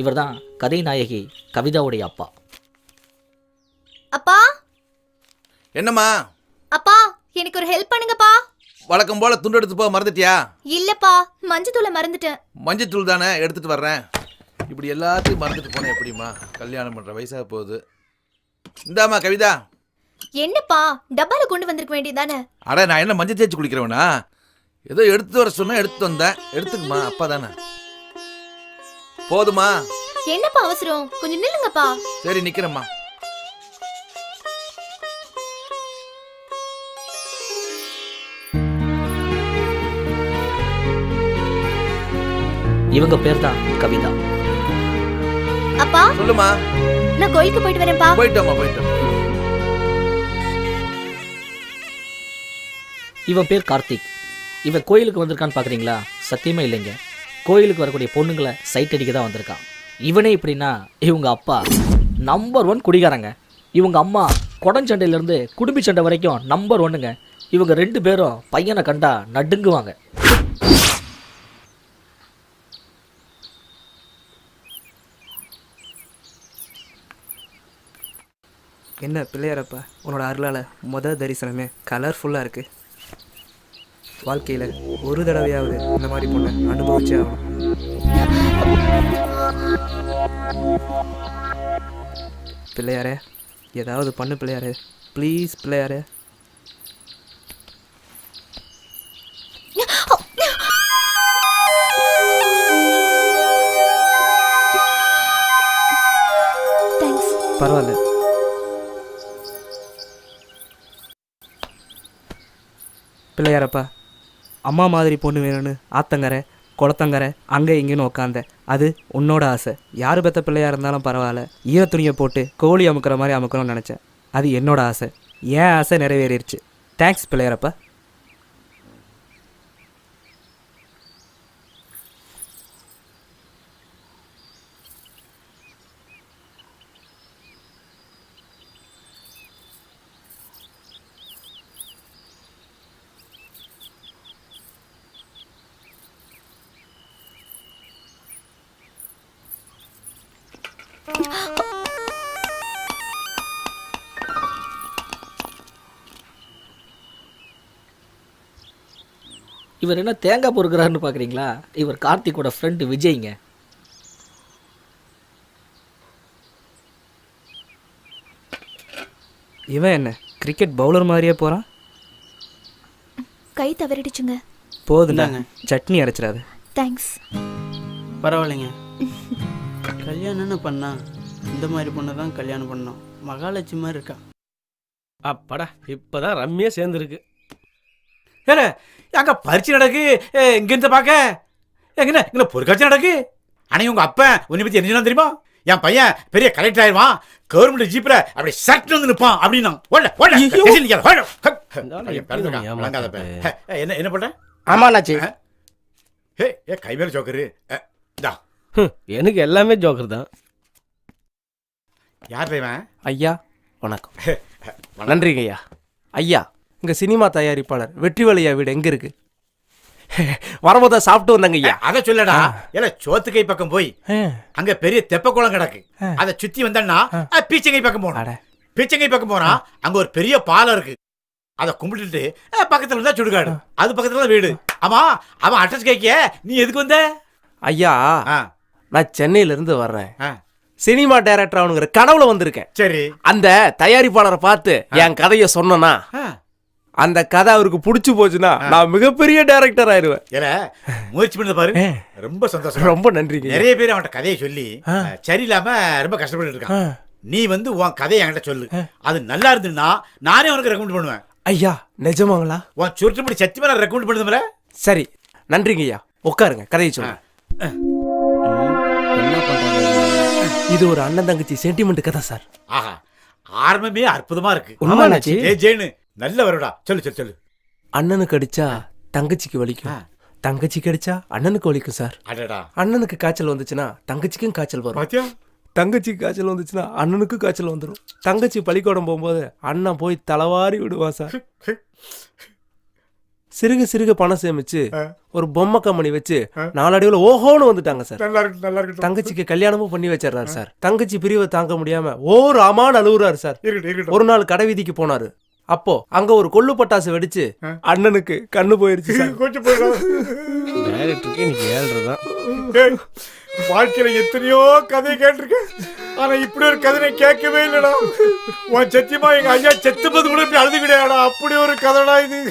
இவர்தான் கதை நாயகி கவிதாவுடைய அப்பா. அப்பா என்னம்மா? அப்பா எனக்கு ஒரு ஹெல்ப் பண்ணுங்கப்பா. வழக்கம் போல துண்டு எடுத்து போக மறந்துட்டியா? இல்லப்பா, மஞ்சத்தூளை மறந்துட்டேன். மஞ்சத்தூள் தானே, எடுத்துட்டு வர்றேன். இப்படி எல்லாத்தையும் மறந்துட்டு போனேன் எப்படிமா? கல்யாணம் பண்ற வயசாக போகுது. இந்தாம்மா கவிதா. என்னப்பா, டப்பால கொண்டு வந்திருக்க வேண்டியதானே? அட நான் என்ன மஞ்சள் தேய்ச்சி குளிக்கிறவனா? ஏதோ எடுத்து வர சொன்னா எடுத்து வந்தேன். எடுத்துக்குமா, அப்பா தானே. போதுமா? என்னப்பா அவசரம், கொஞ்சம் நில்லுங்கப்பா. சரி நிக்கிறேம்மா. இவங்க பேர் தான் கவிதா. அப்பா சொல்லுமா. நான் கோயிலுக்கு போயிட்டு வரேன்ப்பா. போயிட்டோம்மா, போயிட்டோம். இவன் பேர் கார்த்திக். இவன் கோயிலுக்கு வந்திருக்கான்னு பார்க்குறீங்களா? சத்தியமே இல்லைங்க. கோயிலுக்கு வரக்கூடிய பொண்ணுங்களை சைட் அடிக்க தான் வந்திருக்கான். இவனே இப்படின்னா இவங்க அப்பா நம்பர் 1 குடிகாரங்க. இவங்க அம்மா கொடஞ்சண்டையிலேருந்து குடும்பி சண்டை வரைக்கும் நம்பர் 1ங்க. இவங்க 2 பேரும் பையனை கண்டா நடுங்குவாங்க. என்ன பிள்ளையாரப்பா, உன்னோட அருளால் மொதல் தரிசனமே கலர்ஃபுல்லாக இருக்குது. வாழ்க்கையில் ஒரு தடவையாவது இந்த மாதிரி பொண்ணை அனுபவிச்சே ஆகணும். பிள்ளையாரே, ஏதாவது பண்ணு பிள்ளையாரே, ப்ளீஸ் பிள்ளையாரே. பரவாயில்ல. பிள்ளையாரப்பா, அம்மா மாதிரி பொண்ணு வேணும்னு ஆத்தங்கரை குளத்தங்கரை அங்கே இங்கேன்னு உக்காந்த அது உன்னோட ஆசை. யார் பெற்ற பிள்ளையாக இருந்தாலும் பரவாயில்ல, ஈரத்துணியை போட்டு கோழி அமுக்கிற மாதிரி அமுக்கணும்னு நினச்சேன். அது என்னோட ஆசை. ஏன் ஆசை நிறைவேறிடுச்சு. தேங்க்ஸ் பிள்ளையாரப்பா. இவர் என்ன தேங்காய் பொறுக்கிறாருன்னு பார்க்குறீங்களா? இவர் கார்த்திக்கோட ஃப்ரெண்டு விஜய்ங்க. இவன் என்ன கிரிக்கெட் பவுலர் மாதிரியே போகிறான்? கை தவறிடுச்சுங்க. போதுண்டாங்க, சட்னி அரைச்சிடாது. தேங்க்ஸ். பரவாயில்லைங்க. கல்யாணம்னு பண்ணா இந்த மாதிரி பொண்ணை தான் கல்யாணம் பண்ணோம். மகாலட்சுமி மாதிரி இருக்கா. அப்பாடா, இப்போதான் ரம்மியா சேர்ந்துருக்கு. ஏல அங்கே பரிச்சு நடக்கு. இங்கேருந்து பார்க்க எங்கண்ணே இங்கே பொருட்காட்சி நடக்கு. ஆனால் உங்கள் அப்பன் உன்னை பற்றி என்ன சொன்னா தெரியுமா? என் பையன் பெரிய கலெக்டர் ஆயிடுவான், கவர்மெண்ட் ஜீப்பில் அப்படி சட்டு வந்து நிற்பான் அப்படின்னா. என்ன என்ன பண்ணுறேன்? ஆமாண்ணாச்சி. ஏ கை மேல ஜோக்கரு. எனக்கு எல்லாமே ஜோக்கர் தான். யார் தெரியுமா? ஐயா வணக்கம். நன்றிங்க ஐயா. ஐயா, இங்கே சினிமா தயாரிப்பாளர் வெற்றிவேலையா வீடு எங்கே இருக்கு? வரும்போதா சாப்பிட்டு வந்தாங்க ஐயா. அதை சொல்லடா. ஏல சோத்துக்கை பக்கம் போய் அங்க பெரிய தெப்ப குளம் கிடக்கு. அதை சுத்தி வந்தா பீச்சங்கை பக்கம் போனோம். பீச்சங்கை பக்கம் போனா அங்க ஒரு பெரிய பாலம் இருக்கு. அதை கும்பிட்டுட்டு பக்கத்துல இருந்தா சுடுகாடு, அது பக்கத்துல தான் வீடு. ஆமா, அவன் அட்ரஸ் கேட்க நீ எதுக்கு வந்த? ஐயா, நான் சென்னையிலிருந்து வர்றேன். சினிமா டைரக்டர் அவனுங்கிற கனவுல வந்திருக்கேன். சரி. அந்த தயாரிப்பாளரை பார்த்து என் கதையை சொன்னா அந்த கதை அவருக்கு பிடிச்சு போச்சுன்னா நான் மிகப்பெரிய டைரக்டர் ஆயிடுவேன். ஏல முயற்சி பண்ணது பாரு. ரொம்ப சந்தோஷம். ரொம்ப நன்றிங்க. நிறைய பேர் அவன்கிட்ட கதையை சொல்லி சரியில்லாம ரொம்ப கஷ்டப்பட்டு இருக்கான். நீ வந்து உன் கதையை என்கிட்ட சொல்லு. அது நல்லா இருந்துன்னா நானே உனக்கு ரெக்கமெண்ட் பண்ணுவேன். ஐயா நிஜமாங்களா? உன் சுருட்டுப்படி சத்தியமா நான் ரெக்கமெண்ட் பண்ணுதுல. சரி, நன்றிங்க ஐயா. உட்காருங்க, கதையை சொல்லுங்க. என்ன பண்ணுறாங்க? இது ஒரு அண்ணன் தங்கச்சி சென்டிமெண்ட் கதை சார். ஆஹா, ஆரம்பமே அற்புதமா இருக்கு. உண்மையாச்சு? ஜெயினு நல்ல வருடா. சொல்லு சொல்லு சொல்லு. அண்ணனுக்கு அடிச்சா தங்கச்சிக்கு வலிக்கும், தங்கச்சிக்கு அடிச்சா அண்ணனுக்கு வலிக்கும் சார். அடடா. அண்ணனுக்கு காய்ச்சல் வந்துச்சுன்னா தங்கச்சிக்கும் காய்ச்சல் வரும். பாத்தியா? தங்கச்சிக்கு காய்ச்சல் வந்துச்சுன்னா அண்ணனுக்கும் காய்ச்சல் வந்துடும். தங்கச்சி பள்ளிக்கூடம் போகும்போது அண்ணன் போய் தலைவாரி விடுவான் சார். சிறுக சிறுக பணம் சேமிச்சு ஒரு பொம்மை கம்பெனி வச்சு நாளடைவுல ஓஹோன்னு வந்துட்டாங்க சார். நல்லா இருக்கு, நல்லா இருக்கு. தங்கச்சிக்கு கல்யாணமும் பண்ணி வச்சிடறாரு சார். தங்கச்சி பிரிவை தாங்க முடியாம ஓர் அமான் அழுகுறாரு சார். இருக்கட்டும், இருக்கட்டும். ஒரு நாள் கடை வீதிக்கு போனாரு. அப்போ அங்க ஒரு கொள்ளு பட்டாசு வெடிச்சு அண்ணனுக்கு கண்ணு போயிருச்சு சார். கொஞ்சம் போயிடலாம். டைரக்டருக்கு இன்னைக்கு 7:30 தான். டேய், வாழ்க்கையில எத்தனையோ கதை கேட்டிருக்கேன். ஆனா இப்படி ஒரு கதை நான் கேட்கவே இல்லடா. உன் சத்தியமா எங்க ஐயா செத்துப்பது கூட இப்படி அழுது கிடையாடா. அப்படி ஒரு கதைடா இது.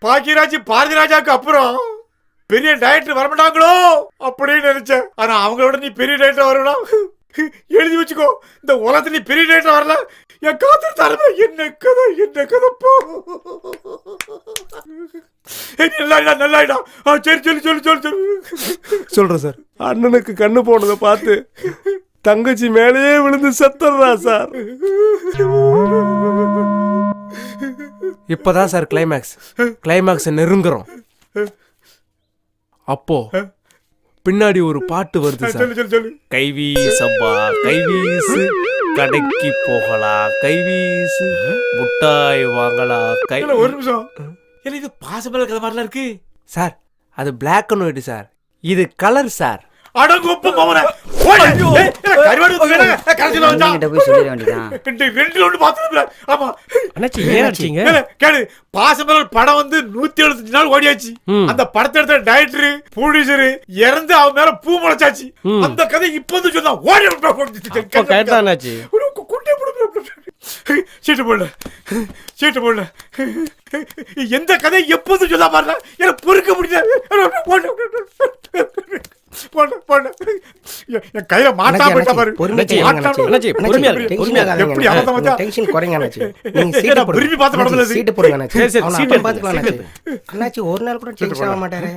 பாரதிராஜாக்கு அப்புறம் பெரிய டைரக்டர் வரமாட்டாங்களோ அப்படின்னு நினைச்சேன். ஆனா அவங்களோட நீ பெரிய டைரக்டர் வரணும். எழுதி வச்சுக்கோ, இந்த உலகத்துல நீ பெரிய டைரக்டர் வரல, என் காத்து தரமே. என்ன கதை போ. நல்லாயிடா. சரி சொல்லு. சொல்றேன் சார். அண்ணனுக்கு கண்ணு போனதை பார்த்து தங்கச்சி மேலேயே விழுந்து செத்துறா சார். இப்பதான் சார் கிளைமேக்ஸ் நெருங்குறோம். அப்போ பின்னாடி ஒரு பாட்டு வருது சார். சொல்லு. கைவீசப்பா கைவீசு, கடைக்கு போகலாம் கைவீசு, முட்டாய் வாங்கலாம் கை. ஒரு நிமிஷம், இது பாசமல கதை மாதிரிலாம் இருக்கு சார். அது பிளாக் அண்ட் ஒயிட் சார், இது கலர் சார். அடங்கொப்ப மவனே. கருவாடு வேணாங்க. கடைசில வந்தா கிட்ட போய் சொல்லிட வேண்டியதான். ரெண்டு ஒன்று பாத்துறல. ஆமா அண்ணாச்சி ஏன் அடிச்சீங்க? கேளு, பாசமலர் படம் வந்து 175 நாள் ஓடியாச்சு. அந்த படத்தை எடுத்த டைரக்டர் ப்ரொடியூசர் இறந்து அவன் மேல பூ முளைச்சாச்சு. அந்த கதை இப்ப வந்து சொன்னா ஓடி கேட்டாச்சு. சீட்டு போடல. எந்த கதை எப்போது சொல்ல பாருங்க, எனக்கு பொறுக்க முடியல. என் கையில மாட்டா போயிட்டா பாரு. எப்படி அவன் டென்ஷன் குறைங்க அண்ணாச்சி. விரும்பி பார்த்த படத்துல சீட்டு போடுங்க அண்ணாச்சி. அவனை பாத்துக்கலாம் அண்ணாச்சி. அண்ணாச்சி ஒரு நாள் கூட டென்ஷன் ஆக மாட்டாரு.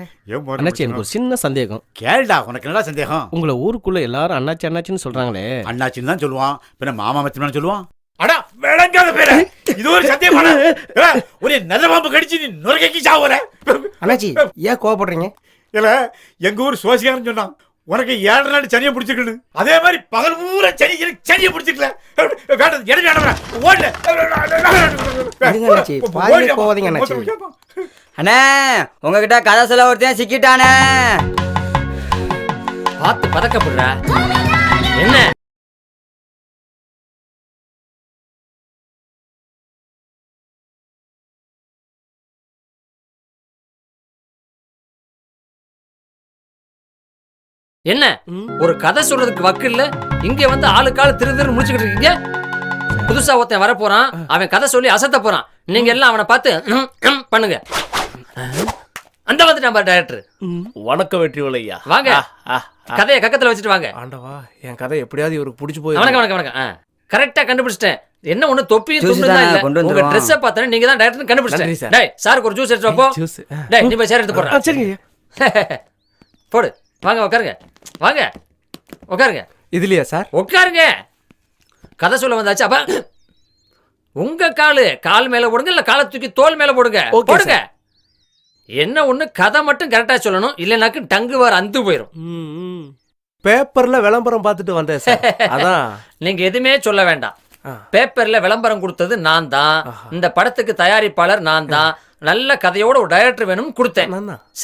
அண்ணாச்சி எனக்கு ஒரு சின்ன சந்தேகம். கேளுடா, உனக்கு என்னடா சந்தேகம்? உங்களை ஊருக்குள்ள எல்லாரும் அண்ணாச்சி அண்ணாச்சின்னு சொல்றாங்களே. அண்ணாச்சின்னு தான் சொல்லுவான், பின்ன மாமா மத்தியமான்னு சொல்லுவான். அடா விளங்காத பேர, இது ஒரு சந்தேகமான ஒரு நல்ல பாம்பு கடிச்சு நீ நுரைக்கி சாவற. அண்ணாச்சி ஏன் கோவப்படுறீங்க? இல்ல, எங்க ஊர் சோசியாரன் சொன்னான், உனக்கு 7 நாள் சனியை பிடிச்சிருக்குன்னு. அதே மாதிரி பகல் பூரா சனியை பிடிச்சிக்கல. வேண்டாம், இடம் வேண்டாம், ஓடல. அண்ணாச்சி பாதியிலே போவாதீங்க அண்ணாச்சி. அண்ணே, உங்ககிட்ட கதை சொல்ல ஒருத்தன் சிக்கிட்டானே. பார்த்து பதக்கப்படுற என்ன? என்ன ஒரு கதை சொல்றதுக்கு வக்கு இல்ல, இங்க வந்து ஆளுக்கால திரு முடிச்சுக்கிட்டு இருக்கீங்க. புதுசா ஒருத்தன் வர போறான், அவன் கதை சொல்லி அசத்த போறான். நீங்க எல்லாம் அவனை பார்த்து பண்ணுங்க. அந்த வந்துட்டான் பாரு டைரக்டர். வணக்கம் வெற்றிவேலையா. வாங்க, கதையை கக்கத்துல வச்சுட்டு வாங்க. ஆண்டவா, என் கதை எப்படியாவது இவருக்கு பிடிச்சு போய். வணக்கம். கரெக்டா கண்டுபிடிச்சிட்டேன். என்ன ஒண்ணு தொப்பியும் துண்டுதான் இல்ல. உங்க ட்ரெஸ்ஸ பார்த்தா நீங்க தான் டைரக்டர் கண்டுபிடிச்சிட்டேன். டேய் சாருக்கு ஒரு ஜூஸ் எடுத்து போ. டேய் நீ போய் சேர் எடுத்து போறா. சரிங்க. போடு. வாங்க உட்காருங்க. வாங்க உட்காருங்க. இதுலயா சார்? உட்காருங்க. கதை சொல்ல வந்தாச்சு. அப்ப உங்க கால் மேல போடுங்க, இல்ல காலை தூக்கி தோல் மேல போடுங்க. போடுங்க. என்ன ஒண்ணு, கதை மட்டும் கரெக்டா சொல்லணும், இல்லைனாக்கு டங்கு வார அந்து போயிரும். பேப்பர்ல விளம்பரம் பார்த்துட்டு வந்தேன் சார். அதான் நீங்க எதுவுமே சொல்ல வேண்டாம். பேப்பர்ல விளம்பரம் கொடுத்தது நான் தான். இந்த படத்துக்கு தயாரிப்பாளர் நான் தான். நல்ல கதையோட ஒரு டைரக்டர் வேணும்னு கொடுத்தேன்.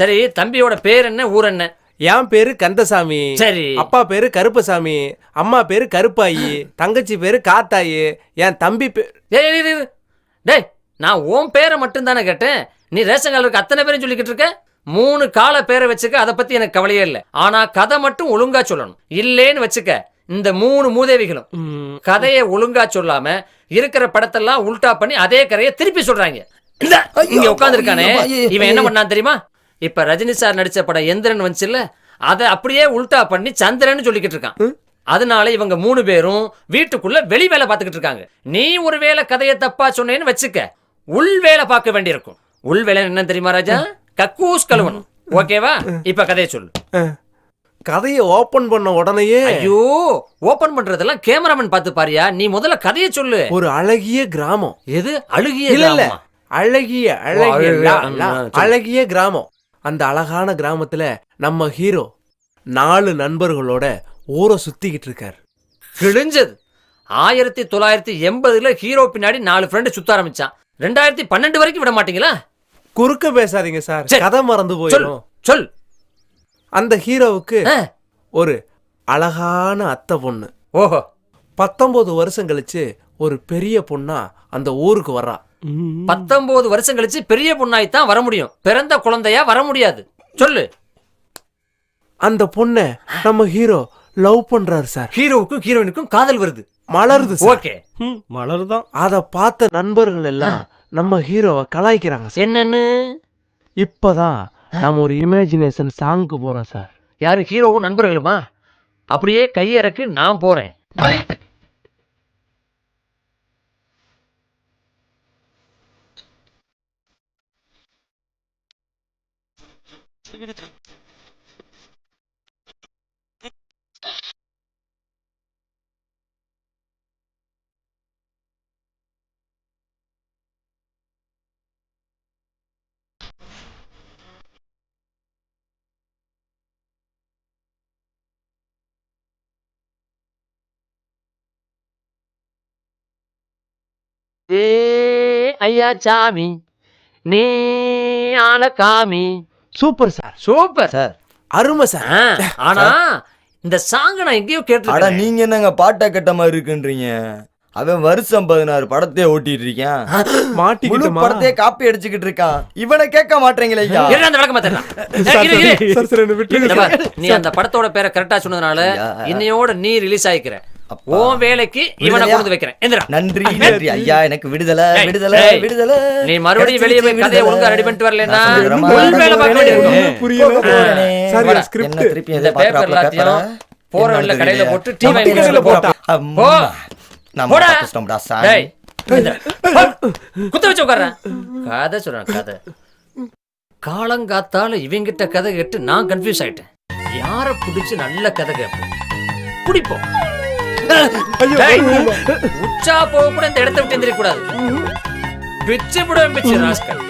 சரி, தம்பியோட பேர் என்ன, ஊர் என்ன? என் பேரு கந்தசாமி. சரி. அப்பா பேரு கருப்பசாமி, அம்மா பேரு கருப்பாயி, தங்கச்சி பேரு காத்தாயி, என் தம்பி டேய், நான் உன் பேரை மட்டும் தானே கேட்டேன். நீ ரேஷன் கார்டுக்கு அத்தனை பேரும் சொல்லிக்கிட்டு இருக்க. 3 கால பேரை வச்சுக்க, அதை பத்தி எனக்கு கவலையே இல்லை. ஆனா கதை மட்டும் ஒழுங்கா சொல்லணும். இல்லேன்னு வச்சுக்க, இந்த 3 மூதேவிகளும் கதையை ஒழுங்கா சொல்லாம இருக்கிற படத்தெல்லாம் உல்டா பண்ணி அதே கதையை திருப்பி சொல்றாங்க. இங்க உட்கார்ந்து இருக்கானே, இவன் என்ன பண்ணான் தெரியுமா? இப்ப ரஜினி சார் நடிச்ச படம் எந்திரன் வந்துச்சுல்ல, அதை அப்படியே உல்டா பண்ணி சந்திரன் சொல்லிக்கிட்டு இருக்கான். அதனால இவங்க 3 பேரும் வீட்டுக்குள்ள வெளி வேலை பார்த்துக்கிட்டு இருக்காங்க. நீ ஒரு வேலை கதையை தப்பா சொன்னேன்னு வச்சுக்க, உள் வேலை பார்க்க வேண்டியிருக்கும். உள் வேலை என்ன தெரியுமா ராஜா? கக்கூஸ் கழுவணும். ஓகேவா? இப்ப கதையை சொல்லு. கதையை ஓபன் பண்ண உடனேயே, ஐயோ, ஓபன் பண்றதெல்லாம் கேமராமேன் பார்த்து பாரியா. நீ முதல்ல கதையை சொல்லு. ஒரு அழகிய கிராமம். எது அழகிய? இல்ல, அழகிய கிராமம். அந்த அழகான கிராமத்துல நம்ம ஹீரோ 4 நண்பர்களோட ஊரை சுத்திக்கிட்டு இருக்காரு. கிழிஞ்சது. 1980ல ஹீரோ பின்னாடி 4 ஃப்ரெண்டு சுத்த ஆரம்பிச்சான். 2012 வரைக்கும் விட மாட்டீங்களா? குறுக்க பேசாதீங்க சார், சரி. கதை மறந்து சொல் போயிடும். சொல். அந்த ஹீரோவுக்கு ஆ. ஒரு அழகான அத்தை பொண்ணு. ஓஹோ. 19 வருஷம் கழிச்சு ஒரு பெரிய பொண்ணா அந்த ஊருக்கு வர்றா. 19 வருஷம் கழிச்சு பெரிய பொண்ணாய்த்தான் வர முடியும், பிறந்த குழந்தையா வர முடியாது. சொல்லு. அந்த பொண்ணை நம்ம ஹீரோ லவ் பண்றாரு சார். ஹீரோவுக்கும் ஹீரோயினுக்கும் காதல் வருது. மலருது சார். ஓகே. மலர்தான். அத பார்த்த நண்பர்கள் எல்லாம் நம்ம ஹீரோவை கலாய்க்கிறாங்க சார். என்னன்னு? இப்பதான் நம்ம ஒரு இமேஜினேஷன் சாங்க்கு போறோம் சார். யாரு? ஹீரோவும் நண்பர்களுமா? அப்படியே கையிறக்கு, நான் போறேன். ஏ ஐயா சாமி, நீ ஆன காமி. Super sir, super. அருமை சார். ஆனா இந்த சாங் நான் எங்கேயோ அட கேட்டிருக்கேன். நீங்க என்னங்க பாட்டை கட்ட மாதிரி இருக்குன்றீங்க? அவன் வருஷம் 16 படத்தையே ஓட்டிட்டு இருக்கான், முழு மாட்டிக்கிட்டோமா? படத்தையே காப்பி அடிச்சுக்கிட்டு இருக்கான். இவனை கேட்க மாட்டீங்களே ஐயா. என்ன அந்த விளக்கம் சார், சார், என்னை விட்டுருங்க. நீ அந்த படத்தோட பேரை கரெக்டா சொன்னதுனால ஐயா. இன்னையோட நீ ரிலீஸ் ஆயிக்கிற. அப்பா. உன் வேலைக்கு இவனை விடுதலையா? கொண்டு வைக்கிறேன். எந்திரா. நன்றி நன்றி ஐயா, எனக்கு விடுதலை ஏய், விடுதலை ஏய். விடுதலை. நீ மறுபடியும் வெளியே போய் கதையை ஒழுங்கா ரெடி பண்ணிட்டு வரலன்னா நான் சொல்றேன். உள் வேலை பார்க்க வேண்டியிருக்கும். ஒண்ணும் புரியல. போறேனே. சார், வாடா. script. என்ன திருப்பி இந்த எதை பேப்பர் பாக்குறாப்ல எல்லாத்தையும் போற வழியில கடையில போட்டு டீ நம்ம வாங்கி கடையில போட்டா. அம்மா. நம்ம போடா. கஷ்டம்டா சார். டேய், எந்திரா. குத்த வச்சு உட்கார்றேன். கதை சொல்றேன், கதை. காலங்காத்தால இவங்கிட்ட கதை கேட்டு நான் கன்ஃபியூஸ் ஆயிட்டேன். யார பிடிச்சு நல்ல கதை கேட்போம், பிடிப்போம். டேய், உச்சா போக கூட இந்த இடத்தை விட்டு எந்திரிக்க கூடாது. பிச்சு விடுவேன், பிச்சு ராஸ்கல்.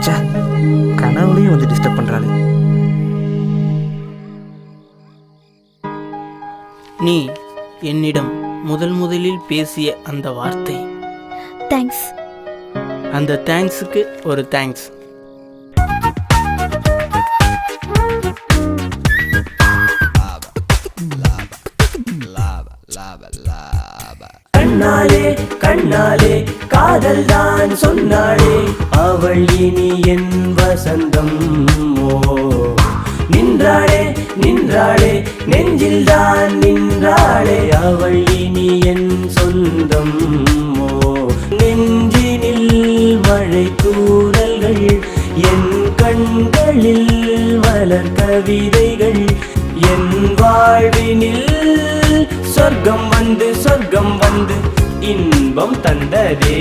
ச்சே, கனவுலையும் வந்து டிஸ்டர்ப் பண்றாளே. நீ என்னிடம் முதலில் பேசிய அந்த வார்த்தை, தேங்க்ஸ். அந்த தேங்க்ஸுக்கு ஒரு தேங்க்ஸ். கண்ணாலே கண்ணாலே காதல் தான் சொன்னாளே, அவள் இனி என் வசந்தம். ஓ நின்றாளே நின்றாளே நெஞ்சில் தான் நின்றாளே, அவள் இனி என் சொந்தம். ஓ நெஞ்சினில் மழை தூறல்கள், என் கண்களில் மலர் கவிதைகள், என் வாழ்வினில் சொர்க்கம் வந்து இன்பம் தந்ததே.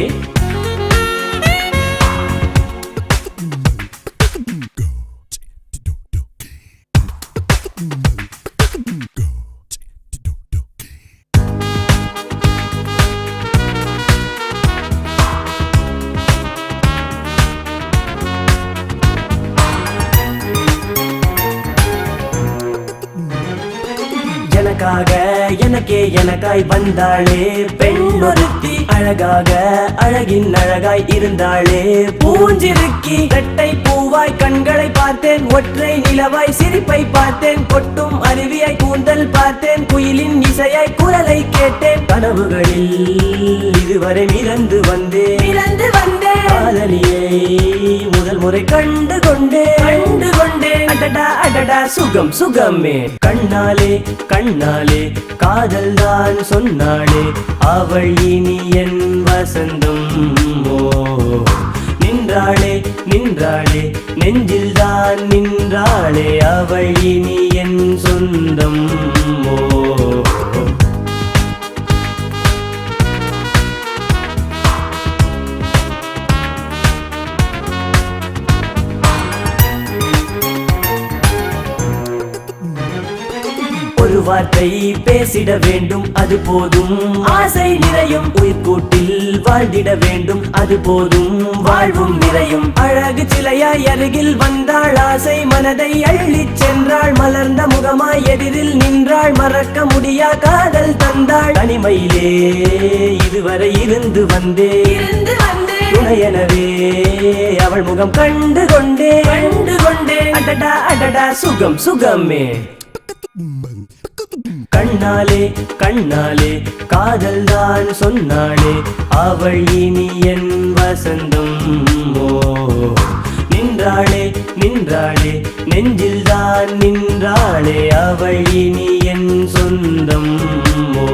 எனக்காக எனக்கே எனக்காய் வந்தாளே பெண்ணொருத்தி, அழகாக அழகின் அழகாய் இருந்தாளே பூஞ்சிருக்கி. இரட்டை பூவாய் கண்களை பார்த்தேன், ஒற்றை நிலவாய் சிரிப்பை பார்த்தேன், கொட்டும் அருவியாய் கூந்தல் பார்த்தேன், குயிலின் இசையாய் குரலை கேட்டேன். கனவுகளில் இதுவரை மிதந்து வந்தேன் காதலியை முதல் முறை கண்டு கொண்டேன். அடடா அடடா சுகம் சுகமே. கண்ணாலே கண்ணாலே காதல் தான் சொன்னாளே, அவள் இனி என் வசந்தம். ஓ நின்றாளே நின்றாளே நெஞ்சில் தான் நின்றாளே, அவள் இனி என் சொந்தம். ஓ வார்த்தை பேசிட வேண்டும் அது போதும் ஆசை நிறையும் உயிர்கூட்டில் வாழ்ந்திட வேண்டும் அது போதும் வாழ்வும் நிறையும் அழகு சிலையாய் அருகில் வந்தாள் ஆசை மனதை அள்ளிச் சென்றாள் மலர்ந்த முகமாய் எதிரில் நின்றாள் மறக்க முடியா காதல் தந்தாள் தனிமையிலே இதுவரை இருந்து வந்தேன் துணையெனவே அவள் முகம் கண்டு கொண்டே அடடா அடடா சுகம் சுகமே கண்ணாலே கண்ணாலே காதல் தான் சொன்னாளே அவள் இனி என் வசந்தம் ஓ நின்றாளே நின்றாளே நெஞ்சில் தான் நின்றாளே அவள் இனி என் சொந்தம் ஓ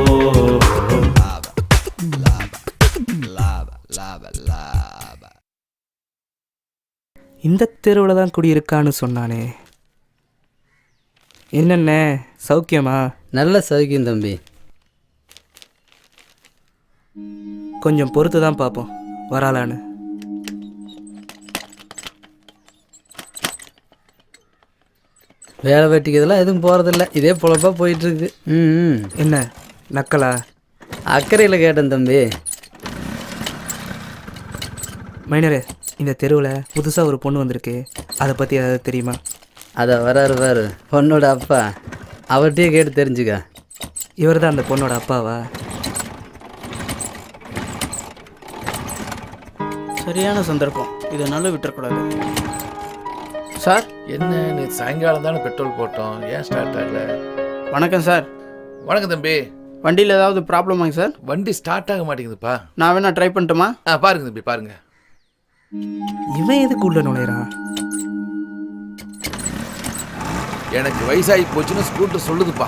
இந்த தெருவில் தான் குடியிருக்கான்னு சொன்னானே. என்னென்ன சௌக்கியமா? நல்ல சௌக்கியம் தம்பி. கொஞ்சம் பொறுத்து தான் பார்ப்போம் வராளான்னு. வேலை வெட்டிக்கு இதெல்லாம் எதுவும் போகிறதில்ல, இதே பொழப்பாக போயிட்டுருக்கு. என்ன நக்கலா? அக்கறையில் கேட்டேன் தம்பி. மைனரே, இந்த தெருவில் புதுசாக ஒரு பொண்ணு வந்திருக்கு, அதை பற்றி ஏதாவது தெரியுமா? அதை வராரு பாரு பொண்ணோட அப்பா, அவர்கிட்டயே கேட்டு தெரிஞ்சுக்க. இவர் தான் அந்த பொண்ணோட அப்பாவா? சரியான சந்தர்ப்பம், இதனால விட்டுறக்கூடாது. சார் என்ன நீ சாயங்காலம் தானே பெட்ரோல் போட்டோம், ஏன் ஸ்டார்ட் ஆகல? வணக்கம் சார். வணக்கம் தம்பி. வண்டியில் ஏதாவது ப்ராப்ளமாங்க சார்? வண்டி ஸ்டார்ட் ஆக மாட்டேங்குதுப்பா. நான் வேணா ட்ரை பண்ணட்டுமா? பாருங்க தம்பி பாருங்க. இவன் எதுக்கு உள்ள நுழையிறான்? எனக்கு வயசாகி போச்சுன்னு ஸ்கூட்டர் சொல்லுதுப்பா.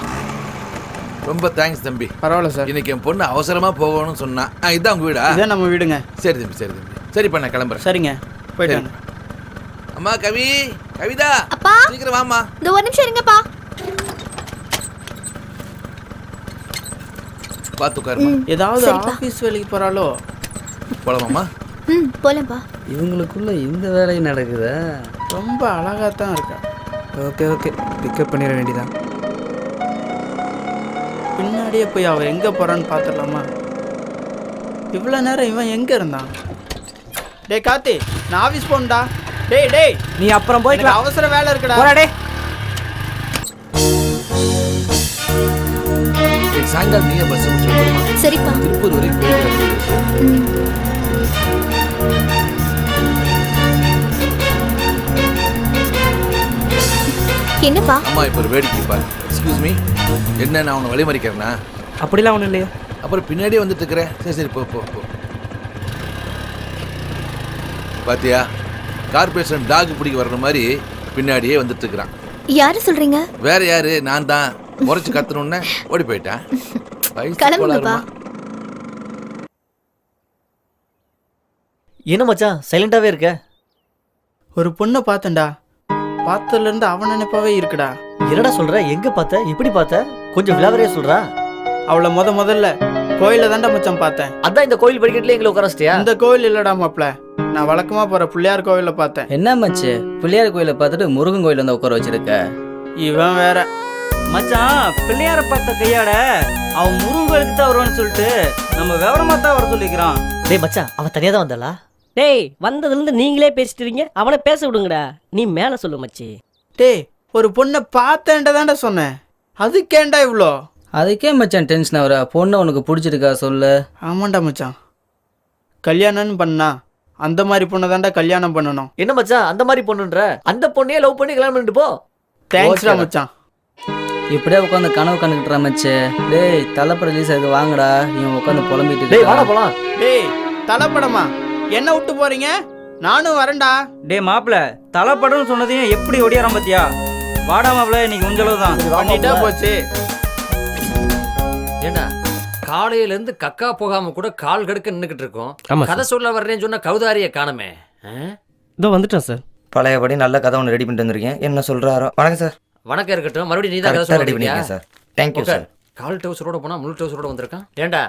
ரொம்ப தேங்க்ஸ் தம்பி. பரவாயில்ல சார். இன்னைக்கு என் பொண்ணு அவசரமா போகணும்னு சொன்னா. இதான் உங்க வீடா? இதான் நம்ம வீடுங்க. சரி தம்பி சரி தம்பி. சரிப்பா நான் கிளம்புறேன். சரிங்க போயிட்டாங்க. அம்மா கவி, கவிதா அப்பா சீக்கிரம் வாமா. இந்த ஒரு நிமிஷம் இருங்கப்பா. பார்த்து உட்காருமா. ஏதாவது சரிப்பா. ஆஃபீஸ் வேலைக்கு போகிறாலோ? போலாமாம்மா? போலம்பா. இவங்களுக்குள்ள இந்த வேலையும் நடக்குதா? ரொம்ப அழகாக தான் இருக்கா. ஓகே ஓகே, பிக்கப் பண்ணிட வேண்டியதான். பின்னாடியே போய் அவள் எங்கே போகிறான்னு பார்த்துடலாமா? இவ்வளோ நேரம் இவன் எங்கே இருந்தான்? டேய் கார்த்தி, நான் ஆஃபீஸ் போகணும்டா. டேய் டேய், நீ அப்புறம் எனக்கு போய்க்கலாம். அவசர வேலை இருக்குடா. போடா சாயங்காலம் நீங்க பஸ் முடிச்சு சரிப்பா. திருப்பூர் வரைக்கும் போயிட்டு என்னப்பா? அம்மா இப்போ ஒரு வேடிக்கை பாரு. எக்ஸ்கியூஸ் மீ, என்ன நான் உன்னை வழிமறிக்கிறேன்னா? அப்படிலாம் ஒன்றும் இல்லையா? அப்புறம் பின்னாடியே வந்துட்டு இருக்கிறேன். சரி சரி போ போ போ. பாத்தியா, கார்பரேஷன் டாக் பிடிக்க வர்ற மாதிரி பின்னாடியே வந்துட்டு இருக்கிறான். யாரு சொல்றீங்க? வேற யாரு? நான் தான். முறைச்சு கத்தணுன்னு ஓடி போயிட்டேன். கிளம்புங்கப்பா. என்ன மச்சான் சைலண்டாவே இருக்க? ஒரு பொண்ணை பார்த்தேன்டா, பார்த்ததுலேருந்து அவன் நினைப்பாவே இருக்குடா. என்னடா சொல்ற? எங்க பார்த்த? இப்படி பார்த்த? கொஞ்சம் விலாவரியா சொல்றா. அவளை முதல்ல கோயிலில் தான்டா மச்சான் பார்த்தேன். அதான் இந்த கோயில் படிக்கட்டுல எங்களை உட்கார வச்சிட்டியா? இந்த கோயில் இல்லடா மாப்ள, நான் வழக்கமாக போகிற பிள்ளையார் கோயிலில் பார்த்தேன். என்ன மச்சு, பிள்ளையார் கோயிலை பார்த்துட்டு முருகன் கோயில் வந்து உட்கார வச்சிருக்க? இவன் வேற மச்சான், பிள்ளையார பார்த்த கையாட அவன் முருகன் கோயிலுக்கு தான் வருவான்னு சொல்லிட்டு நம்ம விவரமா தான் வர சொல்லிக்கிறான். டேய் மச்சான், அவன் தனியா தான் வந்தாளா? டேய், வந்ததுலேருந்து நீங்களே பேசிட்டு இருக்கீங்க, அவனை பேச விடுங்கடா. நீ மேலே சொல்லு மச்சி. டேய், ஒரு பொண்ணை பார்த்தேன்டா தான்டா சொன்னேன், அதுக்கேண்டா இவ்வளோ? அதுக்கே மச்சான் டென்ஷன் ஆகுற? பொண்ணு உனக்கு பிடிச்சிருக்கா சொல்லு? ஆமாண்டா மச்சான், கல்யாணம்னு பண்ணா அந்த மாதிரி பொண்ணை தான்டா கல்யாணம் பண்ணணும். என்ன மச்சான் அந்த மாதிரி பொண்ணுன்ற? அந்த பொண்ணையே லவ் பண்ணி கல்யாணம் பண்ணிட்டு போ. தேங்க்ஸ்டா மச்சான். இப்படியே உட்காந்து கனவு கண்டுக்கிட்டுறா மச்சு. டேய், தலைப்பட ரிலீஸ் ஆகுது வாங்கடா. இவன் உட்காந்து புலம்பிட்டு டேய் வாடா இருக்கா. போலாம். டேய் தலைப்படமா என்ன விட்டு போறீங்க? நானும் வரேன்டா. டே மாப்பிள, தலைப்படம்னு சொன்னதையும் எப்படி ஒடியாராம் பாத்தியா? வாடா மாப்பிள, இன்னைக்கு உஞ்சளவு தான் பண்ணிட்டா போச்சு. ஏண்டா காலையில இருந்து கக்கா போகாம கூட கால் கடுக்க நின்னுக்கிட்டு இருக்கோம். கதை சொல்ல வர்றேன்னு சொன்ன கௌதாரிய காணமே. இதோ வந்துட்டேன் சார். பழையபடி நல்ல கதை ஒன்று ரெடி பண்ணிட்டு வந்திருக்கேன். என்ன சொல்றாரோ? வணக்கம் சார். வணக்கம் இருக்கட்டும். மறுபடியும் நீ தான் கதை சொல்ல ரெடி வந்திருக்கியா? பண்ணிருக்கேன் சார். Thank you sir. கால் டவுசரோட போனா முழு டவுசரோட வந்திருக்கான். ஏண்டா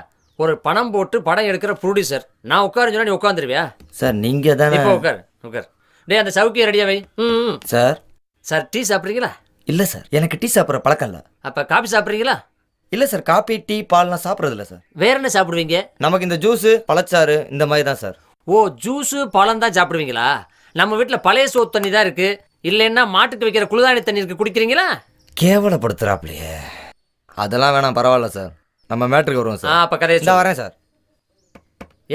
ஒரு பணம் போட்டு படம் எடுக்கிற ப்ரொடியூசர் நான் உட்காருன்னு சொன்னா நீ உட்காந்துருவியா? சார் நீங்க தானே? இப்போ உட்கார் உட்கார். டேய் அந்த சவுக்கியை ரெடியா வை. சார். சார் டீ சாப்பிட்றீங்களா? இல்லை சார், எனக்கு டீ சாப்பிட்ற பழக்கம் இல்லை. அப்ப காபி சாப்பிடுறீங்களா? இல்லை சார், காபி டீ பால்லாம் சாப்பிட்றது இல்லை சார். வேற என்ன சாப்பிடுவீங்க? நமக்கு இந்த ஜூஸு பழச்சாறு இந்த மாதிரி தான் சார். ஓ, ஜூஸு பழம் தான் சாப்பிடுவீங்களா? நம்ம வீட்டுல பழைய சோத்து தண்ணி தான் இருக்கு. இல்லைன்னா மாட்டுக்கு வைக்கிற குளிர்தானி தண்ணி இருக்கு, குடிக்கிறீங்களா? கேவலப்படுத்துறாப்லையே. அதெல்லாம் வேணாம், பரவாயில்ல சார். நம்ம மேட்ருக்கு வருவோம் சார். அப்ப கதையை இந்த வரேன் சார்.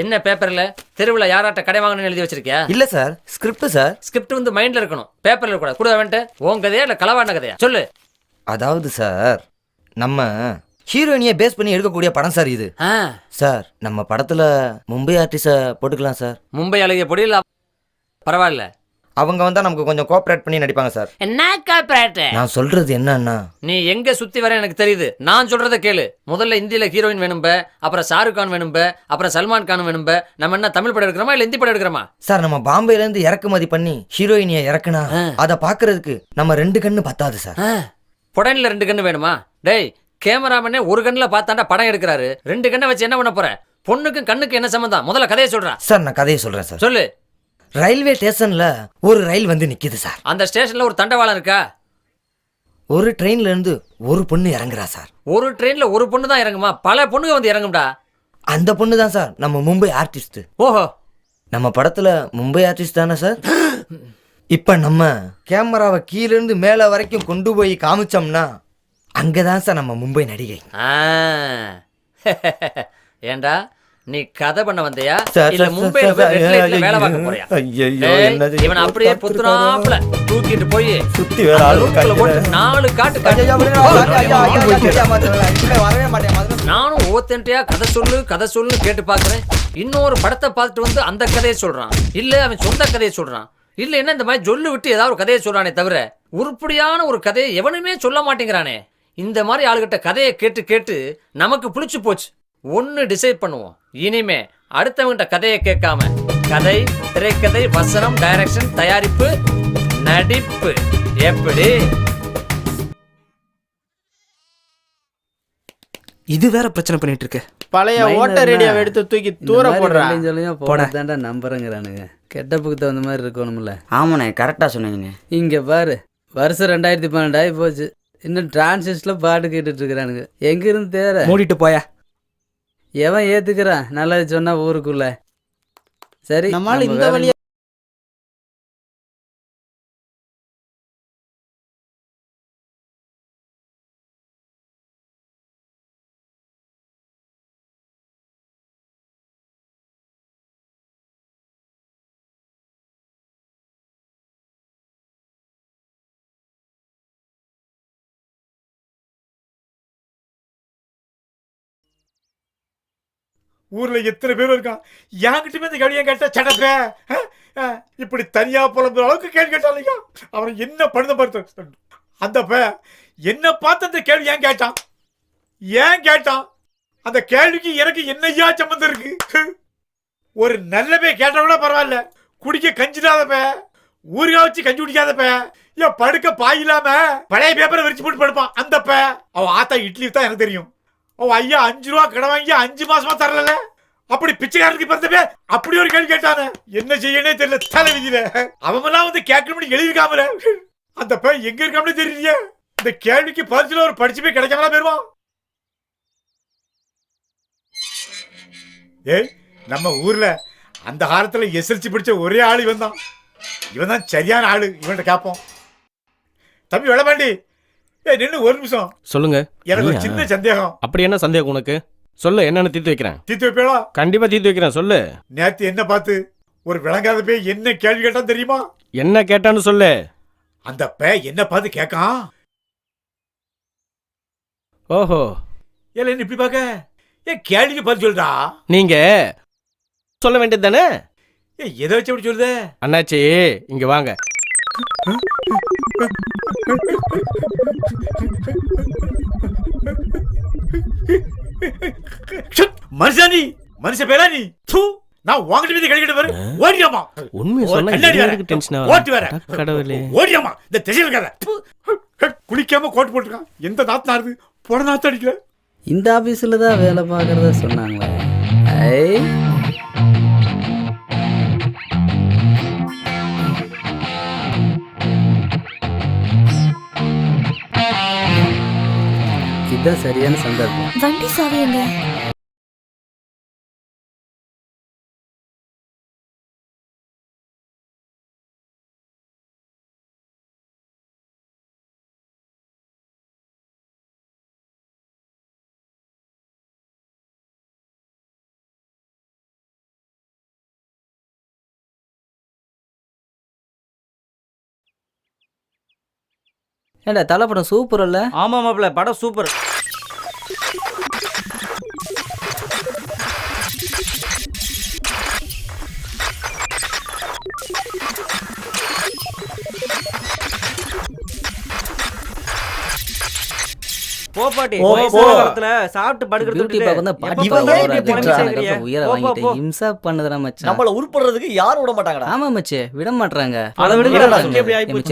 என்ன பேப்பர்ல தெருவுல யாராட்ட கடை வாங்கணும்னு எழுதி வச்சிருக்கியா? இல்லை சார், ஸ்கிரிப்ட் சார். ஸ்கிரிப்ட் வந்து மைண்ட்ல இருக்கணும், பேப்பர்ல கூட கூட வந்துட்டு உன் கதையா இல்ல களவான கதையா சொல்லு. அதாவது சார், நம்ம ஹீரோயினியை பேஸ் பண்ணி எடுக்கக்கூடிய படம் சார் இது. சார், நம்ம படத்துல மும்பை ஆர்டிஸ்ட போட்டுக்கலாம் சார். மும்பை அழகிய பொடியில் பரவாயில்ல, அவங்க வந்தா நமக்கு கொஞ்சம் கோஆப்ரேட் பண்ணி நடிப்பாங்க சார். என்ன கோஆப்ரேட்? நான் சொல்றது என்னன்னா, நீ எங்க சுத்தி வர எனக்கு தெரியுது. நான் சொல்றத கேளு. முதல்ல இந்தியில ஹீரோயின் வேணும்ப, அப்புறம் ஷாருக் கான் வேணும்ப, அப்புறம் சல்மான் கான் வேணும்ப. நம்ம என்ன தமிழ் படம் எடுக்கிறோமா இல்ல ஹிந்தி படம் எடுக்கிறோமா? சார், நம்ம பாம்பேல இருந்து இறக்குமதி பண்ணி ஹீரோயினியை இறக்குனா அதை பாக்குறதுக்கு நம்ம 2 கண்ணு பத்தாது சார். புடனில 2 கண்ணு வேணுமா? டேய், கேமராமேனே ஒரு கண்ணுல பார்த்தாண்டா படம் எடுக்கிறாரு. 2 கண்ணை வச்சு என்ன பண்ண போற? பொண்ணுக்கும் கண்ணுக்கு என்ன சம்பந்தம்? முதல்ல கதையை சொல்றா. சார், நான் கதையை சொல்றேன் சார். சொல்லு. ரயில்வே ஸ்டேஷன்ல ஒரு ரயில் வந்து நிக்குது சார். அந்த ஸ்டேஷன்ல ஒரு தண்டவாளம் இருக்கா? ஒரு ட்ரெயின்ல இருந்து ஒரு பொண்ணு இறங்குறா சார். ஒரு ட்ரெயின்ல ஒரு பொண்ணு தான் இறங்குமா? பல பொண்ணுங்க வந்து இறங்கும்டா. அந்த பொண்ணு தான் சார் நம்ம மும்பை ஆர்டிஸ்ட். ஓஹோ, நம்ம படத்துல மும்பை ஆர்டிஸ்ட் தானே சார்? இப்ப நம்ம கேமராவை கீழ இருந்து மேல வரைக்கும் கொண்டு போய் காமிச்சோம்னா அங்கதான் சார் நம்ம மும்பை நடிகை. ஏண்டா நீ கதை பண்ண வந்தியா சார், இல்ல சார், மும்பைல சார், போய் ரெட் லைட்ல வேலை பார்க்க போறியா? என்னது இவன் அப்படியே புத்துனாப்ல தூக்கிட்டு போய் சுத்தி வேற ஆளு ரூட்ல போட்டு 4 காட்டு காட்டு. நானும் ஓத்தன்ட்டியா கதை சொல்லு கேட்டு பாக்குறேன். இன்னொரு படத்தை பார்த்துட்டு வந்து அந்த கதையை சொல்றான். இல்ல அவன் சொந்த கதையை சொல்றான். இல்ல என்ன இந்த மாதிரி சொல்லு விட்டு ஏதாவது ஒரு கதையை சொல்றானே தவிர உருப்படியான ஒரு கதையை எவனுமே சொல்ல மாட்டேங்கிறானே. இந்த மாதிரி ஆளுகிட்ட கதையை கேட்டு கேட்டு நமக்கு பிடிச்சு போச்சு. ஒன்னு டிசைட் பண்ணுவோம், இனிமே அடுத்தவங்கிட்ட கதையை கேட்காம கதை, திரைக்கதை, வசனம், டைரக்ஷன், தயாரிப்பு, நடிப்பு எப்படி? இது வேற பிரச்சனை பண்ணிட்டு இருக்கு. பழைய ஓட்ட ரேடியோவை எடுத்து தூக்கி தூர போடுறான். போட நம்புறேங்கிறானுங்க. கெட்டப்புக்கு தகுந்த மாதிரி இருக்கணும்ல. ஆமாண்ணே, கரெக்டாக சொன்னீங்கண்ணே. இங்க பாரு, வருஷம் 2012 ஆகி போச்சு. இன்னும் டிரான்சிஸ்ட்ல பாட்டு கேட்டுட்டு இருக்கிறானுங்க. எங்க இருந்து தேர மூடிட்டு போயா. எவன் ஏத்துக்கிறான் நல்லது சொன்னா ஊருக்குள்ள? சரி, நம்மால இந்த வழியா ஊர்ல எத்தனை பேர் இருக்கான். என்கிட்டயுமே இந்த கேள்வியை கேட்டா சடப்ப இப்படி தனியா புலம்புற அளவுக்கு கேள்வி கேட்டாங்க. அவன் என்ன பண்ணுத பார்த்து அந்த என்ன பார்த்து அந்த கேள்வி ஏன் கேட்டான்? அந்த கேள்விக்கு எனக்கு என்னையா சம்பந்தம் இருக்கு? ஒரு நல்ல கேட்ட கூட பரவாயில்ல, குடிக்க கஞ்சிடாதப்ப, ஊருகா வச்சு கஞ்சி குடிக்காதப்ப, ஏன் படுக்க பாயில்லாம பழைய பேப்பரை விரிச்சு போட்டு படுப்பான். அந்த அவன் ஆத்தா இட்லி தான் எனக்கு தெரியும். அவன் ஐயா 5 ரூபா கடை வாங்கி 5 மாசமா தரல. அப்படி பிச்சைக்காரருக்கு பிறந்தவே அப்படி ஒரு கேள்வி கேட்டானே. என்ன செய்யனே தெரியல, தலை விதியில அவமெல்லாம் வந்து கேட்கணும்னு எழுதிருக்காமல. அந்த எங்க இருக்காமலே தெரியலையே. இந்த கேள்விக்கு பரிசுல ஒரு படிச்சு போய் கிடைக்காமலாம் போயிருவான். ஏய், நம்ம ஊர்ல அந்த காலத்துல எஸ்எல்சி பிடிச்ச ஒரே ஆள் இவன் தான். இவன் தான் சரியான ஆளு. இவன்கிட்ட கேட்போம். தம்பி வெளபாண்டி, நின்று ஒரு நிமிஷம் சொல்லுங்க. எனக்கு ஒரு சின்ன சந்தேகம். அப்படி என்ன சந்தேகம் உனக்கு? சொல்லு, என்னன்னு தீர்த்து வைக்கிறேன். தீர்த்து வைப்பேடா? கண்டிப்பா தீர்த்து வைக்கிறேன், சொல்லு. நேத்து என்ன பார்த்து ஒரு விளங்காத பேய் என்ன கேள்வி கேட்டான் தெரியுமா? என்ன கேட்டான்னு சொல்லு. அந்த என்ன பார்த்து கேட்கான். ஓஹோ, ஏல என்ன இப்படி பாக்க? ஏன் கேள்விக்கு பதில் சொல்றா? நீங்க சொல்ல வேண்டியது தானே. எதை வச்சு அப்படி சொல்லுத? அண்ணாச்சி இங்க வாங்க. மனுஷானி, மனுஷ பேரா நீ? நான் உங்ககிட்ட வந்து கேள்வி கேட்டு பாரு. ஓடியாமா. உண்மையை சொன்னா எனக்கு டென்ஷன் ஆகுது. ஓட்டி வர. கடவுளே. ஓடியாமா. இந்த திசையில இருக்காத. குளிக்காம கோட் போட்டுருக்கான். எந்த நாத்து நாடுது? போட நாத்து அடிக்கல. இந்த ஆபீஸ்ல தான் வேலை பார்க்கறதா சொன்னாங்களே. ஐ இதுதான் சரியான சந்தர்ப்பம். வண்டி சாவி எங்க? ஏண்டா தலை படம் சூப்பர் இல்ல? ஆமா மாப்பிள்ள, படம் சூப்பர். போப்பாட்டி சாப்பிட்டு பியூட்டி பார்க்க வந்தா பாட்டி உயர வாங்கிட்டு இம்சா பண்ணதுடா மச்சான். நம்மள உருப்படுறதுக்கு யாரும் விட மாட்டாங்கடா. ஆமா மச்சே, விட மாட்டாங்க. அதை விடுங்க.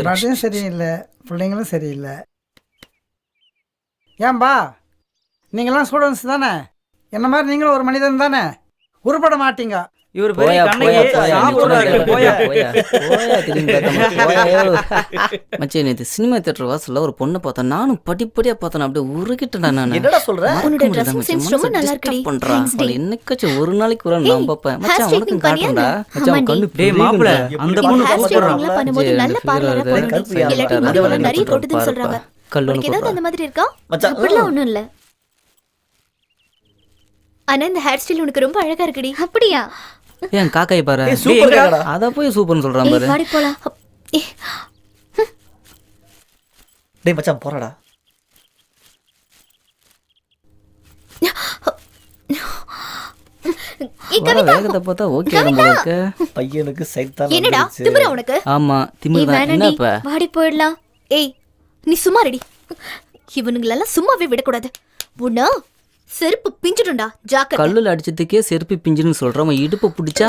பாட்டியும் சரியில்லை, பிள்ளைங்களும் சரியில்லை. ஏன்பா நீங்களாம் ஸ்டூடெண்ட்ஸ் தானே? என்ன மாதிரி நீங்களும் ஒரு மனிதன் தானே? உருப்பட மாட்டீங்க. இவர் பெரிய கண்ணையே சாப்பிடுறாரு. போயா போயா போயா திரும்பி பார்த்தா மச்சே, நேத்து சினிமா தியேட்டர் வாசல்ல ஒரு பொண்ணை பார்த்தேன். நானும் படிப்படியா பார்த்தேன். அப்படியே உருகிட்டேன். நான் என்னடா சொல்ற? உன்னோட ட்ரெஸ்ஸிங் சென்ஸ் ரொம்ப நல்லா இருக்குடி. என்னைக்காச்சும் ஒரு நாளைக்கு ஒரு நான் பார்ப்பேன். மச்சான் உனக்கு காட்டுறா. மச்சான் கண்ணு டேய் மாப்ள, அந்த பொண்ணு ஹேர் ஸ்டைல் பண்ணும்போது நல்ல பார்லரா பண்ணுங்க. இல்லாட்டி முடிவுல நிறைய கொட்டுதுன்னு சொல்றாங்க. உங்களுக்கு ஏதாவது அந்த மாதிரி இருக்கா? அப்படிலாம் ஒண்ணும் இல்ல. ஆனா இந்த ஹேர் ஸ்டைல் உனக்கு ரொம்ப அழகா இருக்குடி. அப்படியா? ஏன் காக்காய் பாரு, அத போய் சூப்பர்னு சொல்றான் பாரு. வாடி போலாம். டேய் மச்சான் போறடா. வேகத்தை பார்த்தா ஓகே உங்களுக்கு. பையனுக்கு சைத்தான். என்னடா திமிரா உனக்கு? ஆமா திமிரு தான். என்ன இப்ப? வாடி போயிடலாம். ஏய் நீ சும்மா ரெடி. இவனுங்களெல்லாம் சும்மாவே விடக்கூடாது. உன்ன செருப்பு பிஞ்சிடும்டா, ஜாக்கிரதை. கல்லுல அடிச்சதுக்கே செருப்பு பிஞ்சுன்னு சொல்றோம். இடுப்பு பிடிச்சா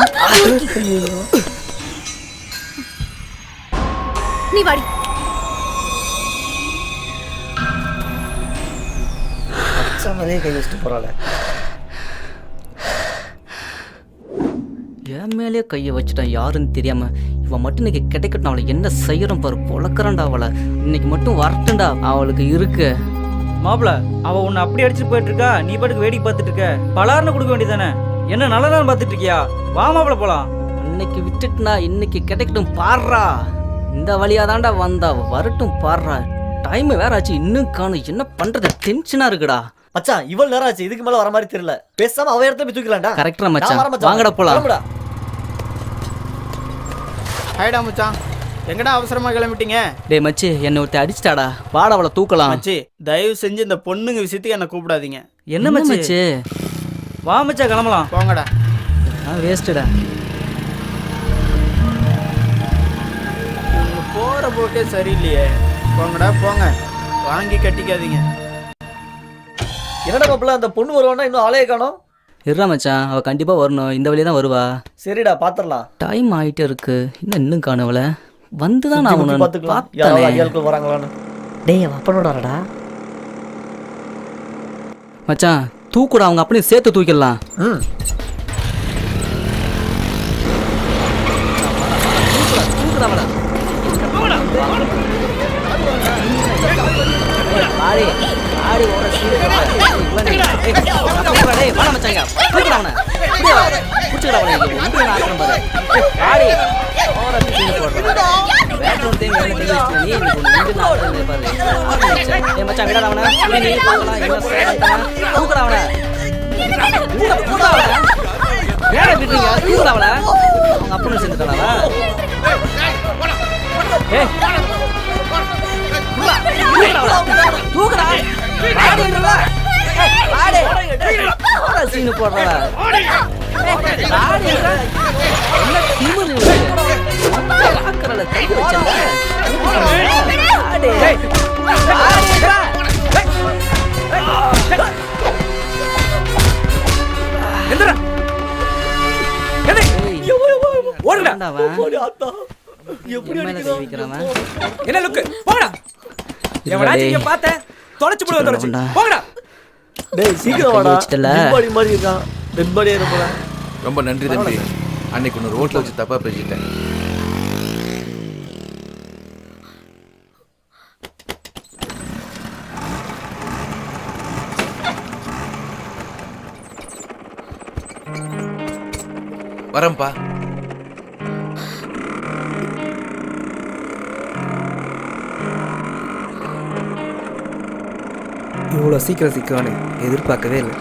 நீ வாடி. மச்சானே கை வச்சிட்டு போறாள. என் மேலே கையை வச்சுட்டான் யாருன்னு தெரியாம. இவன் மட்டும் இன்னைக்கு கிடைக்கட்டும். அவளை என்ன செய்யறோம் பாரு. பொழக்கிறான்டா அவளை. இன்னைக்கு மட்டும் வரட்டும்டா. அவளுக்கு இருக்கு. மாப்பிள, அவ உன்னை அப்படி அடிச்சுட்டு போயிட்டு இருக்கா, நீ பாட்டுக்கு வேடிக்கை பார்த்துட்டு இருக்க. பலார்னு கொடுக்க வேண்டியதானே? என்ன நல்லதான் பார்த்துட்டு இருக்கியா? வா மாப்பிள போலாம். இன்னைக்கு விட்டுட்டுனா இன்னைக்கு கிடைக்கட்டும் பாடுறா. இந்த வழியா தாண்டா வந்தா, வரட்டும் பாடுறா. டைம் வேற ஆச்சு, இன்னும் காணும். என்ன பண்றது? டென்ஷனா இருக்குடா. மச்சான் இவ்வளவு நேரம் ஆச்சு, இதுக்கு மேல வர மாதிரி தெரியல. பேசாம அவ இடத்துல போய் தூக்கலாம்டா. கரெக்டா மச்சான், வாங்கடா போலாம். ஹைடா மச்சான், எங்கடா அவசரமா கிளம்பிட்டீங்க? டேய் மச்சி, என்ன ஒருத்த அடிச்சிட்டாடா. வாடா அவளை தூக்கலாம். மச்சி தயவு செஞ்சு இந்த பொண்ணுங்க விஷயத்துக்கு என்ன கூப்பிடாதீங்க. என்ன மச்சி? வா மச்சா கிளம்பலாம். போங்கடா. வேஸ்டடா. போற போக்கே சரியில்லையே. போங்கடா போங்க, வாங்கி கட்டிக்காதீங்க. என்னடா மாப்பிள்ள, அந்த பொண்ணு வருவானா? இன்னும் ஆளையே காணோம். இருடா மச்சான், அவ கண்டிப்பா வரணும். இந்த வழியா தான் வருவா. சரிடா பாத்துடலாம். டைம் ஆயிட்டே இருக்கு. இன்னும் காணவள வந்துதான் நான் உன்னை பார்த்தேன். வராங்களான்னு. டேய் அவ அப்பனோடடா. மச்சான் தூக்குடா, அவங்க அப்படியே சேர்த்து தூக்கிடலாம். அப்படின்னு சேர்ந்துட்டாளா? சீனு போடுறா. என்ன லுக்கு? போடா. எவனாச்சும் பார்த்த தொலைச்சு போடுவ தொலைச்சு. போடா. டேய் சீக்கிரம் வாடா. டெட் பாடி மாதிரி இருக்கான். டெட் பாடியா இருப்பா. ரொம்ப நன்றி தம்பி. அன்னைக்கு ஒரு ரோட்ல வச்சு தப்பா பேசிட்டேன். வரேன்ப்பா. இவ்வளோ சீக்கிரம் சிக்குவானு எதிர்பார்க்கவே இல்லை.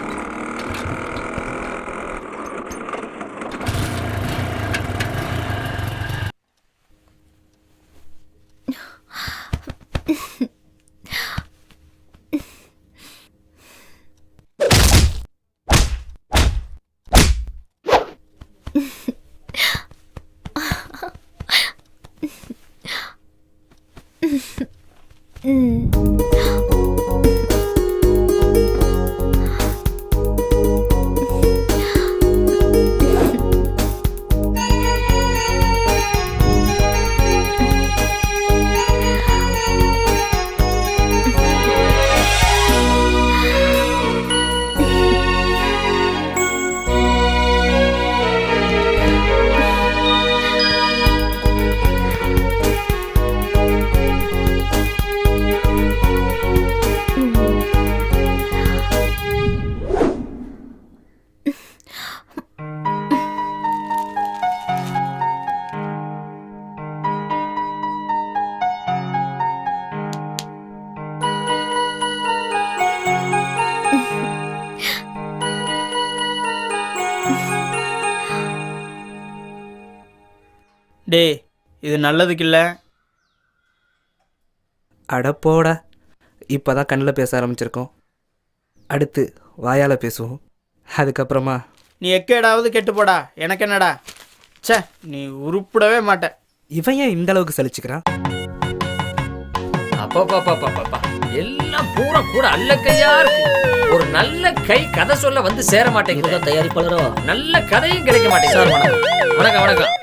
டேய் இது நல்லதுக்கு இல்லை. அடப்போடா, இப்போ தான் கண்ணில் பேச ஆரம்பிச்சிருக்கோம். அடுத்து வாயால் பேசுவோம். அதுக்கப்புறமா நீ எக்கேடாவது கெட்டு போடா, எனக்கு என்னடா. ச்சே, நீ உருப்பிடவே மாட்ட. இவன் ஏன் இந்த அளவுக்கு சலிச்சுக்கிறான்? அப்பா எல்லாம் பூரா கூட அல்ல கையா இருக்கு. ஒரு நல்ல கை கதை சொல்ல வந்து சேர மாட்டேங்குது. தயாரிப்பாளரோ நல்ல கதையும் கிடைக்க மாட்டேங்குது. சார் வணக்கம். வணக்கம்.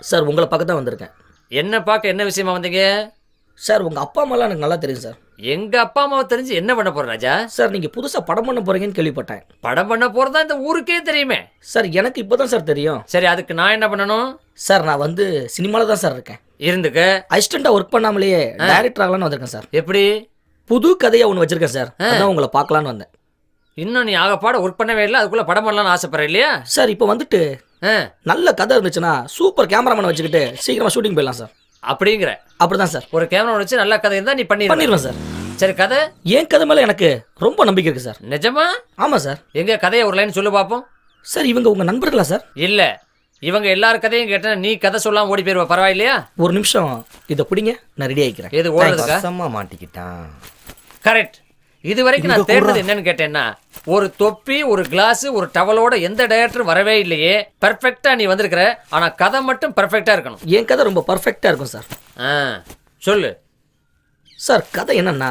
சார் உங்களை பார்க்க தான் வந்திருக்கேன். என்ன பார்க்க என்ன விஷயமா வந்தீங்க? சார் உங்கள் அப்பா அம்மாலாம் எனக்கு நல்லா தெரியும் சார். எங்க அப்பா அம்மாவை தெரிஞ்சு என்ன பண்ண போற ராஜா? சார் நீங்கள் புதுசாக படம் பண்ண போறீங்கன்னு கேள்விப்பட்டேன். படம் பண்ண போறதா இந்த ஊருக்கே தெரியுமே. சார் எனக்கு இப்போ தான் சார் தெரியும். சரி, அதுக்கு நான் என்ன பண்ணணும்? சார் நான் வந்து சினிமாவில் தான் சார் இருக்கேன். இருந்துக்க. அசிஸ்டண்டாக ஒர்க் பண்ணாமலேயே டைரக்டர் ஆகலான்னு வந்திருக்கேன் சார். எப்படி? புது கதையை ஒன்று வச்சிருக்கேன் சார். அதான் உங்களை பார்க்கலான்னு வந்தேன். இன்னும் நீ ஆகப்பாட ஒர்க் பண்ணவே இல்லை, அதுக்குள்ள படம் பண்ணலாம்னு ஆசைப்படுற இல்லையா? சார் இப்போ வந்துட்டு நல்ல கதை இருந்துச்சுன்னா சூப்பர் கேமராமேன் வச்சுக்கிட்டு சீக்கிரமா ஷூட்டிங் போயிடலாம் சார். அப்படிங்கிற? அப்படிதான் சார். ஒரு கேமரா வச்சு நல்ல கதை இருந்தா நீ பண்ணிடுவேன் சார். சரி, கதை? என் கதை மேல எனக்கு ரொம்ப நம்பிக்கை இருக்கு சார். நிஜமா? ஆமா சார். எங்க கதையை ஒரு லைன் சொல்லு பாப்போம். சார் இவங்க உங்க நண்பர்களா சார்? இல்ல, இவங்க எல்லார் கதையும் கேட்டா நீ கதை சொல்லாம ஓடி போயிருவ. பரவாயில்லையா? ஒரு நிமிஷம் இதை பிடிங்க, நான் ரெடி ஆயிக்கிறேன். எது ஓடுறதுக்கா? சம்மா மாட்டிக்கிட்டான். கரெக்ட். இது வரைக்கும் நான் தேடுறது என்னன்னு கேட்டேன்னா, ஒரு தொப்பி, ஒரு கிளாஸ், ஒரு டவலோட எந்த டைரக்டரும் வரவே இல்லையே. பெர்ஃபெக்டா நீ வந்திருக்கிற. ஆனா கதை மட்டும் பெர்ஃபெக்டா இருக்கணும். என் கதை ரொம்ப பெர்ஃபெக்டா இருக்கும் சார். சொல்லு சார். கதை என்னன்னா,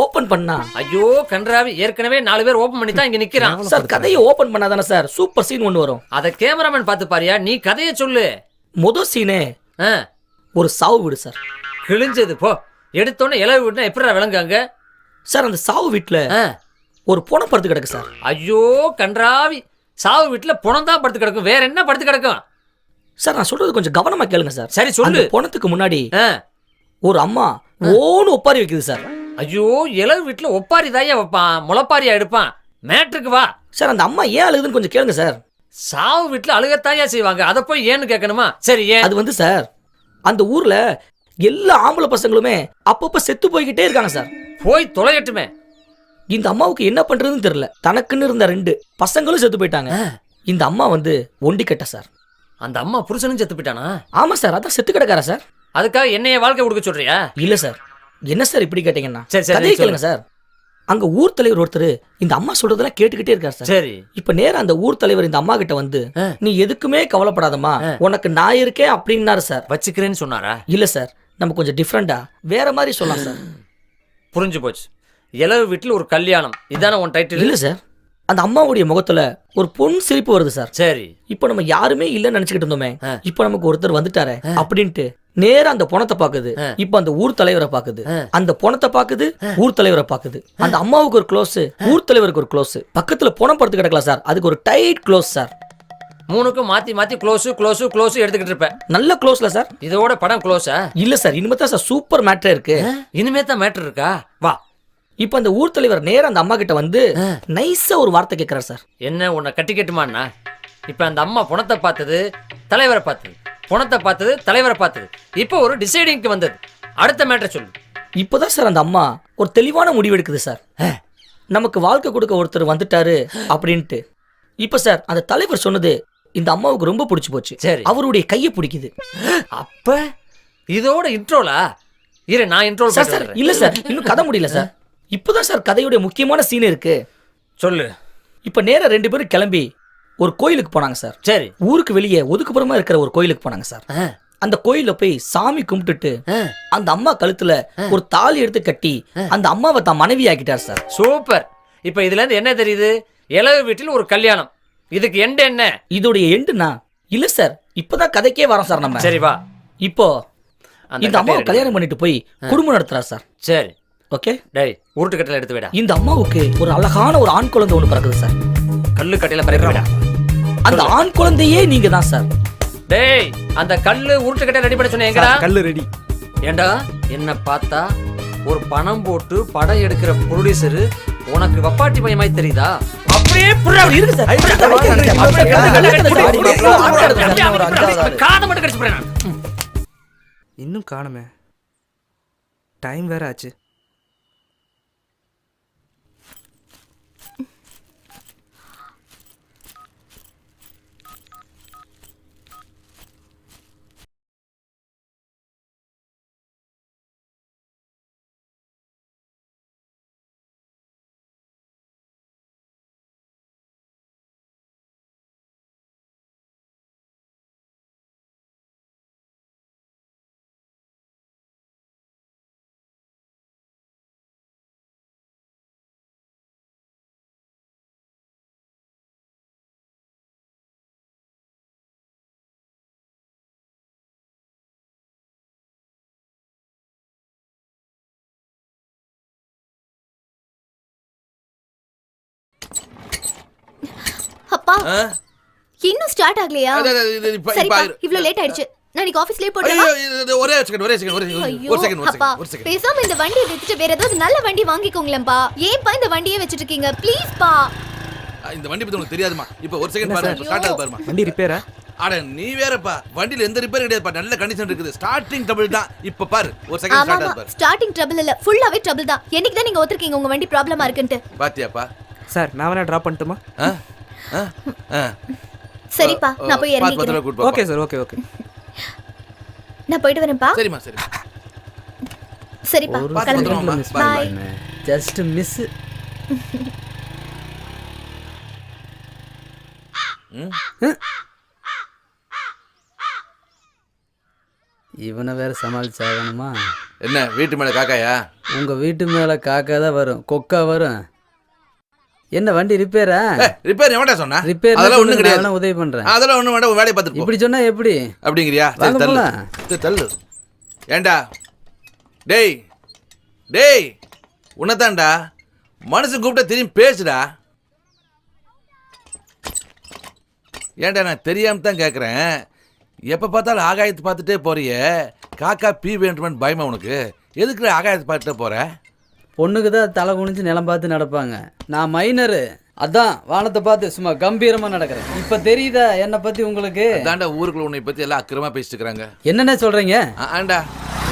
ஓபன் பண்ணா, ஐயோ கன்றாவி, ஏற்கனவே 4 பேர் ஓபன் பண்ணி தான் இங்க நிக்கிறான் சார். கதையை ஓபன் பண்ணாதானே சார் சூப்பர் சீன் ஒன்று வரும். அத கேமராமேன் பார்த்து பாரியா. நீ கதையை சொல்லு. முதல் சீனே ஒரு சாவு வீடு சார். கிழிஞ்சது போ. எடுத்தோன்னே இலவு வீடுனா எப்படிடா விளங்குங்க சார்? அந்த சாவு வீட்டில் ஒரு புணம் படுத்து கிடக்கு சார். ஐயோ கன்றாவி, சாவு வீட்டில் புணம் தான் படுத்து கிடக்கும், வேற என்ன படுத்து கிடக்கும்? சார் நான் சொல்றது கொஞ்சம் கவனமா கேளுங்க சார். சரி சொல்லு. புணத்துக்கு முன்னாடி ஒரு அம்மா ஓன்னு ஒப்பாரி வைக்குது சார். ஐயோ, இலவு வீட்டில் ஒப்பாரி தாயா வைப்பான், முளைப்பாரியா எடுப்பான். மேட்ருக்கு வா சார். அந்த அம்மா ஏன் அழுகுதுன்னு கொஞ்சம் கேளுங்க சார். சாவு வீட்டில் அழுகத்தாயா செய்வாங்க, அதை போய் ஏன்னு கேட்கணுமா? சரி, ஏன்? அது வந்து சார், அந்த ஊர்ல எல்லா ஆம்பளை பசங்களுமே அப்பப்ப செத்து போய்கிட்டே இருக்காங்க சார். போய் தொலையட்டுமே. இந்த அம்மாவுக்கு என்ன பண்றதுன்னு தெரியல. தனக்குன்னு இருந்த 2 பசங்களும் செத்து போயிட்டாங்க. இந்த அம்மா வந்து ஒண்டி கட்ட சார். அந்த அம்மா புருஷனும் செத்து போயிட்டானா? ஆமா சார், அதான் செத்து கிடக்காரா சார். அதுக்காக என்னைய வாழ்க்கை கொடுக்க சொல்றியா? இல்ல சார். என்ன சார் இப்படி கேட்டீங்கன்னா? சரி கதையை கேளுங்க சார். அங்க ஊர் தலைவர் ஒருத்தர் இந்த அம்மா சொல்றதெல்லாம் கேட்டுக்கிட்டே இருக்காரு சார். சரி. இப்ப நேரா அந்த ஊர் தலைவர் இந்த அம்மா கிட்ட வந்து, நீ எதுக்குமே கவலைப்படாதம்மா, உனக்கு நான் இருக்கேன் அப்படின்னாரு சார். வச்சுக்கிறேன்னு சொன்னாரா? இல்ல சார், நம்ம கொஞ்சம் டிஃப்ரெண்டா வேற மாதிரி சொல்லலாம் சார். புரிஞ்சு போச்சு. இலவு வீட்டில் ஒரு கல்யாணம், இதான உன் டைட்டில்? இல்ல சார், அந்த அம்மாவுடைய முகத்துல ஒரு பொன் சிரிப்பு வருது சார். சரி. இப்ப நம்ம யாருமே இல்லன்னு நினைச்சுக்கிட்டு இருந்தோமே, இப்ப நமக்கு ஒருத்தர் வந்துட்டாரே அப்படின்ட்டு நேரா அந்த பொணத்தை பாக்குது. இப்ப அந்த ஊர் தலைவரை பாக்குது, அந்த பொணத்தை பாக்குது, ஊர் தலைவரை பாக்குது. அந்த அம்மாவுக்கு ஒரு க்ளோஸ், ஊர் தலைவருக்கு ஒரு க்ளோஸ். பக்கத்துல பொணம் படுத்து கிடக்கலாம் சார், அதுக்கு ஒரு டைட் க்ளோஸ் சார். 3க்கும் மாத்தி மாத்தி க்ளோஸ் க்ளோஸ் க்ளோஸ் எடுத்துக்கிட்டு இருப்பேன். நல்ல க்ளோஸ்ல சார். இதோட படம் க்ளோஸா? இல்ல சார், இனிமே தான் சார் சூப்பர் மேட்டர் இருக்கு. இனிமே தான் மேட்டர் இருக்கா? வா, இப்போ அந்த ஊர் தலைவர் நேரா அந்த அம்மா கிட்ட வந்து நைஸா ஒரு வார்த்தை கேட்கிறார் சார். என்ன உன்னை கட்டி கட்டுமாண்ணா? இப்போ அந்த அம்மா பணத்தை பார்த்தது, தலைவரை பார்த்தது, பணத்தை பார்த்தது, தலைவரை பார்த்தது. இப்போ ஒரு டிசைடிங்க்கு வந்தது. அடுத்த மேட்டர் சொல்லு. இப்போதான் சார் அந்த அம்மா ஒரு தெளிவான முடிவு எடுக்குது சார். நமக்கு வாழ்க்கை கொடுக்க ஒருத்தர் வந்துட்டாரு அப்படின்ட்டு. இப்போ சார் அந்த தலைவர் சொன்னது இந்த அம்மாவுக்கு ரொம்ப பிடிச்சி போச்சு. சரி, அவருடைய கையை பிடிக்குது. அப்ப இதோட இன்ட்ரோலா? இரு, நான் இன்ட்ரோல் சார். சார் இல்ல சார், இன்னும் கதை முடியல சார். இப்போதான் சார் கதையுடைய முக்கியமான சீன் இருக்கு. சொல்லு. இப்போ நேரா 2 பேரும் கிளம்பி ஒரு கோயிலுக்கு போனாங்க சார். சரி. ஊருக்கு வெளியே ஒதுக்குப்புறமா இருக்கிற ஒரு கோயிலுக்கு போனாங்க சார். அந்த கோயில போய் சாமி கும்பிட்டுட்டு அந்த அம்மா கழுத்துல ஒரு தாலி எடுத்து கட்டி அந்த அம்மாவை தான் மனைவி ஆக்கிட்டார் சார். சூப்பர். இப்போ இதுல இருந்து என்ன தெரியுது? இளவு வீட்டில் ஒரு கல்யாணம். இதுக்கு எண்டு என்ன? இதோடைய எண்டுனா இல்ல சார், இப்பதான் கதைக்கே வரோம் சார் நம்ம. சரி வா. இப்போ இந்த அம்மாவை கல்யாணம் பண்ணிட்டு போய் குடும்பம் நடத்துறா சார். சரி, ஓகே. டேய், உருட்டு கட்டையில எடுத்து விடா. இந்த அம்மாவுக்கு ஒரு அழகான ஒரு ஆண் குழந்தை ஒன்று பிறகுது சார். கல்லு கட்டையில பிறகு விடா. அந்த ஆண் குழந்தையே நீங்க தான் சார். டேய், அந்த கல்லு உருட்டு கட்டை ரெடி பண்ண சொன்னேன். எங்கடா கல்லு ரெடி? ஏண்டா, என்ன பார்த்தா ஒரு பணம் போட்டு படம் எடுக்கிற ப்ரொடியூசர் உனக்கு வப்பாட்டி பையமாய் தெரியுதா? அப்படியே புறா இருக்கு சார். காதை மட்டும் கடிச்சு போறேன். இன்னும் காணுமே, டைம் வேற ஆச்சு. அப்பா இன்னும் ஸ்டார்ட் ஆகலையா? சரிப்பா, இவ்ளோ லேட் ஆயிடுச்சு. நான் இன்னைக்கு ஆபீஸ்லயே போறேன். ஒரே செகண்ட். அப்பா, பேசாம இந்த வண்டியை வித்துட்டு வேற ஏதாவது நல்ல வண்டி வாங்கிக்கோங்களேன்ப்பா. ஏன்பா இந்த வண்டியே வச்சிட்டு இருக்கீங்க? ப்ளீஸ் பா. இந்த வண்டி பத்தி உனக்கு தெரியாதுமா. இப்போ ஒரு செகண்ட் பாரு, ஸ்டார்ட் ஆகுது பாருமா. வண்டி ரிப்பேரா? அட நீ வேறப்பா, வண்டில எந்த ரிப்பேர் கிடையாதுப்பா. நல்ல கண்டிஷன் இருக்குது. ஸ்டார்டிங் ட்ரபிள் தான். இப்போ பாரு, ஒரு செகண்ட் ஸ்டார்ட் ஆகுது பாரு. ஸ்டார்டிங் ட்ரபிள் இல்ல, ஃபுல்லாவே ட்ரபிள் தான். என்னைக்கு தான் நீங்க ஒத்துறீங்க உங்க வண்டி ப்ராப்ளமா இருக்குன்னு? பாத்தியாப்பா? சார், நான் வேணா டிராப் பண்ணட்டுமா? சரிப்பா, நான் போய் இறங்கிக்கிறேன். Okay sir, okay okay. நான் போயிட்டு வரேன்ப்பா. சரிமா, சரி. சரிப்பா, கிளம்புறேன். பை. Just miss. இவனை வேற சமாளிச்சாகணுமா? என்ன வீட்டு மேல காக்காயா? உங்க வீட்டு மேல காக்கா தான் வரும், கொக்கா வரும். என்ன வண்டி ரிப்பேரா? ரிப்பேர் எவன்டா சொன்னா? ரிப்பேர் அதெல்லாம் ஒண்ணும் கிடையாது. நான் உதவி பண்றேன். அதெல்லாம் ஒண்ணும் வேண்டாம், வேலைய பார்த்துட்டு போ. இப்படி சொன்னா எப்படி? அப்படிங்கறியா? வாங்க தள்ளு. போலாம். தள்ளு. ஏண்டா? டேய் உன்னதான்டா மனுஷன் கூப்பிட்டா திரும்பி பேசுடா. ஏண்டா, நான் தெரியாம தான் கேட்குறேன். எப்போ பார்த்தாலும் ஆகாயத்தை பார்த்துட்டே போறிய. காக்கா பீ வேண்டுமென்னு பயமா உனக்கு? எதுக்கு ஆகாயத்தை பார்த்துட்டே போற? பொண்ணுக்கு தான் தலை குனிஞ்சு நிலம் பார்த்து நடப்பாங்க. நான் மைனரு, அதான் வானத்தை பார்த்து சும்மா கம்பீரமா நடக்கிறேன். இப்ப தெரியுதா என்னை பத்தி உங்களுக்கு? தாண்டா ஊருக்குள்ள உன்னை பத்தி எல்லாம் அக்கிரமா பேசிட்டு இருக்காங்க. என்னென்ன சொல்றீங்க? ஆண்டா,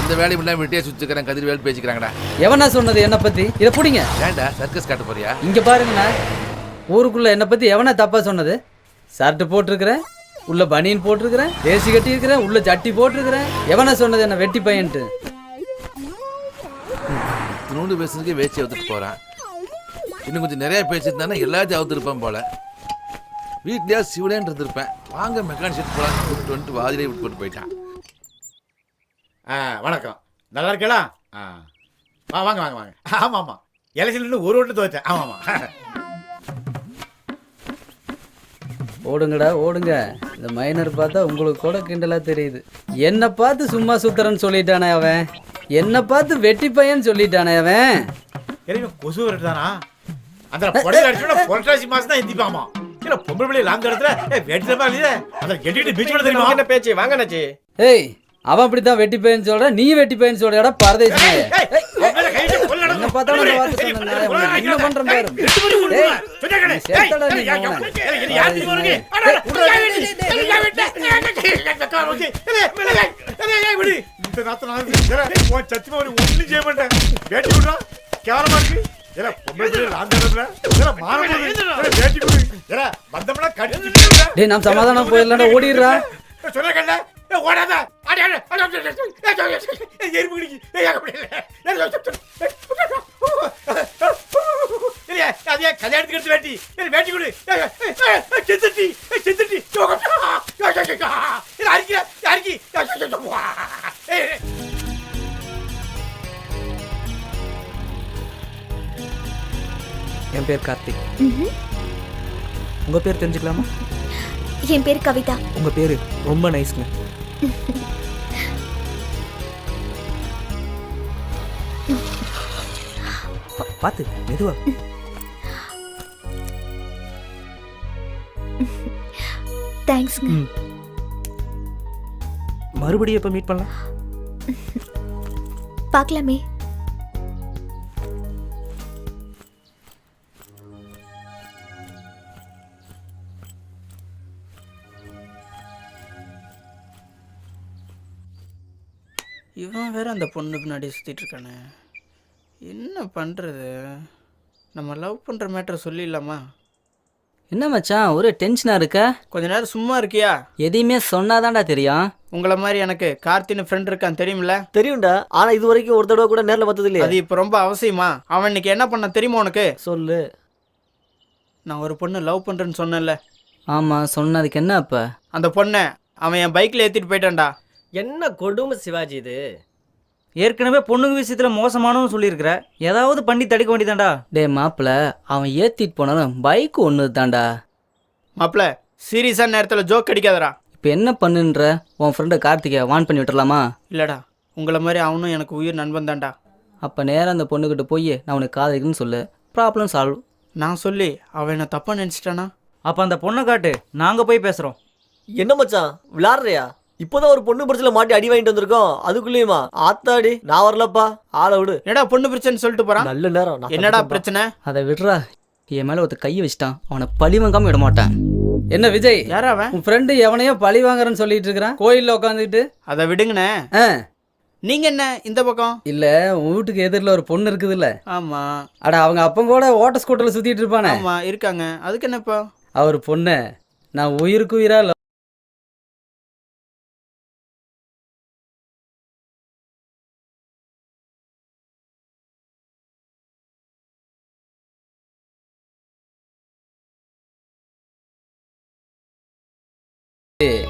இந்த வேலையும் இல்லாம வெட்டியா சுத்திக்கிறேன், கதிர் வேலை பேசிக்கிறாங்கடா. எவனா சொன்னது என்னை பத்தி? இதை பிடிங்க. ஏண்டா சர்க்கஸ் காட்ட போறியா? இங்க பாருங்கண்ணா, ஊருக்குள்ள என்னை பத்தி எவனா தப்பா சொன்னது? ஷர்ட் போட்டிருக்கிறேன், உள்ள பனியன் போட்டிருக்கிறேன், ஏசி கட்டி இருக்கிறேன், உள்ள சட்டி போட்டிருக்கிறேன். எவனா சொன்னது என்ன வெட்டி பையன்ட்டு? நூண்டு பேசுறதுக்கே வேச்சி அவுத்துட்டு போறான். இன்னும் கொஞ்சம் நிறைய பேசியிருந்தானே எல்லாத்தையும் அவுத்துருப்பேன் போல. வீட்லயா சிவனேன்னு இருந்திருப்பேன். வாங்க மெக்கானிக் ஷெட் போலாம் கூப்பிட்டு வந்துட்டு வாதிலே விட்டு போட்டு போயிட்டான். வணக்கம், நல்லா இருக்கலாம். வாங்க வாங்க வாங்க. ஆமாம் ஆமாம், எலெக்ஷன் ஒரு ஓட்டு துவைச்சேன். ஆமாம் ஆமாம். ஓடுங்கடா ஓடுங்க. இந்த மைனர் பார்த்தா உங்களுக்கு கூட கிண்டலா தெரியுது. என்னை பார்த்து சும்மா சுத்துறன்னு சொல்லிட்டானே அவன். என்னை பார்த்து வெட்டி பையன் சொல்லிட்டானே அவன். எனக்கு கொசு வரட்டானா? அந்த பொடையில அடிச்சோட புரட்டாசி மாசம் தான் எந்திப்பாமா. இல்ல பொம்பளை பிள்ளை லாந்த இடத்துல வெட்டிலமா இல்லையே. அதை கெட்டிட்டு பீச் பண்ண தெரியுமா? என்ன பேச்சு? வாங்க நச்சி. ஏய், அவன் அப்படித்தான் வெட்டி பையன் சொல்ற, நீ வெட்டி பையன் சொல்றடா பரதேசி. என்ன பார்த்தா அந்த வார்த்தை சொன்னா உனக்கு என்ன பண்றேன் பாரு. டேய், நீ செத்தடா நீ மகனே. டேய் நாம் சமாதானம் போயிடலாம்டா, ஓடிடுறா. கல்யாணத்துக்கு எடுத்து வேட்டி வேட்டி கொடு செத்துட்டி செத்துட்டி அரிக்கி என் பேர் கார்த்திக். உங்கள் பேர் தெரிஞ்சுக்கலாமா? என் பேர் கவிதா. உங்கள் பேர் ரொம்ப நைஸ்ங்க. பார்த்து மெதுவா. தேங்க்ஸ்ங்க. மறுபடியும் எப்போ மீட் பண்ணலாம்? பார்க்கலாமே. இவன் வேற அந்த பொண்ணு பின்னாடி சுற்றிட்டு இருக்கானே, என்ன பண்ணுறது? நம்ம லவ் பண்ணுற மேட்டரை சொல்லிடலாமா? என்ன மச்சான் ஒரு டென்ஷனாக இருக்க? கொஞ்ச நேரம் சும்மா இருக்கியா? எதையுமே சொன்னாதான்டா தெரியும். உங்களை மாதிரி எனக்கு கார்த்தின்னு ஃப்ரெண்ட் இருக்கான் தெரியுமில்ல? தெரியும்டா, ஆனா இது வரைக்கும் ஒரு தடவை கூட நேர்ல பார்த்தது இல்லையா? அது இப்போ ரொம்ப அவசியமா? அவன் இன்னைக்கு என்ன பண்ண தெரியுமா உனக்கு? சொல்லு. நான் ஒரு பொண்ணு லவ் பண்ணுறேன்னு சொன்னேன்ல. ஆமாம் சொன்னதுக்கு என்ன அப்போ? அந்த பொண்ணை அவன் என் பைக்கில் ஏற்றிட்டு போயிட்டான்டா. என்ன கொடுமை சிவாஜி இது. ஏற்கனவே பொண்ணுங்க விஷயத்தில் மோசமானவன்னு சொல்லியிருக்கிற, ஏதாவது பண்ணி தடுக்க வேண்டியதாண்டா. டே மாப்பிள்ள, அவன் ஏற்றிட்டு போனாலும் பைக்கு ஒன்று தான்டா. மாப்பிள்ள சீரியஸான நேரத்தில் ஜோக் அடிக்காதடா. இப்போ என்ன பண்ணுன்ற? உன் ஃப்ரெண்டை கார்த்திகை வான் பண்ணி விட்டுறலாமா? இல்லைடா, உங்களை மாதிரி அவனும் எனக்கு உயிர் நண்பன் தான்டா. அப்போ நேராக அந்த பொண்ணுக்கிட்ட போய் நான் உனக்கு காதலிக்குன்னு சொல்லு, ப்ராப்ளம் சால்வ். நான் சொல்லி அவன் என்ன தப்பாக நினச்சிட்டானா? அப்போ அந்த பொண்ணை காட்டு, நாங்கள் போய் பேசுகிறோம். என்ன மச்சான் விளாடுறியா? இப்போதான் ஒரு பொண்ணு பிரச்சனை மாட்டி அடி வாங்கிட்டு வந்திருக்கோம், அதுக்குள்ளேயுமா? ஆத்தாடி நான் வரலப்பா, ஆளை விடு. என்னடா பொண்ணு பிரச்சனை சொல்லிட்டு போறான்? நல்ல நேரம். என்னடா பிரச்சனை? அதை விடுறா. என் மேலே ஒருத்த கையை வச்சிட்டான், அவனை பழி வாங்காம விட மாட்டான். என்ன விஜய், யாரா அவன்? உன் ஃப்ரெண்டு எவனையோ பழி வாங்குறேன்னு சொல்லிட்டு இருக்கிறான் கோயிலில் உட்காந்துக்கிட்டு. அதை விடுங்கண்ணே. நீங்க என்ன இந்த பக்கம்? இல்ல உன் வீட்டுக்கு எதிரில் ஒரு பொண்ணு இருக்குதுல்ல? ஆமா. அட அவங்க அப்பன் கூட ஓட்ட ஸ்கூட்டர்ல சுத்திட்டு இருப்பானே. ஆமா இருக்காங்க, அதுக்கு என்னப்பா? அவர் பொண்ணு நான் உயிருக்கு உயிரா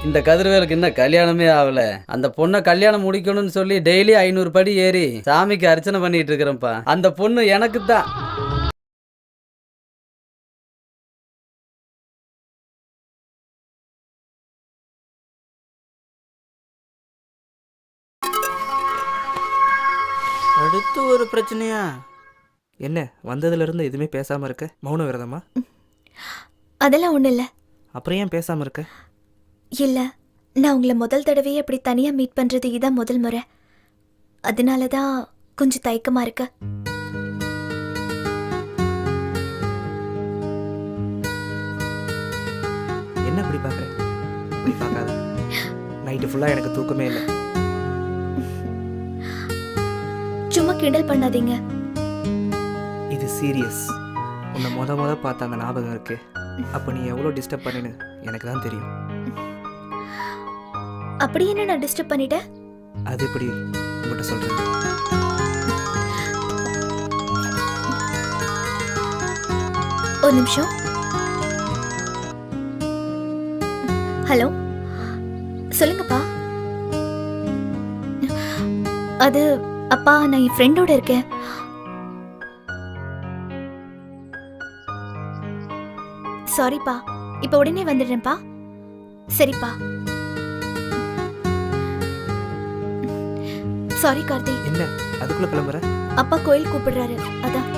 இந்த கதிர்வேலுக்கு இன்னும் கல்யாணமே ஆகல. அந்த பொண்ணை கல்யாணம் முடிக்கணும்னு சொல்லி டெய்லி 500 படி ஏறி சாமிக்கு அர்ச்சனை பண்ணிட்டு இருக்கிறேன்ப்பா. அந்த பொண்ணு எனக்கு தான். அடுத்து ஒரு பிரச்சனையா? என்ன வந்ததுலேருந்து எதுவுமே பேசாமல் இருக்க? மௌன விரதமா? அதெல்லாம் ஒன்றும் இல்லை. அப்புறம் ஏன் பேசாமல் இருக்க? இல்லை, நான் உங்களை முதல் தடவையே அப்படி தனியாக மீட் பண்ணுறது இதுதான் முதல் முறை. அதனால தான் கொஞ்சம் தயக்கமாக இருக்கு. என்ன இப்படி பார்க்குற? இப்படி பார்க்காத. நைட்டு ஃபுல்லாக எனக்கு தூக்கமே இல்லை. சும்மா கிண்டல் பண்ணாதீங்க. இது சீரியஸ். உன்னை முத பார்த்த அந்த ஞாபகம் இருக்கு. அப்போ நீ எவ்வளோ டிஸ்டர்ப் பண்ணின்னு எனக்கு தான் தெரியும். அப்படி என்ன நான் டிஸ்டர்ப் பண்ணிட்டேன்? அது எப்படி உங்கள்கிட்ட சொல்கிறேன்? ஒரு நிமிஷம். ஹலோ, சொல்லுங்கப்பா. அது அப்பா, நான் என் ஃப்ரெண்டோட இருக்கேன். சாரிப்பா, இப்போ உடனே வந்துடுறேன்ப்பா. சரிப்பா. சாரி கார்த்தி. என்ன அதுக்குள்ள கிளம்புற? அப்பா கோயில் கூப்பிடுறாரு, அதான்.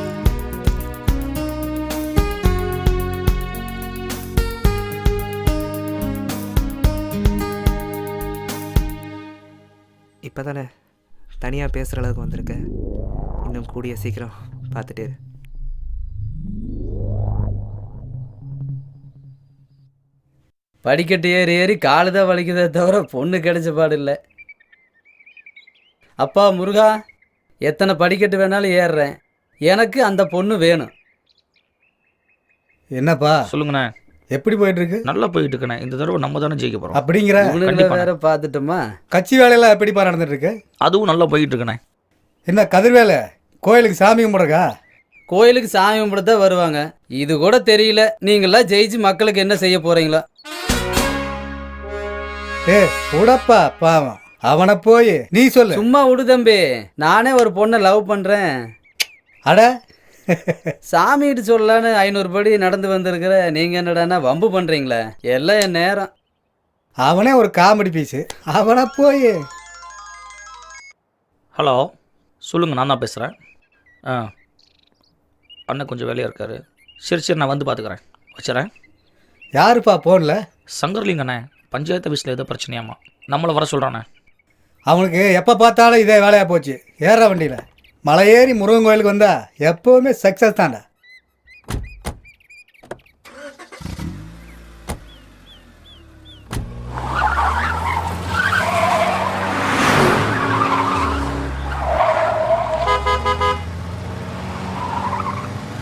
இப்போதானே தனியாக பேசுகிற அளவுக்கு வந்திருக்க. இன்னும் கூடிய சீக்கிரம் பார்த்துட்டு இரு. படிக்கட்டு ஏறி ஏறி காலு தான் வலிக்குதே தவிர பொண்ணு கிடைச்ச பாடு இல்லை. அப்பா முருகா, எத்தனை படிக்கட்டு வேணாலும் ஏறுறேன், எனக்கு அந்த பொண்ணு வேணும். என்னப்பா சொல்லுங்கண்ணே. எப்படி போயிட்டு இருக்கு? நல்லா போயிட்டு இருக்கண்ணே. இந்த தடவை நம்ம தானே ஜெயிக்க போகிறோம். அப்படிங்கிற இவனுங்களை வேற பார்த்துட்டோமா? கட்சி வேலையெல்லாம் எப்படிப்பா நடந்துட்டு இருக்கு? அதுவும் நல்லா போயிட்டு இருக்கண்ணே. என்ன கதிர்வேலை, கோயிலுக்கு சாமி கும்பிடுறக்கா? கோயிலுக்கு சாமி கும்பிடத்தான் வருவாங்க. இது கூட தெரியல நீங்களாம் ஜெயிச்சு மக்களுக்கு என்ன செய்ய போறீங்களா? உடப்பா பாவம், அவனை போய் நீ சொல்லு. சும்மா விடு தம்பி, நானே ஒரு பொண்ணை லவ் பண்றேன். அட சாமிகிட்ட சொல்லலான்னு 500 படி நடந்து வந்திருக்கிற நீங்க என்னடானா வம்பு பண்றீங்களே? எல்லாம் என் நேரம். அவனே ஒரு காமெடி பீஸு, அவனை போய். ஹலோ சொல்லுங்கள், நான் தான் பேசுகிறேன். அண்ணன் கொஞ்சம் வேலையாக இருக்காரு. சரி சரி, நான் வந்து பார்த்துக்கிறேன். வச்சுறேன். யாருப்பா போன்ல? சங்கர்லிங்கண்ணே, பஞ்சாயத்து ஆஃபீஸில் ஏதோ பிரச்சனையாமா, நம்மளை வர சொல்கிறானே. அவனுக்கு எப்போ பார்த்தாலும் இதே வேலையாக போச்சு. ஏற வண்டியில் மலை ஏறி முருகன் கோயிலுக்கு வந்தா எப்போவுமே சக்ஸஸ் தான்டா.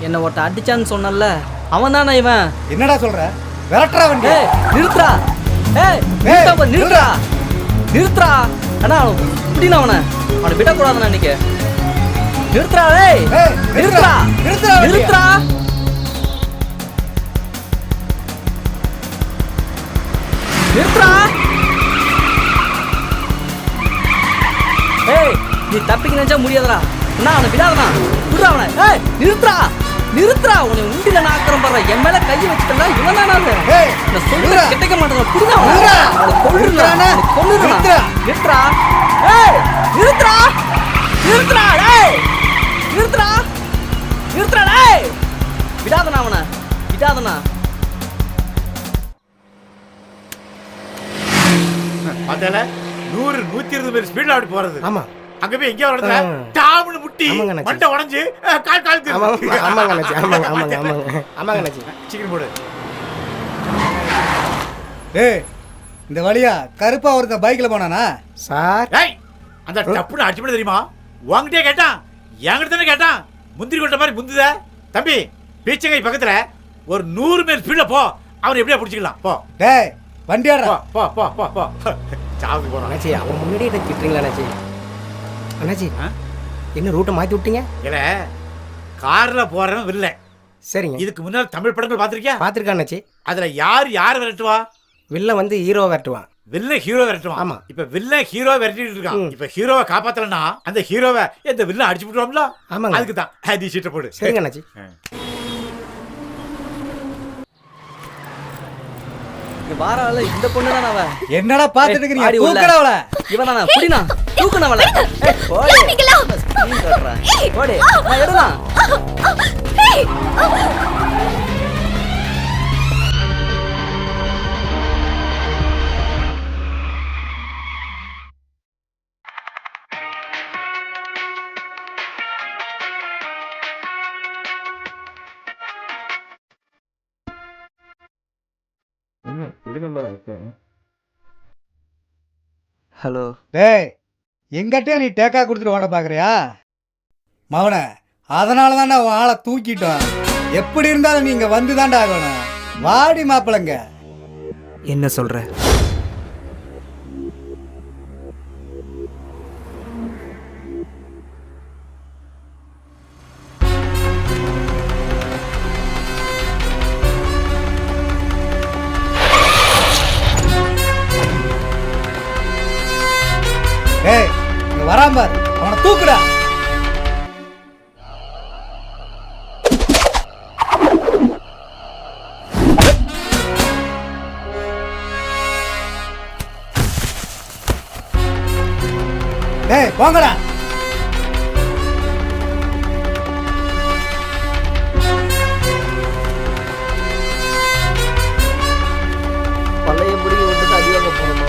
என்ன ஒருத்த அடிச்சான்னு சொன்னல, அவன் தானே இவன். என்னடா சொல்ற? விரட்டுறா வண்டி. நிறுத்துறா. நிறுத்துறா நிறுத்துறா. அண்ணா இப்படின்னு அவனை விடக்கூடாதுண்ணா இன்னைக்கு. நிறுத்துறா. நிறுத்துறா நிறுத்துறா நிறுத்துறா. நிறுத்துறா. ஏய், நீ தப்பிக்க நினைச்சா முடியாதடா. அண்ணா அவனை விடாதண்ணா, விடுறா அவனை. ஏய் நிறுத்துறா நிறுத்துறா. உன்னை உண்டில நான் ஆக்கிரம் பண்ற, என் மேல கையை வச்சுட்டா இவன் தானே நான் சொல்ல கிட்டக்க மாட்டேன். புரியுதா? கொன்னுடுறா. நிறுத்துறா. ஏய் நிறுத்துறா. நிறுத்துறா. ஏய் நிறுத்துறா. நிறுத்துறா. ஏய் விடாதண்ணா அவனை, விடாதண்ணா. பார்த்தல 100 120 பேர் ஸ்பீட்ல அப்படி போறது. ஆமா, அங்க போய் எங்கேயோ ஒரு இடத்துல டாம்னு முட்டி மண்டை உடைஞ்சு கால் கால் ஆமாங்க அண்ணாச்சி, ஆமாங்க ஆமாங்க ஆமாங்க ஆமாங்க அண்ணாச்சி. சீக்கிரம் போடு. ஏய், இந்த வழியா கருப்பா ஒருத்தன் பைக்கில் போனானா சார்? ஏய், அந்த டப்புன்னு அடிச்சு போட தெரியுமா? உங்ககிட்டே கேட்டான், என்கிட்ட தானே கேட்டான். முந்திரி கொட்ட மாதிரி முந்துத. தம்பி, பீச்சங்கை பக்கத்துல ஒரு 100 பேர் ஸ்பீட்ல போ, அவனை எப்படியா பிடிச்சிக்கலாம். போ. டேய் வண்டி ஆடுறா. போ போ போ போ போ. சாவுக்கு போறான். அண்ணாச்சி, அவன் முன்னாடியே என்ன திட்டுறீங்களா அண்ணாச்சி? அண்ணாச்சி என்ன ரூட்டை மாற்றி விட்டீங்க? இல்ல, கார்ல போறவன் வில்ல. சரிங்க. இதுக்கு முன்னாடி தமிழ் படங்கள் பார்த்திருக்கியா? பார்த்துருக்கேன் அண்ணாச்சி. அதுல யார் விரட்டுவா? வில்ல வந்து ஹீரோ விரட்டுவான். வில்ல ஹீரோ விரட்டுவான். ஆமா. இப்ப வில்ல ஹீரோ விரட்டிட்டு இருக்கான். இப்ப ஹீரோவை காப்பாத்தலன்னா அந்த ஹீரோவை இந்த வில்ல அடிச்சு விட்டுருவாங்களா? ஆமாங்க. அதுக்கு தான் நீ சீட்டை போடு. சரிங்க அண்ணாச்சி. வாரால இந்த பொண்ணு தானே அவ. என்னடா பார்த்துட்டு இருக்கீங்க? தூக்குடா அவளை. இவன் தானே புடினா தூக்குன அவளை. போடு ஸ்கிரீன் கட்றா. போடு நான் எடுடா. ஹலோ. டேய், எங்கிட்டே நீ டேக்கா கொடுத்துட்டு ஓட பார்க்குறியா மவனை? அதனால தாண்டா உன் ஆளை தூக்கிட்டோம். எப்படி இருந்தாலும் நீங்க வந்து தாண்டா ஆகணும். வாடி மாப்பிளங்க. என்ன சொல்ற? ஏய், இங்க வராம பாரு, அவனை தூக்குடா. டேய் போங்கடா. பழைய முடி வந்துட்டு அடிவாங்க போகணும்.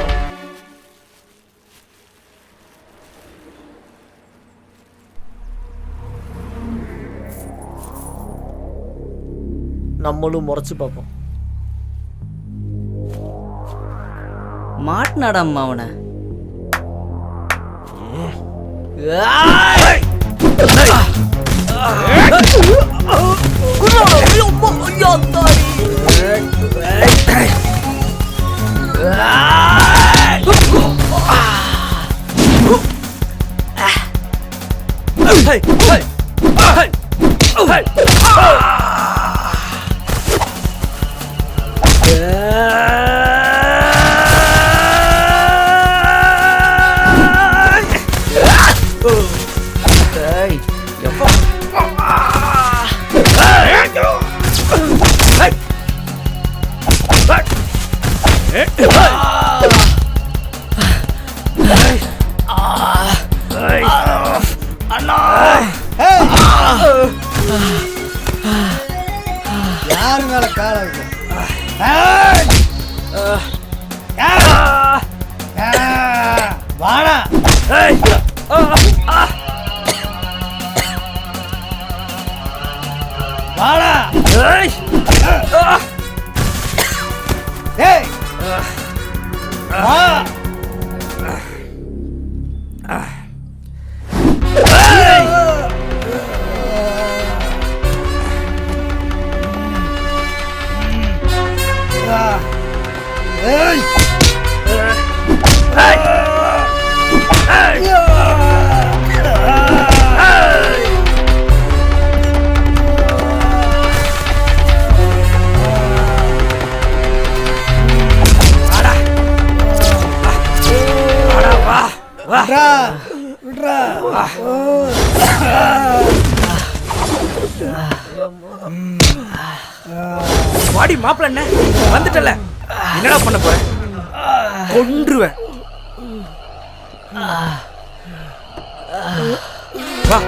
நம்மளும் முறைச்சு பார்ப்போம். மாட்டினாடாம்மா அவனை. யாரு மேல கால வைக்க வாடா. வாடா. ஏய் வா. ஏய் விட்றா விட்றா. வாடி மாப்பிள்ள என்ன வந்துட்டல, என்னடா பண்ண போற? கொன்றுவேன். வா.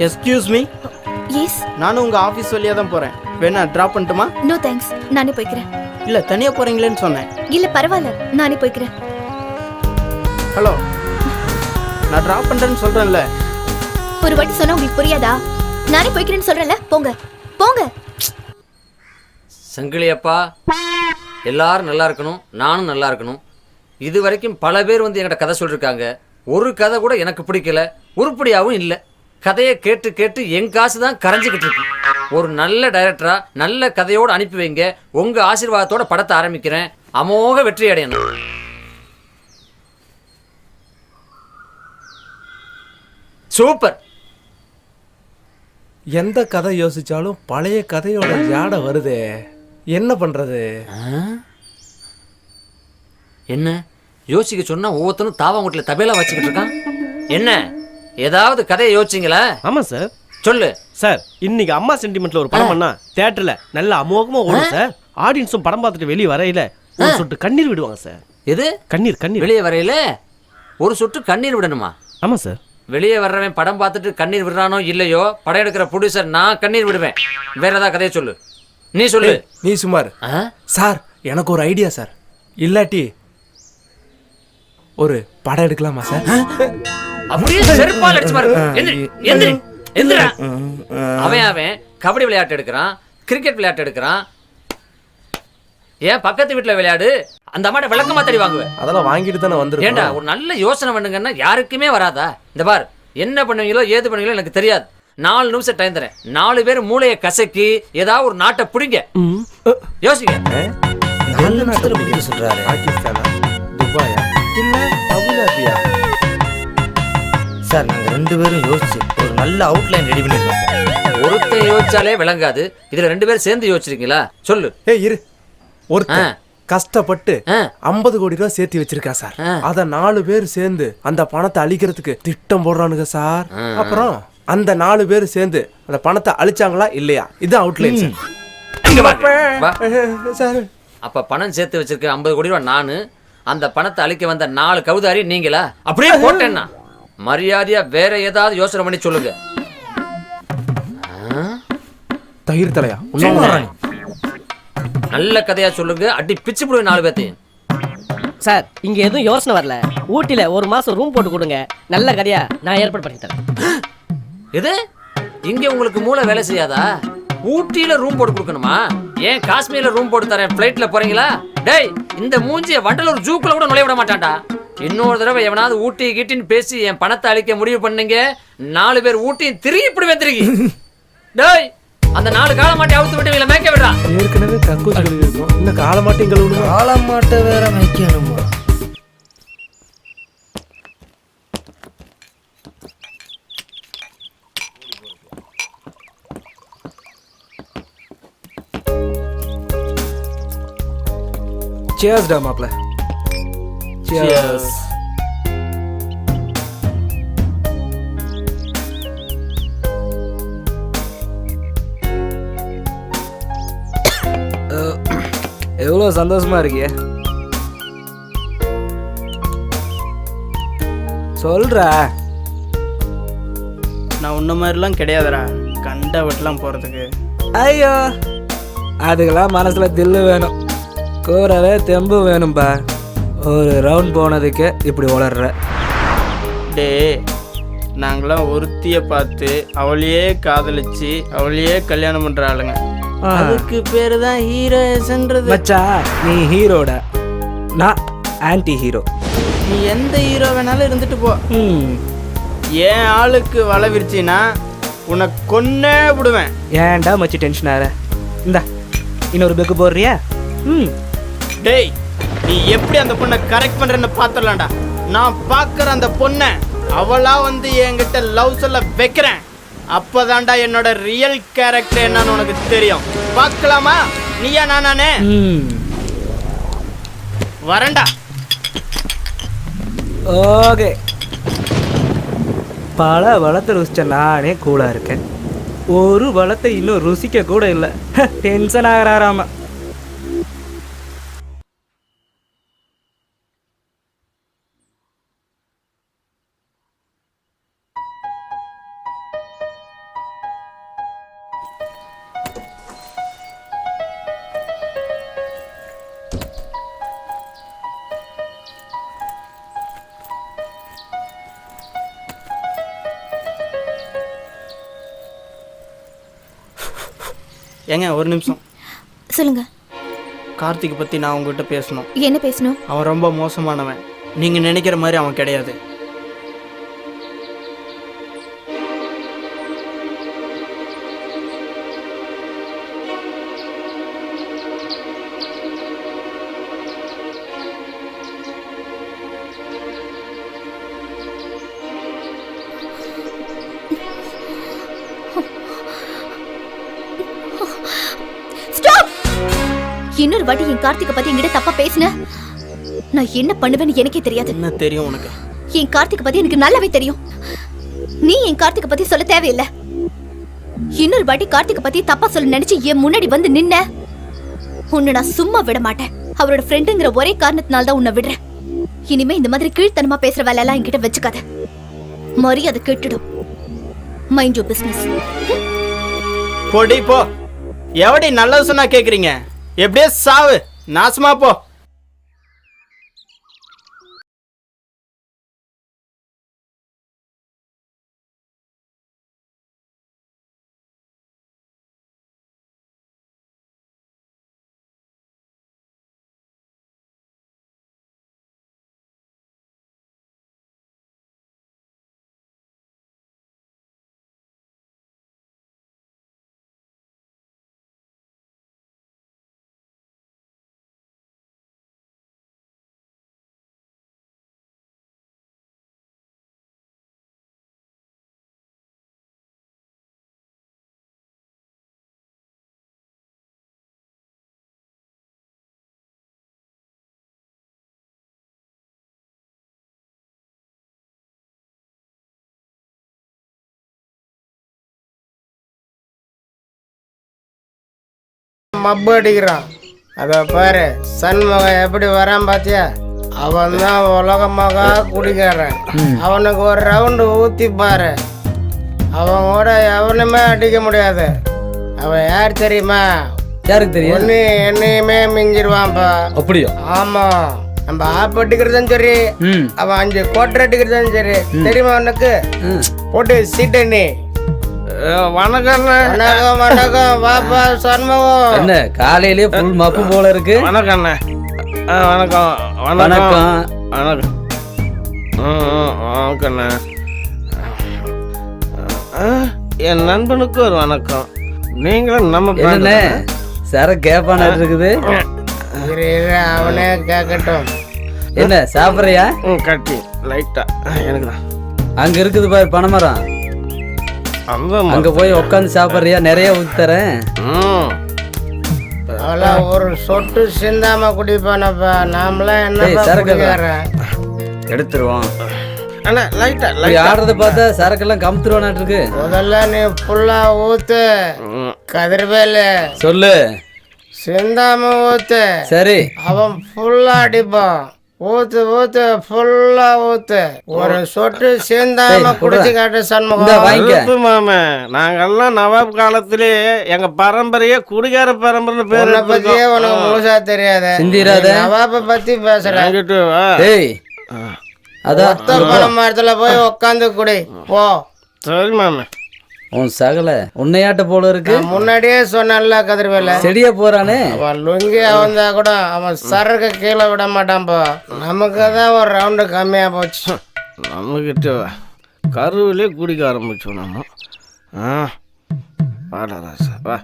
Excuse me. எஸ். நானும் உங்கள் ஆஃபீஸ் வழியாக தான் போகிறேன். வேணா ட்ராப் பண்ணட்டுமா? நோ தேங்க்ஸ், நானே போய்க்கிறேன். இல்லை, தனியாக போகிறீங்களேன்னு சொன்னேன். இல்ல பரவாயில்ல, நானே போய்க்கிறேன். ஹலோ, நான் ட்ராப் பண்ணுறேன்னு சொல்கிறேன்ல. ஒரு வாட்டி சொன்னா உங்களுக்கு புரியாதா? நானே போய்க்கிறேன்னு சொல்றேன்ல, போங்க போங்க. சங்கிலியப்பா, எல்லாரும் நல்லா இருக்கணும், நானும் நல்லா இருக்கணும். இது வரைக்கும் பல பேர் வந்து என்கிட்ட கதை சொல்லியிருக்காங்க. ஒரு கதை கூட எனக்கு பிடிக்கல, உருப்படியாகவும் இல்லை. கதையை கேட்டு கேட்டு என் காசு தான் கரைஞ்சிக்கிட்டு இருக்கு. ஒரு நல்ல டைரக்டரா நல்ல கதையோடு அனுப்பி வைங்க. உங்க ஆசீர்வாதத்தோட படத்தை ஆரம்பிக்கிறேன். அமோக வெற்றி அடையணும். சூப்பர். எந்த கதை யோசிச்சாலும் பழைய கதையோட ஜாட வருதே, என்ன பண்றது? என்ன யோசிக்க சொன்னா ஒவ்வொருத்தரும் தாவாங்குட்டில தபேலா வச்சுக்கிட்டு இருக்கான். என்ன ஏதாவது கதையை யோசிச்சிங்களா? ஆமா சார். சொல்லு சார். இன்னைக்கு அம்மா சென்டிமெண்ட்ல ஒரு படம் பண்ணா தியேட்டர்ல நல்ல அமோகமா ஓடும் சார். ஆடியன்ஸும் படம் பார்த்துட்டு வெளியே வரையில ஒரு சொட்டு கண்ணீர் விடுவாங்க சார். எது? கண்ணீர். கண்ணீர் வெளியே வரையில ஒரு சொட்டு கண்ணீர் விடணுமா? ஆமா சார். வெளியே வர்றவன் படம் பார்த்துட்டு கண்ணீர் விடுறானோ இல்லையோ, படம் எடுக்கிற ப்ரொடியூசர் நான் கண்ணீர் விடுவேன். வேற ஏதாவது கதையை சொல்லு. நீ சொல்லு. நீ சுமார். சார், எனக்கு ஒரு ஐடியா சார். இல்லாட்டி ஒரு படம் எடுக்கலாமா சார்? அப்படியே செருப்பால் அடிச்சு பாரு. எந்திரி எந்திரா. அவன் கபடி விளையாட்டு எடுக்கிறான், கிரிக்கெட் விளையாட்டு எடுக்கிறான். ஏன் பக்கத்து வீட்டுல விளையாடு, அந்த அம்மாட்ட விளக்கமா தெரி வாங்குவேன். அதெல்லாம் வாங்கிட்டு தானே வந்துருக்கேன். ஏண்டா ஒரு நல்ல யோசனை பண்ணுங்கன்னா யாருக்குமே வராதா? இந்த பார், என்ன பண்ணுவீங்களோ ஏது பண்ணுவீங்களோ எனக்கு தெரியாது. 4 நிமிஷம் டைம் தரேன். 4 பேர் மூளையை கசக்கி ஏதாவது ஒரு நாட்டை பிடிங்க. யோசிங்க. 4 நிமிஷத்துல பிடிக்க சொல்றாரு. பாகிஸ்தானா, துபாயா, இல்ல அபுதாபியா? சார், நாங்க 2 பேரும் யோசிச்சு ஒரு நல்ல அவுட்லைன் ரெடி பண்ணிருக்கோம் சார். ஒருத்தன் யோசிச்சாலே விளங்காது, இதுல 2 பேரும் சேர்ந்து யோசிச்சிருக்கீங்களா? சொல்லு. இரு, ஒருத்தன் கஷ்டப்பட்டு 50 கோடி ரூபாய் சேர்த்து வச்சிருக்கா சார். அத 4 பேர் சேர்ந்து அந்த பணத்தை அழிக்கிறதுக்கு திட்டம் போடுறானுங்க சார். அப்புறம் அந்த 4 பேர் சேர்ந்து அந்த பணத்தை அழிச்சாங்களா இல்லையா, இது அவுட்லைன் சார். இங்க வா. சார் அப்ப பணம் சேர்த்து வச்சிருக்க 50 கோடி ரூபாய் நானு, அந்த பணத்தை அழிக்க வந்த 4 கவுதாரி நீங்களா? அப்படியே போட்டேன்னா மரியாதையா வேற ஏதாவது யோசனை பண்ணி சொல்லுங்க. தயிர் தலையா நல்ல கதையா சொல்லுங்க, அடி பிச்சு போடுவேன் 4 பேத்தையும். சார் இங்க எதுவும் யோசனை வரல, ஊட்டில 1 மாசம் ரூம் போட்டு கொடுங்க, நல்ல கதையா நான் ஏற்பாடு பண்ணி தரேன். எது இங்க உங்களுக்கு மூளை வேலை செய்யாதா? ஊட்டியில ரூம் போட்டு கொடுக்கணுமா? ஏன் காஷ்மீர்ல ரூம் போட்டு தரேன், பிளைட்ல போறீங்களா? டேய் இந்த மூஞ்சிய வண்டலூர் ஜூக்குள்ள கூட நுழைய விட மாட்டான்டா. இன்னொரு தடவை எவனாவது ஊட்டி கீட்டின்னு பேசி என் பணத்தை அழிக்க முடிவு பண்ணீங்க, 4 பேர் ஊட்டியும் திரும்பி இப்படி வந்துருக்கி. டேய் அந்த 4 கால மாட்டி அவுத்து விட்டு இவங்களை மேய்க்க விடுறா. ஏற்கனவே கக்கூஸ் கழுவி இருக்கும், இன்னும் கால மாட்டி கழுவுணும். கால மாட்டை வேற மேய்க்கணுமா? Cheers டா மாப்ள. Cheers. எவ்வளோ சந்தோஷமா இருக்கிய சொல்ற. நான் உன்ன மாதிரிலாம் கிடையாதுடா, கண்ட வீட்டுலாம் போகிறதுக்கு. ஐயோ அதுக்கெல்லாம் மனசுல தில்லு வேணும், கூறவே தெம்பு வேணும்பா. ஒரு ரவுண்ட் போனதுக்கு இப்படி வளர்ற. டே நாங்களாம் ஒருத்தியை பார்த்து அவளையே காதலிச்சு அவளையே கல்யாணம் பண்ற ஆளுங்க. அதுக்கு பேரு தான் ஹீரோஸ்ன்றது. மச்சா நீ ஹீரோட, நான் ஆன்டி ஹீரோ. நீ எந்த ஹீரோ வேணாலும் இருந்துட்டு போ. என் ஆளுக்கு வலை விரிச்சின்னா உன்னை கொன்னே விடுவேன். ஏன்டா மச்சி டென்ஷன் ஆற? இந்தா இன்னொரு பெக்கு போடுறியா? டேய் நீ எப்படி அந்த பொண்ணை கரெக்ட் பண்றேன்னு பார்த்துடலாம்டா. நான் பார்க்குற அந்த பொண்ணை அவளா வந்து என்கிட்ட லவ் சொல்ல வைக்கிறேன். அப்பதான்டா என்னோட ரியல் கேரக்டர் என்னன்னு உனக்கு தெரியும். பார்க்கலாமா? நீயா நானே வரேன்டா. ஓகே பல வளத்தை ருசிச்ச நானே கூலா இருக்கேன், ஒரு வளத்தை இன்னும் ருசிக்க கூட இல்லை. டென்ஷன் ஆகிறாராமா. ஏங்க ஒரு நிமிஷம் சொல்லுங்க. கார்த்திக் பற்றி நான் உங்ககிட்ட பேசணும். என்ன பேசணும்? அவன் ரொம்ப மோசமானவன், நீங்கள் நினைக்கிற மாதிரி அவன் கிடையாது. இன்னொரு வாட்டி என் கார்த்திகை பத்தி என்கிட்ட தப்பா பேசுன, நான் என்ன பண்ணுவேன்னு எனக்கே தெரியாது. என்ன தெரியும் உனக்கு? என் கார்த்திகை பத்தி எனக்கு நல்லாவே தெரியும். நீ என் கார்த்திகை பத்தி சொல்ல தேவையில்லை. இன்னொரு வாட்டி கார்த்திகை பத்தி தப்பா சொல்ல நினைச்சு என் முன்னாடி வந்து நின்ன, உன்னை நான் சும்மா விட மாட்டேன். அவரோட ஃப்ரெண்டுங்கிற ஒரே காரணத்தினால தான் உன்னை விடுறேன். இனிமே இந்த மாதிரி கீழ்த்தனமா பேசுற வேலை எல்லாம் என்கிட்ட வச்சுக்காத. மரியாதை கேட்டுடும். Mind your business. போடி போ. எவடி நல்லது சொன்னா கேக்குறீங்க? எப்படியே சாவு, நாசமா போ. மப்பு அடிக்கிறான். அத பாரு சண்முகம் எப்படி வரான் பாத்தியா? அவன் தான் உலகமாக குடிக்காரன். அவனுக்கு ஒரு ரவுண்டு ஊத்தி பாரு, அவன் கூட எவனுமே அடிக்க முடியாது. அவன் யார் தெரியுமா? யாருக்கு தெரியும்? என்னையுமே மிஞ்சிருவான்ப்பா. அப்படியா? ஆமா, நம்ம ஆப் அடிக்கிறதும் சரி, அவன் 5 கோட்டர் அடிக்கிறதும் சரி. தெரியுமா உனக்கு? போட்டு சீட்டண்ணி. வணக்கம் வணக்கம் வணக்கம். வாப்பா சண்முகம். என்ன காலையிலேயே ஃபுல் மப்பு போல இருக்கு? வணக்கம் அண்ணே. வணக்கம் வணக்கம் வணக்கம். வணக்கண்ணே. என் நண்பனுக்கு ஒரு வணக்கம். நீங்களும் நம்ம என்ன சார கேப்பான இருக்குது? அவனே கேட்கட்டும். என்ன சாப்பிட்றியா? கட்டி லைட்டா எனக்கு தான். அங்க இருக்குது பாரு பனைமரம், அங்க போய் உட்காந்து சாப்பிட்றியா? நிறைய ஊத்தி தரேன். அதெல்லாம் ஒரு சொட்டு சிந்தாம குடிப்பானப்பா. நாமளாம் என்ன சரக்கு எடுத்துருவோம். அண்ணா லைட்டா ஆடுறத பார்த்தா சரக்கெல்லாம் கமுத்துருவானாட்டு இருக்கு. முதல்ல நீ ஃபுல்லா ஊத்து. கதிர்வேலு சொல்லு. சிந்தாம ஊத்து. சரி. அவன் ஃபுல்லா அடிப்பான். ஊத்து ஊத்து ஃபுல்லா ஊத்து. ஒரு சொட்டு சிந்தாம குடிச்சு காட்டு சண்முகம். மாமே, நாங்கெல்லாம் நவாப் காலத்திலே எங்க பரம்பரையே குடிகார பரம்பரை பேர் பத்தியே உனக்கு முழுசா தெரியாது. நவாப்ப பத்தி பேசுறேன். மரத்துல போய் உட்காந்து குடி போ. சரி மாமே. உன் சகல உன்னையாட்ட போல இருக்கு. முன்னாடியே சொன்னல கதிர்வேல செடியா போறானே. அவன் லுங்கி வந்தா கூட அவன் சரக்கு கீழே விட மாட்டான்ப்பா. நமக்கு தான் ஒரு ரவுண்டு கம்மியா போச்சு. நம்மகிட்ட கருவிலே குடிக்க ஆரம்பிச்சோம் நம்ம. வாடா ராசா வா.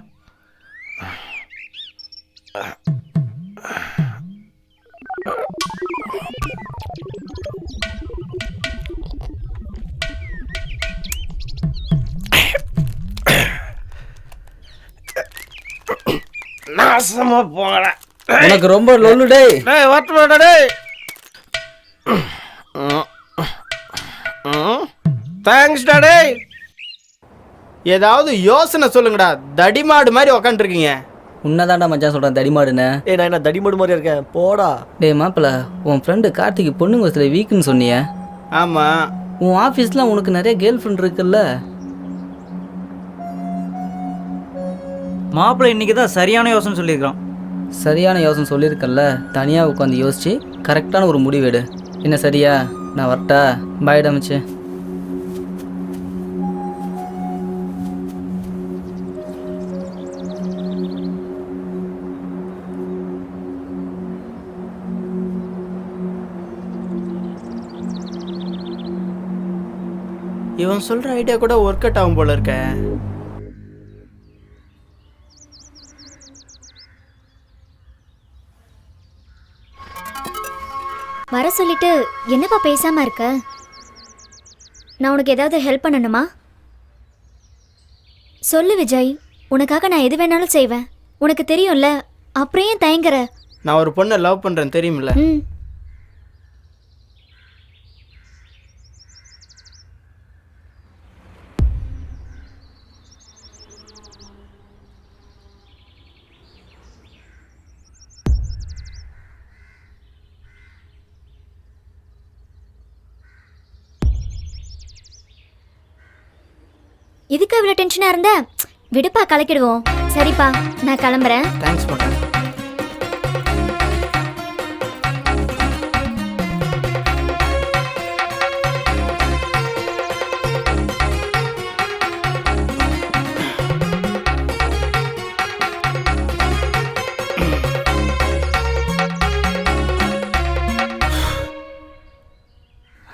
நாசமா போங்கடா. உனக்கு ரொம்ப லொல்லு டேய். டேய் வரட்டுமாடா டேய். தேங்க்ஸ் டா டேய். ஏதாவது யோசனை சொல்லுங்கடா. தடிமாடு மாதிரி உக்காந்துருக்கீங்க. உன்னதாண்டா மச்சான் சொல்றேன் தடிமாடுன்னு. நான் என்ன தடிமாடு மாதிரி இருக்கேன்? போடா. டேய் மாப்பிள்ள, உன் ஃப்ரெண்டு கார்த்திக் பொண்ணுங்க வயசுல வீக்குன்னு சொன்னிய? ஆமா. உன் ஆஃபீஸ்ல உனக்கு நிறைய கேர்ள் ஃப்ரெண்ட் இருக்குல்ல? மாப்பிள்ளை இன்னைக்கு தான் சரியான யோசனை சொல்லியிருக்கான். சரியான யோசனை சொல்லியிருக்கல்ல, தனியாக உட்காந்து யோசிச்சு கரெக்டான ஒரு முடிவு எடு. என்ன சரியா? நான் வரட்டா? பாய் டமிச்சு. இவன் சொல்ற ஐடியா கூட ஒர்க் அவுட் ஆகும் போல இருக்க. வர சொல்லிட்டு என்னப்பா பேசாம இருக்க? நான் உனக்கு ஏதாவது ஹெல்ப் பண்ணணுமா? சொல்லு விஜய், உனக்காக நான் எது வேணாலும் செய்வேன். உனக்கு தெரியும்ல, அப்புறம் ஏன் தயங்குற? நான் ஒரு பொண்ணை லவ் பண்றேன் தெரியுமில்ல. இதுக்கு இவ்வளோ டென்ஷனாக இருந்த? விடுப்பா, கலக்கிடுவோம். சரிப்பா, நான் கிளம்புறேன். Thanks madam.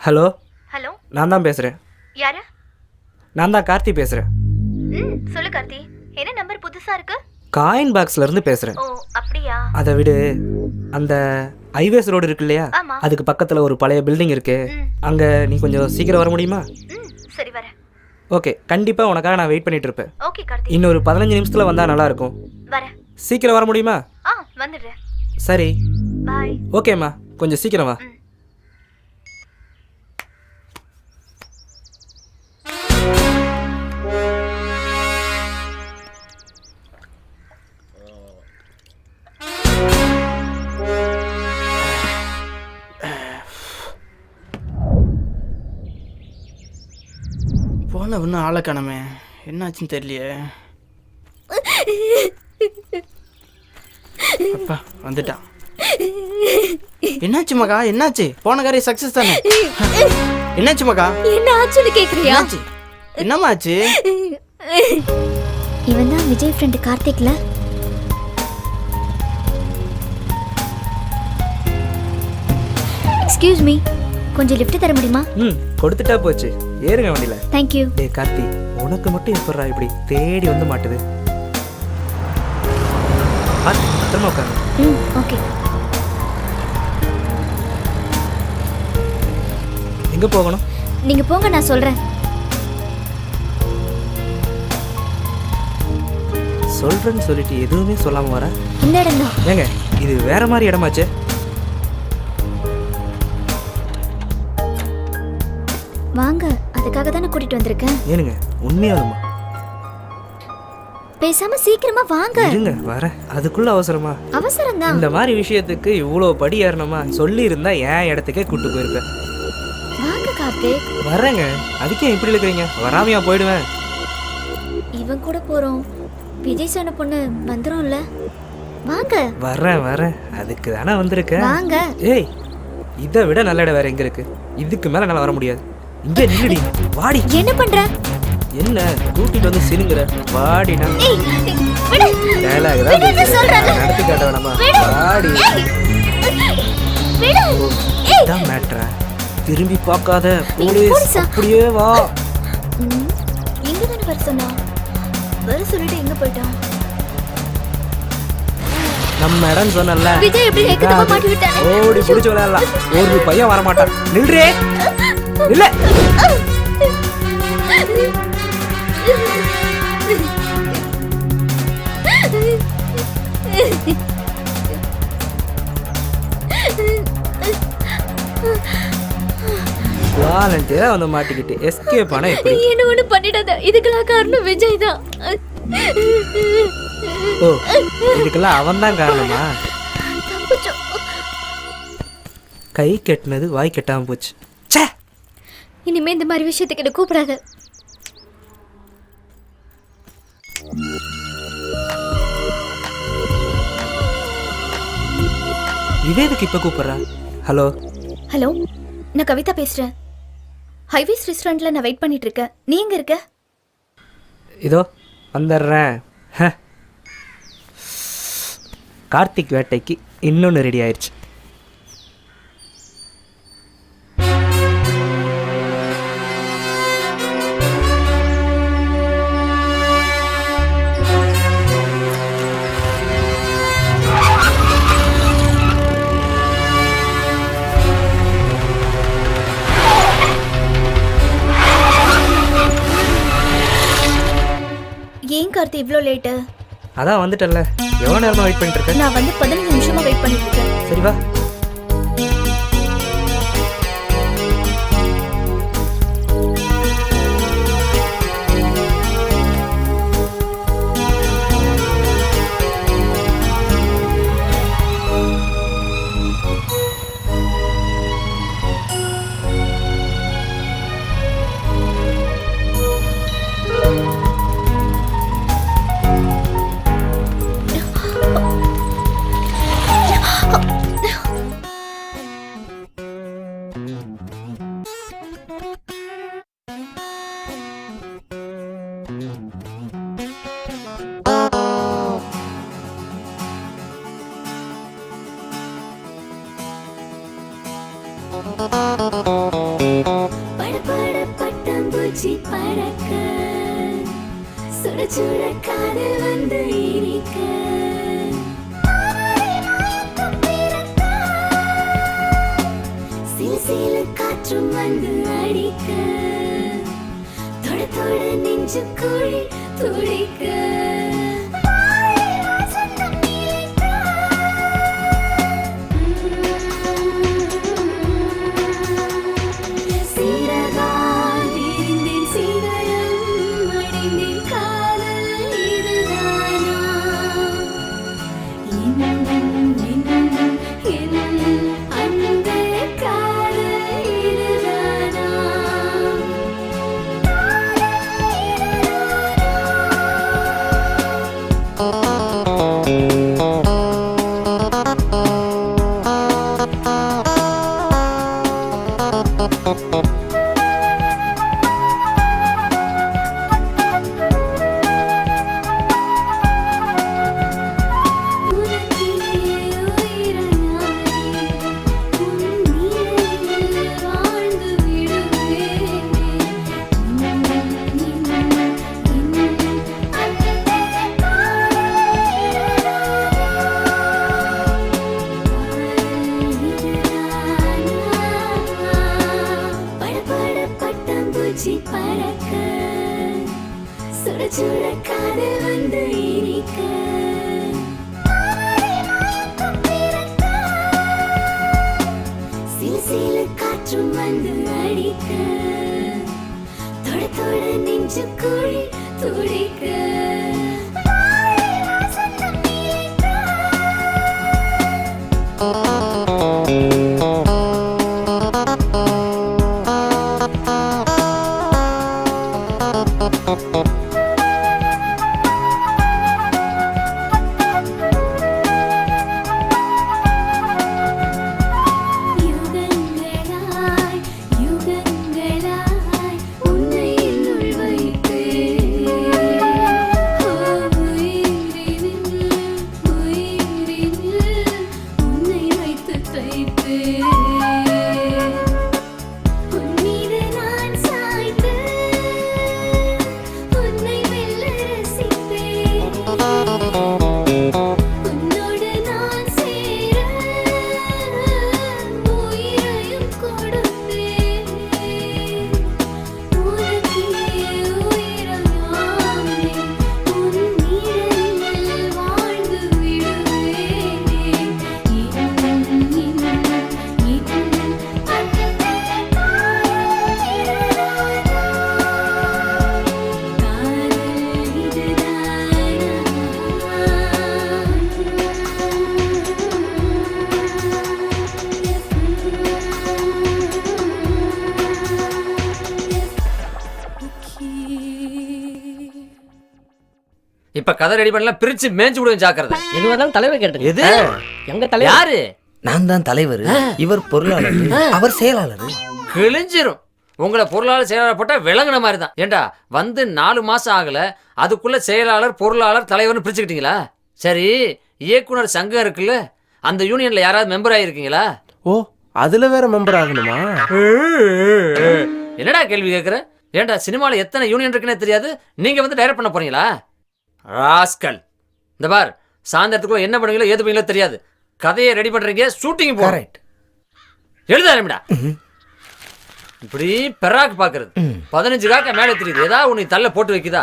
ஹலோ. ஹலோ, நான் தான் பேசுகிறேன். யாரு? நான் தான் கார்த்தி பேசுகிறேன். சொல்லு கார்த்தி. என்ன நம்பர் புதுசா இருக்கு? காயின் பாக்ஸ்ல இருந்து பேசுகிறேன். ஓ அப்படியா? அதை விடு, அந்த ஹைவேஸ் ரோடு இருக்கு இல்லையா, அதுக்கு பக்கத்தில் ஒரு பழைய பில்டிங் இருக்கு. அங்கே நீ கொஞ்சம் சீக்கிரம் வர முடியுமா? சரி வரேன். ஓகே, கண்டிப்பாக உனக்காக நான் வெயிட் பண்ணிட்டு இருப்பேன். ஓகே கார்த்தி. இன்னொரு 15 நிமிஷத்தில் வந்தால் நல்லா இருக்கும். வரேன். சீக்கிரம் வர முடியுமா? வந்துடுறேன். சரி, பாய். ஓகேம்மா, கொஞ்சம் சீக்கிரம் வா. மாணவ இன்னும் ஆளை காணமே, என்னாச்சுன்னு தெரியலையே. அப்பா வந்துட்டான். என்னாச்சு மகா, என்னாச்சு? போன காரியம் சக்சஸ் தானே? என்னாச்சு மகா? என்ன ஆச்சுன்னு கேக்குறியா? என்னம்மா ஆச்சு? இவன் தான் விஜய் ஃப்ரெண்ட் கார்த்திக்ல. எக்ஸ்கியூஸ் மீ, கொஞ்சம் லிஃப்ட் தர முடியுமா? கொடுத்துட்டா போச்சு, ஏறுங்க வண்டியில. Thank you. டேய் கார்த்தி, உனக்கு மட்டும் எப்படா இப்படி தேடி வந்து மாட்டுது? பத்திரமா உட்காருங்க. ஓகே. எங்க போகணும்? நீங்க போங்க, நான் சொல்றேன். சொல்றேன்னு சொல்லிட்டு எதுவுமே சொல்லாம வர. இந்த இடம் தான். ஏங்க இது வேற மாதிரி இடமாச்சே. வாங்க, அதுக்காக தானே கூட்டிட்டு வந்திருக்கேன். ஏனுங்க உண்மையாலுமா? பேசாம சீக்கிரமா வாங்க. இருங்க வர. அதுக்குள்ள அவசரமா? அவசரம் தான். இந்த மாதிரி விஷயத்துக்கு இவ்வளவு படி ஏறணுமா? சொல்லி இருந்தா என் இடத்துக்கே கூட்டு போயிருப்பேன். வாங்க கார்த்திக். வரேங்க, அதுக்கே இப்படி இருக்கிறீங்க? வராமையா போயிடுவேன். இவன் கூட போறோம், விஜய் சொன்ன பொண்ணு வந்துரும்ல. வாங்க. வரேன், அதுக்கு தானே வந்திருக்கேன். வாங்க. ஏய், இதை விட நல்ல இடம் வேற எங்க இருக்கு? இதுக்கு மேல நல்லா வர முடியாது. இங்கே நில்லுடி, வாடி. என்ன பண்ற? என்ன கூட்டிட்டு வந்து சினுங்குற? வாடினா விடு. டயலாக் விடு சொல்றேன். நடத்தி காட்ட வேணாமா? வாடி. விடு. இதான் மேட்ரா. திரும்பி பார்க்காத. போலீஸ் அப்படியே வா. எங்க தான வர சொன்னா? வர சொல்லிட்டு எங்க போய்ட்டான்? நம்ம இடம் சொன்னல. விஜய் எப்படி ஏக்கத்தமா மாட்டி விட்டானே. ஓடி புடிச்சு விளையாடலாம். ஒரு பையன் வர மாட்டான். நில்றே. இல்ல. வாலண்டியரா வந்து மாட்டிக்கிட்டு எஸ்கேப் ஆனா எப்படி? என்ன ஒண்ணு பண்ணிடாத. இதுக்கெல்லாம் காரணம் விஜய் தான். ஓ, இதுக்கெல்லாம் அவன் தான் காரணமா? கை கெட்டினது வாய் கெட்டாம போச்சு. இனிமே இந்த மாதிரி விஷயத்துக்கு என்ன கூப்பிடாத. இவேதுக்கு இப்ப கூப்பிடுறா? ஹலோ ஹலோ, நான் கவிதா பேசுறேன். ஹைவேஸ் ரெஸ்டாரண்ட்ல நான் வெயிட் பண்ணிட்டு இருக்கேன். நீ எங்க இருக்க? இதோ வந்துடுறேன். கார்த்திக் வேட்டைக்கு இன்னொன்று ரெடி ஆயிடுச்சு. ஏன் கார்த்தி இவ்ளோ லேட்டு? அதான் வந்துட்டல்ல, எவ்வளோ நேரமா வெயிட் பண்ணிட்டு இருக்க? நான் வந்து 15 நிமிஷமா வெயிட் பண்ணிட்டு இருக்கேன். சரி வா. பட்டாம்பூச்சி பறக்க சுட சுட காதல் வந்து இனிக்க சில சில காற்றும் வந்து அடிக்க தொட தொட நெஞ்சு கோழி துடிக்க பூச்சி பறக்க சுட சுட காதல் வந்து இனிக்க சில சில காற்றும் வந்து அடிக்க தொட தொட நெஞ்சு குழி துடிக்க இப்ப கதை ரெடி பண்ணலாம், பிரிச்சு மேய்ஞ்சு விடுவேன், ஜாக்கிரதை. எதுவாக தலைவர் கேட்டேன். எது எங்க தலைவர் யாரு? நான் தான் தலைவர், இவர் பொருளாளர், அவர் செயலாளர். கிழிஞ்சிரும். உங்களை பொருளாளர் செயலாளர் போட்டா விளங்குன மாதிரி தான். ஏண்டா வந்து 4 மாசம் ஆகல, அதுக்குள்ள செயலாளர் பொருளாளர் தலைவர்னு பிரிச்சுக்கிட்டீங்களா? சரி, இயக்குனர் சங்கம் இருக்குல்ல, அந்த யூனியன்ல யாராவது மெம்பர் ஆகிருக்கீங்களா? ஓ, அதுல வேற மெம்பர் ஆகணுமா? என்னடா கேள்வி கேட்குற? ஏண்டா சினிமாவில் எத்தனை யூனியன் இருக்குன்னே தெரியாது, நீங்க வந்து டைரக்ட் பண்ண போறீங்களா? ராஸ்கல். இந்த பார், சாயந்தரத்துக்குள்ள என்ன பண்ணுவீங்களோ ஏது பண்ணுவீங்களோ தெரியாது. கதையை ரெடி பண்றீங்க, ஷூட்டிங் போறேன். எழுதாரமிடா. இப்படி பெராக்கு பாக்குறது 15 காக்க மேலே தெரியுது. ஏதாவது உன்னை தள்ள போட்டு வைக்குதா?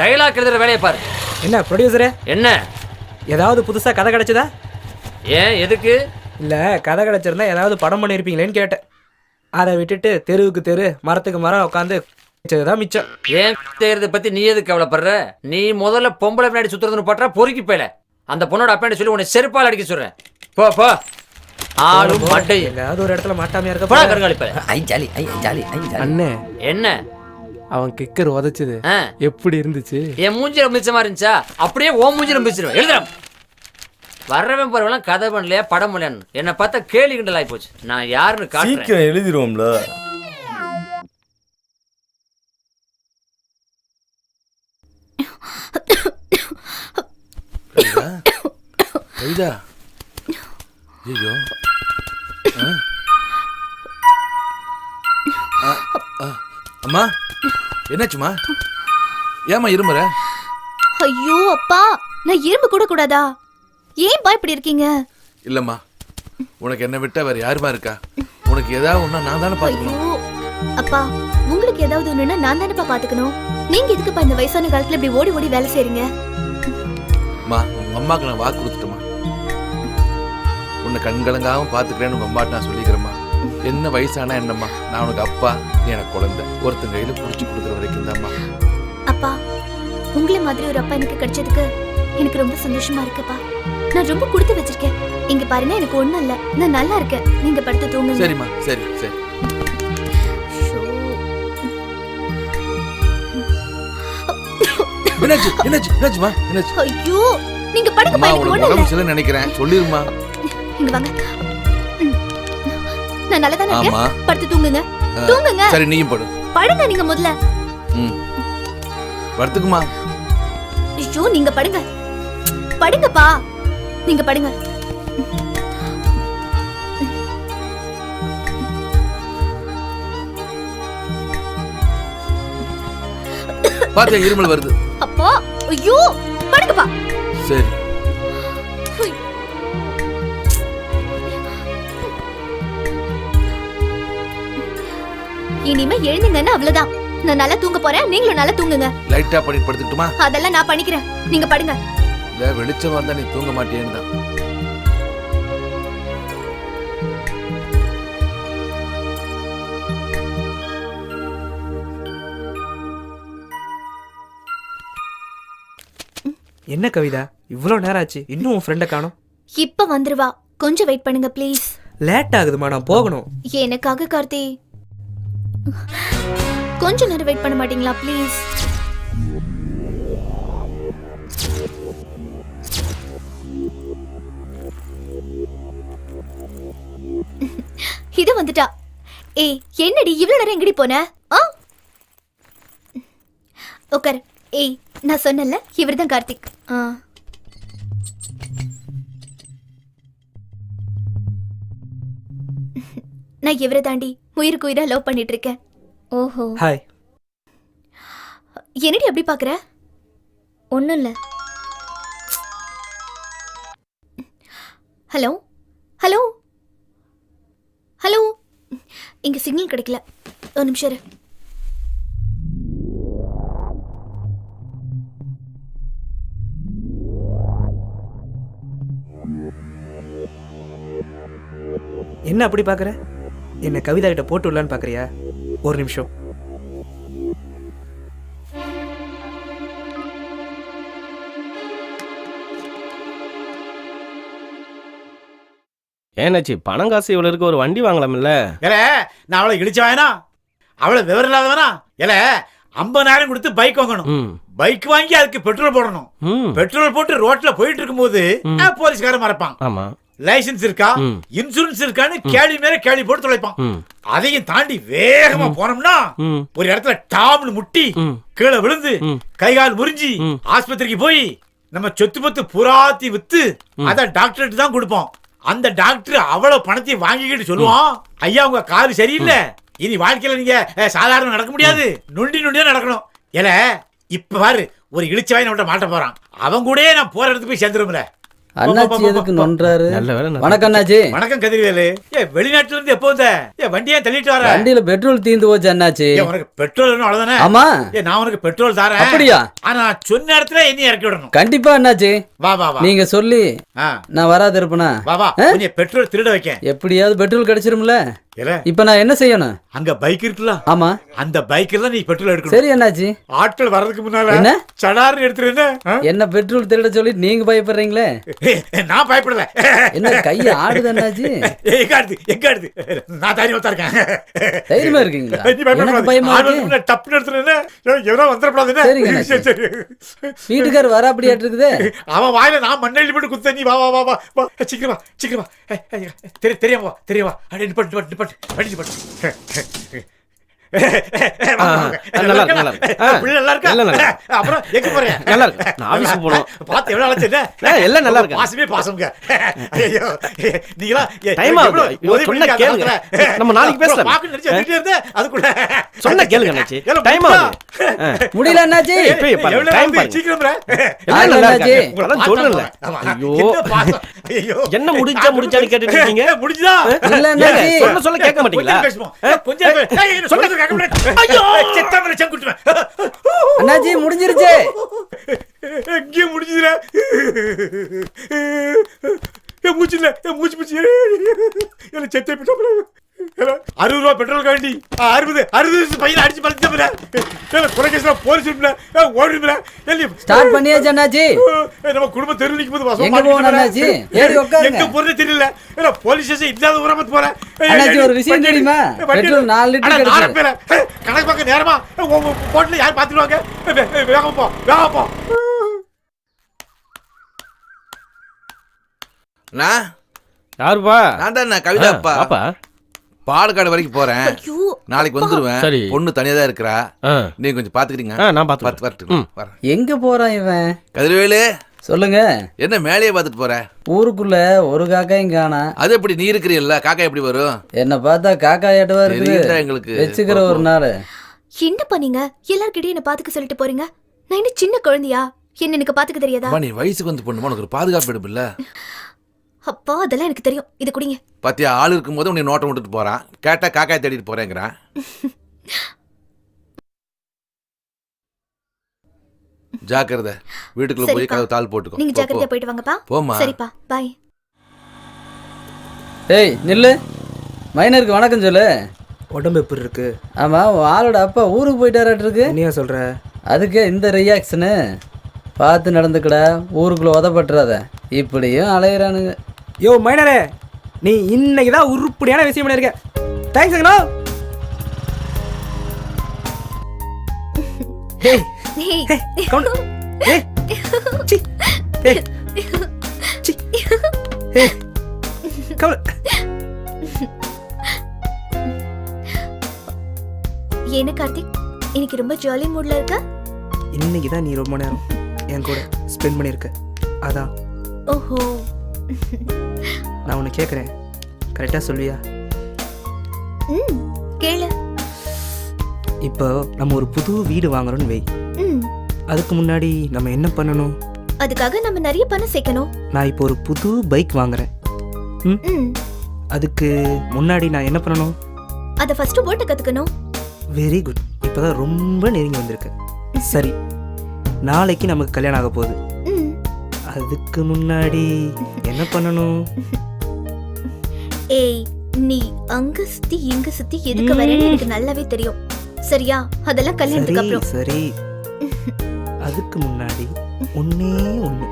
டைலாக் எழுதுற வேலையை பாரு. என்ன ப்ரொடியூசரே, என்ன ஏதாவது புதுசா கதை கிடைச்சதா? ஏன், எதுக்கு? இல்ல, கதை கிடைச்சிருந்தா ஏதாவது படம் பண்ணியிருப்பீங்களேன்னு கேட்டேன். அதை விட்டுட்டு தெருவுக்கு தெரு மரத்துக்கு மரம் உட்காந்து தான் மிச்சம். ஏன் தேர்தலை பத்தி நீ எதுக்கு கவலைப்படுற? நீ முதல்ல பொம்பளை பின்னாடி சுத்துறதுன்னு பண்ற, பொறுக்கி போயில. அந்த பொண்ணோட அப்பாண்ட சொல்லி உன்னை செருப்பால் அடிக்க சொல்றேன். போ போ. ஆளும் மட்டை ஏதாவது ஒரு இடத்துல மாட்டாமையா இருக்க போடா கருங்காலிப்ப. ஐ ஜாலி, ஐ ஜாலி, ஐ ஜாலி. அண்ணே, என்ன அவன் கிக்கர் உதைச்சது எப்படி இருந்துச்சு? என் மூஞ்சில மிச்சமா இருந்துச்சா? அப்படியே ஓ மூஞ்சில மிச்சிருவேன். எழுதுறேன். வர்றவன் போறவெல்லாம் கதை பண்ணலையா படம் பண்ணலையான்னு என்னை பார்த்தா கேலி கிண்டல் ஆகி போச்சு. நான் யாருன்னு காட்டுறேன். எழுதிருவோம்ல. கவிதா, ஐயோ, அம்மா என்னாச்சுமா? ஏமா இருமுற? ஐயோ அப்பா, நான் இரும்பு கூட கூடாதா? ஏன்பா இப்படி இருக்கீங்க? இல்லம்மா, உனக்கு என்ன விட்டா வேற யாருமா இருக்கா? உனக்கு ஏதாவது ஒண்ணா நான் தானே பாத்துக்கணும். ஐயோ அப்பா, உங்களுக்கு ஏதாவது ஒண்ணுன்னா நான் தானேப்பா பாத்துக்கணும். நீங்க எதுக்குப்பா இந்த வயசான காலத்துல இப்படி ஓடி ஓடி வேலை செய்றீங்க? அம்மா, உங்க அம்மாக்கு நான் வாக்கு கொடுத்துட்டேம்மா. உன்னை கண்கலங்காம பாத்துக்கிறேன்னு உங்க அம்மாட்ட நான் சொல்லிக்கிறேம்மா. என்ன வயசானா என்னம்மா, நான் உனக்கு அப்பா, நீ எனக்கு குழந்தை. ஒருத்தன் கையில புடிச்சு கொடுக்குற வரைக்கும் தான்மா. அப்பா, உங்களை மாதிரி ஒரு அப்பா எனக்கு கிடைச்சதுக்கு எனக்கு ரொம்ப சந்தோஷமா இருக்குப்பா. நான் ரொம்ப கொடுத்து வச்சிருக்கேன். இங்க பாருங்க, எனக்கு ஒண்ணும் இல்ல, நான் நல்லா இருக்கேன். நீங்க படுத்து தூங்குங்க. சரிம்மா, சரி சரி. என்னாச்சு என்னாச்சு என்னாச்சுமா? என்னாச்சு? ஐயோ, நீங்க படுங்க. அம்மா, எனக்கு உனக்கு ஒண்ணும் உடம்பு இல்ல. சரியில்லைன்னு நினைக்கிறேன். சொல்லிருமா. இங்க வாங்க. நான் நல்லா தானே ஆமா. இருக்கேன். படுத்து தூங்குங்க. தூங்குங்க. சரி, நீயும் படு. படுங்க நீங்க முதல்ல. படுத்துக்குமா. ஐயோ, நீங்க படுங்க. படுங்கப்பா, நீங்க படுங்க. பாத்தியா, இருமல் வருது. அப்பா, ஐயோ, படுங்கப்பா. சரி. இனிமே எழுந்துங்கன்னா அவ்வளவுதான். நான் நல்லா தூங்க போறேன், நீங்களும் நல்லா தூங்குங்க. லைட்டா பண்ணி படுத்துக்கிட்டுமா? அதெல்லாம் நான் பண்ணிக்கிறேன், நீங்க படுங்க. இல்ல வெளிச்சமா இருந்தா நீ தூங்க மாட்டேன்னு தான். என்ன கவிதா இவ்வளோ நேரம் ஆச்சு இன்னும் உன் ஃப்ரெண்டை காணோம்? இப்ப வந்துருவா, கொஞ்சம் வெயிட் பண்ணுங்க ப்ளீஸ். லேட் ஆகுதுமா, நான் போகணும். எனக்காக கார்த்தி, கொஞ்சம் நேரம் வெயிட் பண்ண மாட்டீங்களா ப்ளீஸ்? இது வந்துட்டா. ஏய் என்னடி இவ்வளவு நேரம் எங்கடி போன? உட்கார். ஏய் நான் சொன்னல இவர்தான் கார்த்திக். நான் இவரை தாண்டி உயிருக்கு உயிரா லவ் பண்ணிட்டு இருக்கேன். ஓஹோ. ஹாய். என்னடி அப்படி பாக்குற? ஒண்ணும் இல்ல. ஹலோ ஹலோ ஹலோ, இங்க சிக்னல் கிடைக்கல, ஒரு நிமிஷம் இரு. என்ன அப்படி பார்க்குற? என்ன கவிதா கிட்ட போட்டு விடலான்னு பார்க்குறியா? ஒரு நிமிஷம். ஏன்னாச்சு பணம் காசு இவ்வளோ இருக்கு, ஒரு வண்டி வாங்கலாம்ல? ஏலே நான் அவளை இழிச்ச வேணா, அவளை விவரம் இல்லாத வேணா. ஏலே 50,000 கொடுத்து பைக் வாங்கணும், பைக் வாங்கி அதுக்கு பெட்ரோல் போடணும், பெட்ரோல் போட்டு ரோட்ல போயிட்டு இருக்கும்போது போலீஸ்காரன் மறப்பான். ஆமா, லைசன்ஸ் இருக்கா இன்சூரன்ஸ் இருக்கான்னு கேள்வி மேல கேள்வி போட்டு தொலைப்பான். அதையும் தாண்டி வேகமா போனோம்னா ஒரு இடத்துல டாம்னு முட்டி கீழே விழுந்து கை கால் முறிஞ்சி ஆஸ்பத்திரிக்கு போய் நம்ம சொத்து பத்து புறாத்தி வித்து அத டாக்டர்கிட்ட தான் கொடுப்போம். அந்த டாக்டர் அவ்வளவு பணத்தையும் வாங்கிக்கிட்டு சொல்லுவான், ஐயா உங்க காது சரியில்லை, இனி வாழ்க்கையில நீங்க சாதாரண நடக்க முடியாது, நொண்டி நொண்டியா நடக்கணும். ஏல இப்ப பாரு ஒரு இழிச்சவாய் நம்மகிட்ட மாட்ட போறான், அவன் கூட நான் போற இடத்துக்கு போய் சேர்ந்துரும்ல. அண்ணாச்சி எதுக்கு நொன்றாரு? வணக்கம் அண்ணாச்சி. வணக்கம் கதிர்வேலு. வெளிநாட்டுல இருந்து எப்போ வந்த? வண்டியா தள்ளிட்டு வர? வண்டியில பெட்ரோல் தீந்து போச்சு அண்ணாச்சி. உனக்கு பெட்ரோல் அவ்வளவுதானே? ஆமா. நான் உனக்கு பெட்ரோல் தரேன். அப்படியா? ஆனா சொன்ன இடத்துல என்ன இறக்கி விடணும். கண்டிப்பா அண்ணாச்சி. வா வா வா. நீங்க சொல்லி நான் வராது இருப்பேனா? வா வா. நீ பெட்ரோல் திருட வைக்க. எப்படியாவது பெட்ரோல் கிடைச்சிரும்ல. இப்ப நான் என்ன செய்யணும்? அங்க பைக் இருக்குல்ல? ஆமா. அந்த பைக்ல தான் நீ பெட்ரோல் எடுக்கணும். சரி அண்ணாச்சி. ஆட்கள் வரதுக்கு முன்னால என்ன சடார்னு எடுத்துரு. என்ன பெட்ரோல் திருட சொல்லி நீங்க பயப்படுறீங்களே? நான் பயப்படல. என்ன கைய ஆடுது அண்ணாச்சி? எங்க ஆடுது? நான் தைரியமா தான் இருக்கேன். தைரியமா இருக்கீங்களா? எனக்கு பயமா இருக்கு. டப்னு எடுத்துரு. எவனோ வந்துடக்கூடாது. சரி. வீட்டுக்காரர் வர அப்படியே இருக்குது. அவன் வாயில நான் மண்ணெள்ளி போட்டு குத்த. நீ வா வா வா வா சீக்கிரமா சீக்கிரமா. தெரியாமா தெரியாமா அடி நிப்பட்டு நல்லா இருக்கா? அப்புறம் எங்க போறீங்க? நல்லா இருக்கு. நான் ஆபீஸ்க்கு போறோம். பாத்து எவ்வளவு அழைச்சே? எல்லாம் நல்லா இருக்கு. பாசமே பாசம்ங்க. ஐயோ நீங்களா டைம் ஆகுது. சொன்னா கேளுங்க. நம்ம நாளைக்கு பேசலாம். பாக்க நினைச்சு வந்துட்டே இருந்தே அதுக்குள்ள சொன்னா கேளுங்க அண்ணாச்சி. டைம் ஆகுது. முடியல அண்ணாச்சி. எவ்வளவு டைம் பாருங்க. சீக்கிரம் வர. எல்லாம் நல்லா இருக்கு. நான் சொல்றேன்ல. ஐயோ என்ன முடிஞ்சான்னு கேட்டுட்டு இருக்கீங்க? முடிஞ்சா? இல்ல அண்ணாச்சி. சொல்ல கேட்க மாட்டீங்களா? கொஞ்சம் சொல்றது கேட்க மாட்டீங்க. ஐயோ செத்தவன சங்குட்டுவேன். அண்ணாச்சி முடிஞ்சிருச்சு. எங்கே முடிஞ்சுதுல? மூச்சுல மூச்சு என்ன செத்த போயிட்டா? 60 ரூபா பெட்ரோல் காண்டி 60 பையன் அடிச்சு பழச்சா குறைக்கா போலீஸ் ஓடுல ஸ்டார்ட் பண்ணியாச்சு அண்ணாச்சி. நம்ம குடும்பம் தெரு நிக்கும் போது எங்க போறோம் அண்ணாச்சி? ஏறி உட்காருங்க. எங்க போறதே தெரியல. போலீஸ் ஸ்டேஷன் இல்லாத ஊரா மத்த போறேன். அண்ணாச்சி ஒரு விஷயம் தெரியுமா? பெட்ரோல் 4 லிட்டர் கிடைச்சு. கணக்கு பார்க்க நேரமா போட்ல யார் பாத்துடுவாங்க? வேகமா போ. யாருப்பா? நான் தான் கவிதா அப்பா. பாலக்காடு வரைக்கும் போறேன், நாளைக்கு வந்துருவேன். சரி. பொண்ணு தனியா தான் இருக்கறா, நீங்க கொஞ்சம் பாத்துக்கிட்டீங்க. நான் பாத்து. எங்க போறான் இவன்? கதிர்வேலு சொல்லுங்க. என்ன மேலேயே பாத்துட்டு போற? ஊருக்குள்ள ஒரு காக்காயும் காணா. அது எப்படி? நீ இருக்கிறீல்ல, காக்கா எப்படி வரும்? என்ன பார்த்தா காக்கா ஏட்டவா இருக்கு. எங்களுக்கு வெச்சுக்கிற ஒரு நாள். என்னப்பா நீங்க எல்லார்கிட்டயும் என்ன பாத்துக்க சொல்லிட்டு போறீங்க? நான் என்ன சின்ன குழந்தையா? என்ன எனக்கு பாத்துக்க தெரியாதா? நீ வயசுக்கு வந்து பொண்ணுமா, உனக்கு ஒரு பாதுகாப்பு எடுப்பில்ல? அப்பா அதெல்லாம் எனக்கு தெரியும். இது குடிங்க. பாத்தியா, ஆள் இருக்கும்போது உன்னை நோட்டம் விட்டுட்டு போறான், கேட்டா காக்காய் தேடிட்டு போறேங்கிறான். ஜாக்கிரதை. வீட்டுக்குள்ள போய் சரிப்பா. கதவு தாள் போட்டுக்கோ. நீங்க போ, ஜாக்கிரதையா போ. போயிட்டு வாங்கப்பா. போம்மா. சரிப்பா, பாய். ஏய் நில்லு, மைனருக்கு வணக்கம் சொல்லு. உடம்பு எப்படி இருக்கு? ஆமாம், உன் ஆளோட அப்பா ஊருக்கு போயிட்டாராட்டிருக்கு. என்னையா சொல்கிற? அதுக்கு இந்த ரியாக்ஷனு. பார்த்து நடந்துக்கடா, ஊருக்குள்ளே உதப்பட்டுறாத. இப்படியும் அலையிறானுங்க. யோ மைனரே, நீ இன்னைக்கு தான் உருப்படியான விஷயம் பண்ணியிருக்க. தேங்க்ஸுங்கண்ணா. ஏய் ஏய் கவுண்ட். ஏய் சி. ஏய் சி. ஏய் கவுண்ட். என்ன கார்த்திக், இன்னைக்கு ரொம்ப ஜாலி மூட்ல இருக்க? இன்னைக்கு தான் நீ ரொம்ப நேரம் என் கூட ஸ்பெண்ட் பண்ணியிருக்க, அதான். ஓஹோ. நான் உன்னை கேட்குறேன், கரெக்டாக சொல்வியா? கேளு. இப்போ நம்ம ஒரு புது வீடு வாங்குறோன்னு வை. ம். அதுக்கு முன்னாடி நம்ம என்ன பண்ணணும்? அதுக்காக நம்ம நிறைய பணம் சேர்க்கணும். நான் இப்போ ஒரு புது பைக் வாங்குறேன். ம். அதுக்கு முன்னாடி நான் என்ன பண்ணணும்? அத ஃபர்ஸ்ட் ஓட்ட கத்துக்கணும். Very good. இப்போதான் ரொம்ப நெருங்கி வந்திருக்கு. சரி, நாளைக்கு நமக்கு கல்யாணம் ஆக போகுது. ம். அதுக்கு முன்னாடி என்ன பண்ணணும்? ஏய், நீ அங்க சுத்தி இங்க சுத்தி எதுக்கு வரேன்னு எனக்கு நல்லாவே தெரியும். சரியா? அதெல்லாம் கல்யாணத்துக்கு சரி அப்புறம். சரி, அதுக்கு முன்னாடி ஒன்னே ஒண்ணு.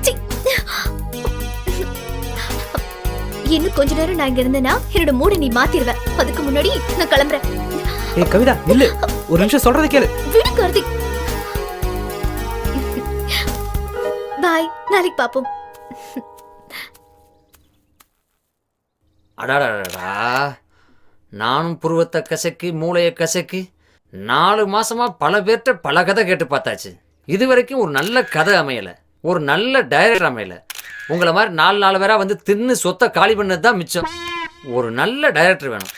சி. இன்னும் கொஞ்ச நேரம் நான் இங்க இருந்தேன்னா என்னோட மூட நீ மாத்திருவ. அதுக்கு முன்னாடி நான் கிளம்புறேன். ஏய் கவிதா, இல்ல, ஒரு நிமிஷம் சொல்றதை கேளு. விடு கார்த்திக். பாய், நாளைக்கு பாப்போம். அடாடாடா, நானும் புருவத்தை கசக்கி மூளையை கசக்கி 4 மாசமா பல பேர்கிட்ட பல கதை கேட்டு பார்த்தாச்சு. இது வரைக்கும் ஒரு நல்ல கதை அமையலை, ஒரு நல்ல டைரக்டர் அமையலை. உங்களை மாதிரி 4 பேரா வந்து தின்னு சொத்தை காலி பண்ணது தான் மிச்சம். ஒரு நல்ல டைரக்டர் வேணும்.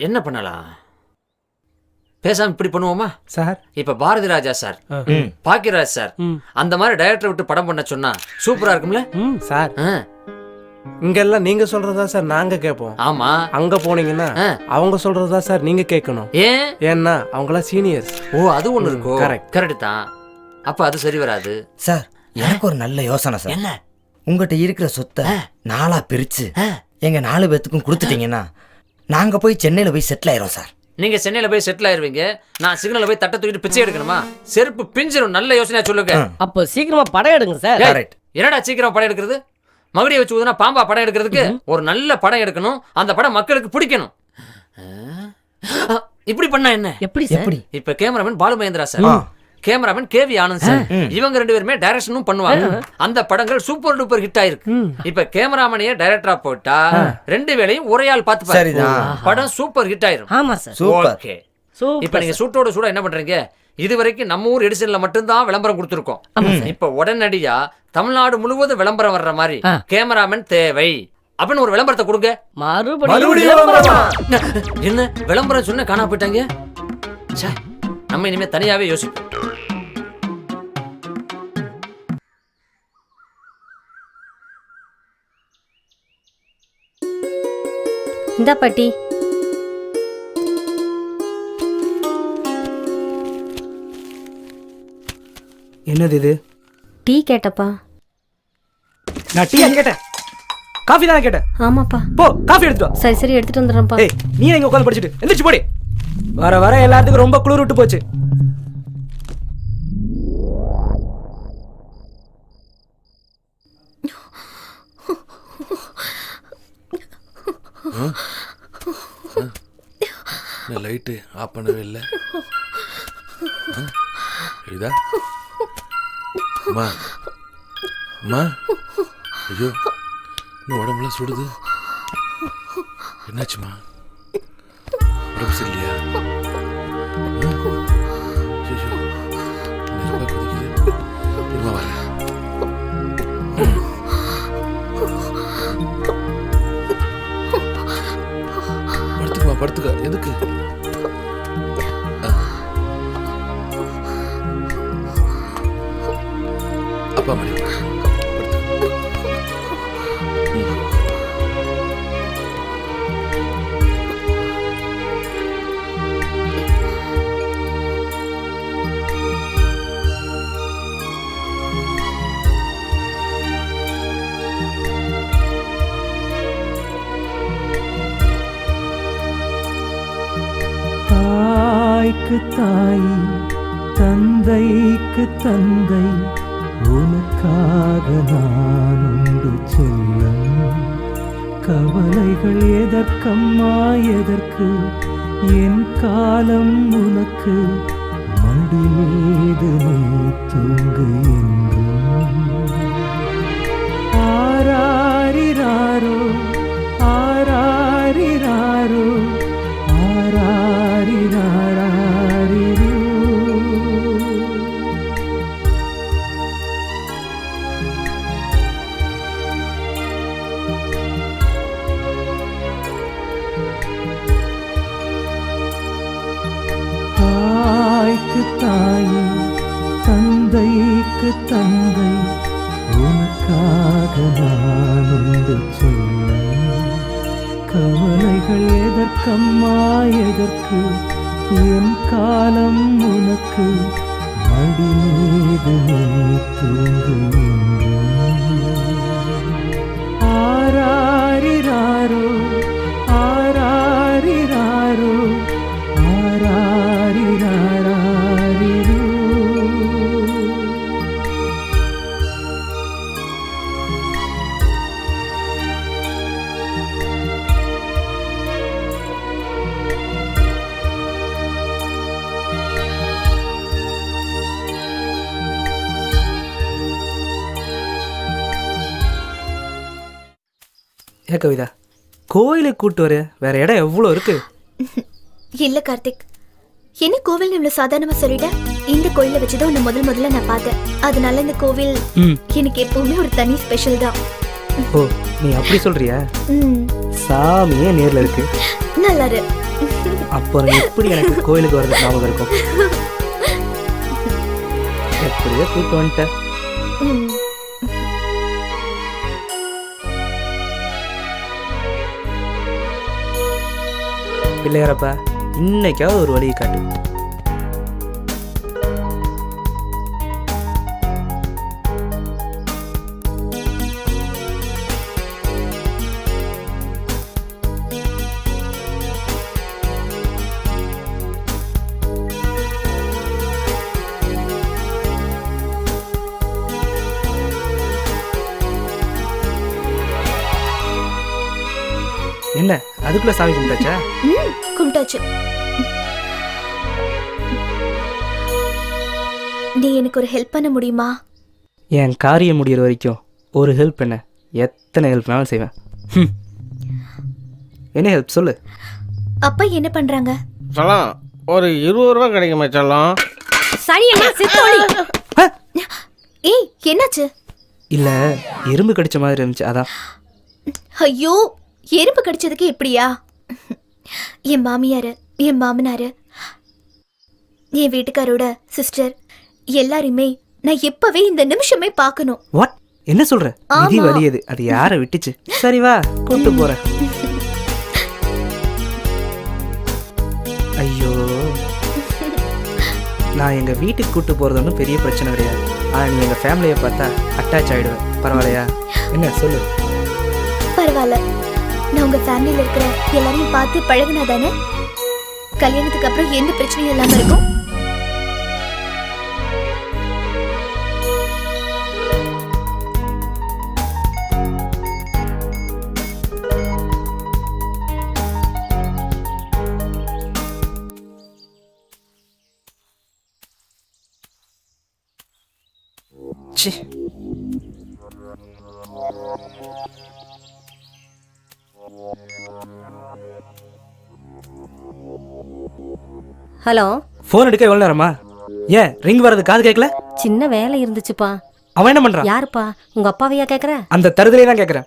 என்ன பண்ணலாம்? பேசாம இப்படி பண்ணுவோமா சார்? இப்ப பாரதி ராஜா சார், பாக்கியராஜ் சார், அந்த மாதிரி டைரக்டர் விட்டு படம் பண்ண சொன்னா சூப்பரா இருக்கும்ல சார்? இங்கெல்லாம் நீங்க சொல்றதா சார் நாங்க கேட்போம். ஆமா, அங்க போனீங்கன்னா அவங்க சொல்றதா சார் நீங்க கேட்கணும். ஏன்? ஏன்னா அவங்களாம் சீனியர்ஸ். ஓ, அது ஒண்ணு இருக்கோ. கரெக்ட் கரெக்ட் தான். அப்ப அது சரி வராது சார். எனக்கு ஒரு நல்ல யோசனை சார். என்ன? உங்ககிட்ட இருக்கிற சொத்தை 4ஆ பிரிச்சு எங்க 4 பேத்துக்கும் கொடுத்துட்டீங்கன்னா நாங்க போய் சென்னையில போய் செட்டில் ஆயிரும் சார். நீங்க சென்னையில போய் செட்டில் ஆயிருவீங்க, நான் சிக்னல்ல போய் தட்டை தூக்கிட்டு பிச்சை எடுக்கணுமா? செருப்பு பிஞ்சிரும். நல்ல யோசனையா சொல்லுங்க. அப்போ சீக்கிரமா படம் எடுங்க சார். கரெக்ட். என்னடா சீக்கிரம் படம் எடுக்கிறது? மகுடியை வச்சு ஊதுனா பாம்பா படம் எடுக்கிறதுக்கு? ஒரு நல்ல படம் எடுக்கணும், அந்த படம் மக்களுக்கு பிடிக்கணும். இப்படி பண்ணா என்ன? எப்படி சார்? இப்ப cameraman Balu Mahendra sir, cameraman KV Anand sir, இவங்க 2 பேருமே டைரக்ஷனும் பண்ணுவாங்க. அந்த படங்கள் சூப்பர் டூப்பர் ஹிட் ஆயிருக்கு. இப்ப கேமராமேனையே டைரக்டரா போட்டா 2 வேளையும் ஒரே ஆள் பார்த்து சரிதான். படம் சூப்பர் ஹிட் ஆயிரும். ஆமா சார். சூப்பர். ஓகே. இப்ப நீங்க சூட்டோட சூடா என்ன பண்றீங்க? இது வரைக்கும் நம்ம ஊர் எடிஷன்ல மட்டும்தான் விளம்பரம் கொடுத்துருக்கோம். இப்ப உடனடியா தமிழ்நாடு முழுவதும் விளம்பரம் வர்ற மாதிரி கேமராமேன் தேவை அப்படின்னு ஒரு விளம்பரத்தை கொடுங்க. என்ன விளம்பரம் சொன்ன காணா போயிட்டாங்க? நம்ம இனிமே தனியாவே யோசிப்போம். இந்த பாட்டி என்னது இது? டீ கேட்டப்பா. நான் டீயா கேட்டேன்? காஃபி தானே கேட்டேன். ஆமாப்பா. போ காஃபி எடுத்துட்டு வா. சரி சரி எடுத்துட்டு வந்துடுறேன்ப்பா. ஏய், நீ எங்க உட்காந்து படிச்சிட்டு எந்திரிச்சு போடி. வர வர எல்லாத்துக்கும் ரொம்ப குளிர் விட்டு போச்சு. லைட்டு ஆஃப் பண்ணவே இல்லை. இதா அம்மா, அம்மா, ஐயோ, இன்னும் உடம்புலாம் சுடுது. என்னாச்சுமா? உடம்பு சரியில்லையா? ஐயோ, நெருப்பா கொதிக்குது. இருமா வரேன். படுத்துக்குமா, படுத்துக்க. எதுக்கு? அப்பா மணி தாய்க்கு தாய் தந்தைக்கு தந்தை உனக்காக நான் உண்டு செல்லம் கவலைகள் எதற்கம்மா எதற்கு என் காலம் உனக்கு மடி மீது நீ தூங்கு என்றும் ஆராரிராரோ ஆராரிராரோ ஆராரிராரிரோ தாய்க்கு தாயே தந்தைக்கு தந்தை உனக்காக நான் உண்டு செல்லம் கவலைகள் எதற்கம்மா எதற்கு என் காலம் உனக்கு மடி மீது நீ தூங்கு ஆராரிராரோ ஆராரிராரோ ஆராரிராரிரோ ஏ கவிதா, கோயிலுக்கு கூட்டு வர வேற இடம் எவ்வளோ இருக்கு? இல்ல கார்த்திக், என்ன கோவில் இவ்வளவு சாதாரணமா சொல்லிட்டேன்? இந்த கோயில வச்சுதான் உன்னை முதல்ல நான் பார்த்தேன். அதனால இந்த கோவில் எனக்கு எப்பவுமே ஒரு தனி ஸ்பெஷல் தான். ஓ, நீ அப்படி சொல்றியா? சாமியே நேர்ல இருக்கு. நல்லா இரு. அப்புறம் எப்படி எனக்கு கோயிலுக்கு வர்றது ஞாபகம் இருக்கும்? எப்படியோ கூட்டு வந்துட்டேன். பிள்ளையாரப்பா, இன்னைக்காவது ஒரு வழியை காட்டு. என்ன அதுக்குள்ள சாமி கும்பிட்டாச்சா? கும்பிட்டாச்சு. நீ எனக்கு ஒரு ஹெல்ப் பண்ண முடியுமா? என் காரியம் முடிகிற வரைக்கும் ஒரு ஹெல்ப் என்ன, எத்தனை ஹெல்ப்னாலும் செய்வேன். என்ன ஹெல்ப் சொல்லு. அப்பா என்ன பண்றாங்க? சொல்லலாம், ஒரு 20 ரூபா கிடைக்குமா சொல்லலாம்? ஏய், என்னாச்சு? இல்ல, எறும்பு கடிச்ச மாதிரி இருந்துச்சு, அதான். ஐயோ, எறும்பு கடிச்சதுக்கு எப்படியா? என் மாமியாரு, என் மாமனாரு, என் வீட்டுக்காரோட சிஸ்டர் எல்லாருமே நான் எப்பவே இந்த நிமிஷமே பார்க்கணும். வாட்? என்ன சொல்ற? விதி வலியது, அது யாரை விட்டுச்சு? சரி வா, கூட்டு போறேன். ஐயோ, நான் எங்க வீட்டுக்கு கூட்டு போறது ஒன்றும் பெரிய பிரச்சனை கிடையாது. ஆனா நீ எங்க ஃபேமிலியை பார்த்தா அட்டாச் ஆயிடுவேன். பரவாயில்லையா? என்ன சொல்லு. பரவாயில்ல, நான் உங்க ஃபேமிலியில இருக்கிற எல்லாரையும் பார்த்து பழகுனா தானே கல்யாணத்துக்கு அப்புறம் எந்த பிரச்சனையும் இல்லாம இருக்கும். ச்சே, ஹலோ. ஃபோன் எடுக்க எவ்வளோ நேரமா? ஏன் ரிங் வர்றது காது கேட்கல? சின்ன வேலை இருந்துச்சுப்பா. அவன் என்ன பண்றான்? யாருப்பா? உங்க அப்பாவையா கேக்குற? அந்த தருதலே தான் கேட்குறேன்.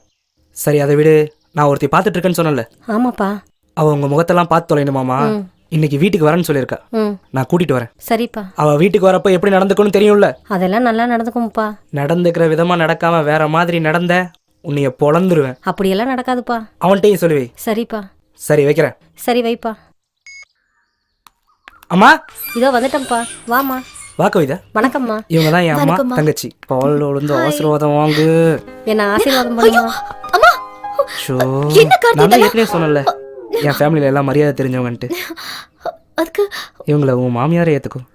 சரி, அதை விடு. நான் ஒருத்தி பார்த்துட்டு இருக்கேன்னு சொன்னல. ஆமாப்பா. அவ உங்க முகத்தெல்லாம் பார்த்து தொலைணுமாமா. இன்னைக்கு வீட்டுக்கு வரேன்னு சொல்லியிருக்கா. நான் கூட்டிட்டு வரேன். சரிப்பா. அவ வீட்டுக்கு வரப்ப எப்படி நடந்துக்கணும்னு தெரியும்ல? அதெல்லாம் நல்லா நடந்துக்கும்ப்பா. நடந்துக்கிற விதமா நடக்காம வேற மாதிரி நடந்த உன்னைய பொழந்துருவேன். அப்படியெல்லாம் நடக்காதுப்பா. அவன்கிட்டயும் சொல்லுவே. சரிப்பா. சரி, வைக்கிறேன். சரி, வைப்பா. அம்மா, இதோ வந்துட்டேன்ப்பா. வாமா. வா கவிதா. வணக்கம்மா. இவங்க தான் என் அம்மா, தங்கச்சி. பால் விழுந்து ஆசீர்வாதம் வாங்கு. என்ன ஆசீர்வாதம் பண்ணுமா? ஷோ, நான் ஏற்கனவே சொன்னல என் ஃபேமிலியில எல்லாம் மரியாதை தெரிஞ்சவங்கன்ட்டு. அதுக்கு இவங்கள உன் மாமியாரே ஏற்றுக்கும்.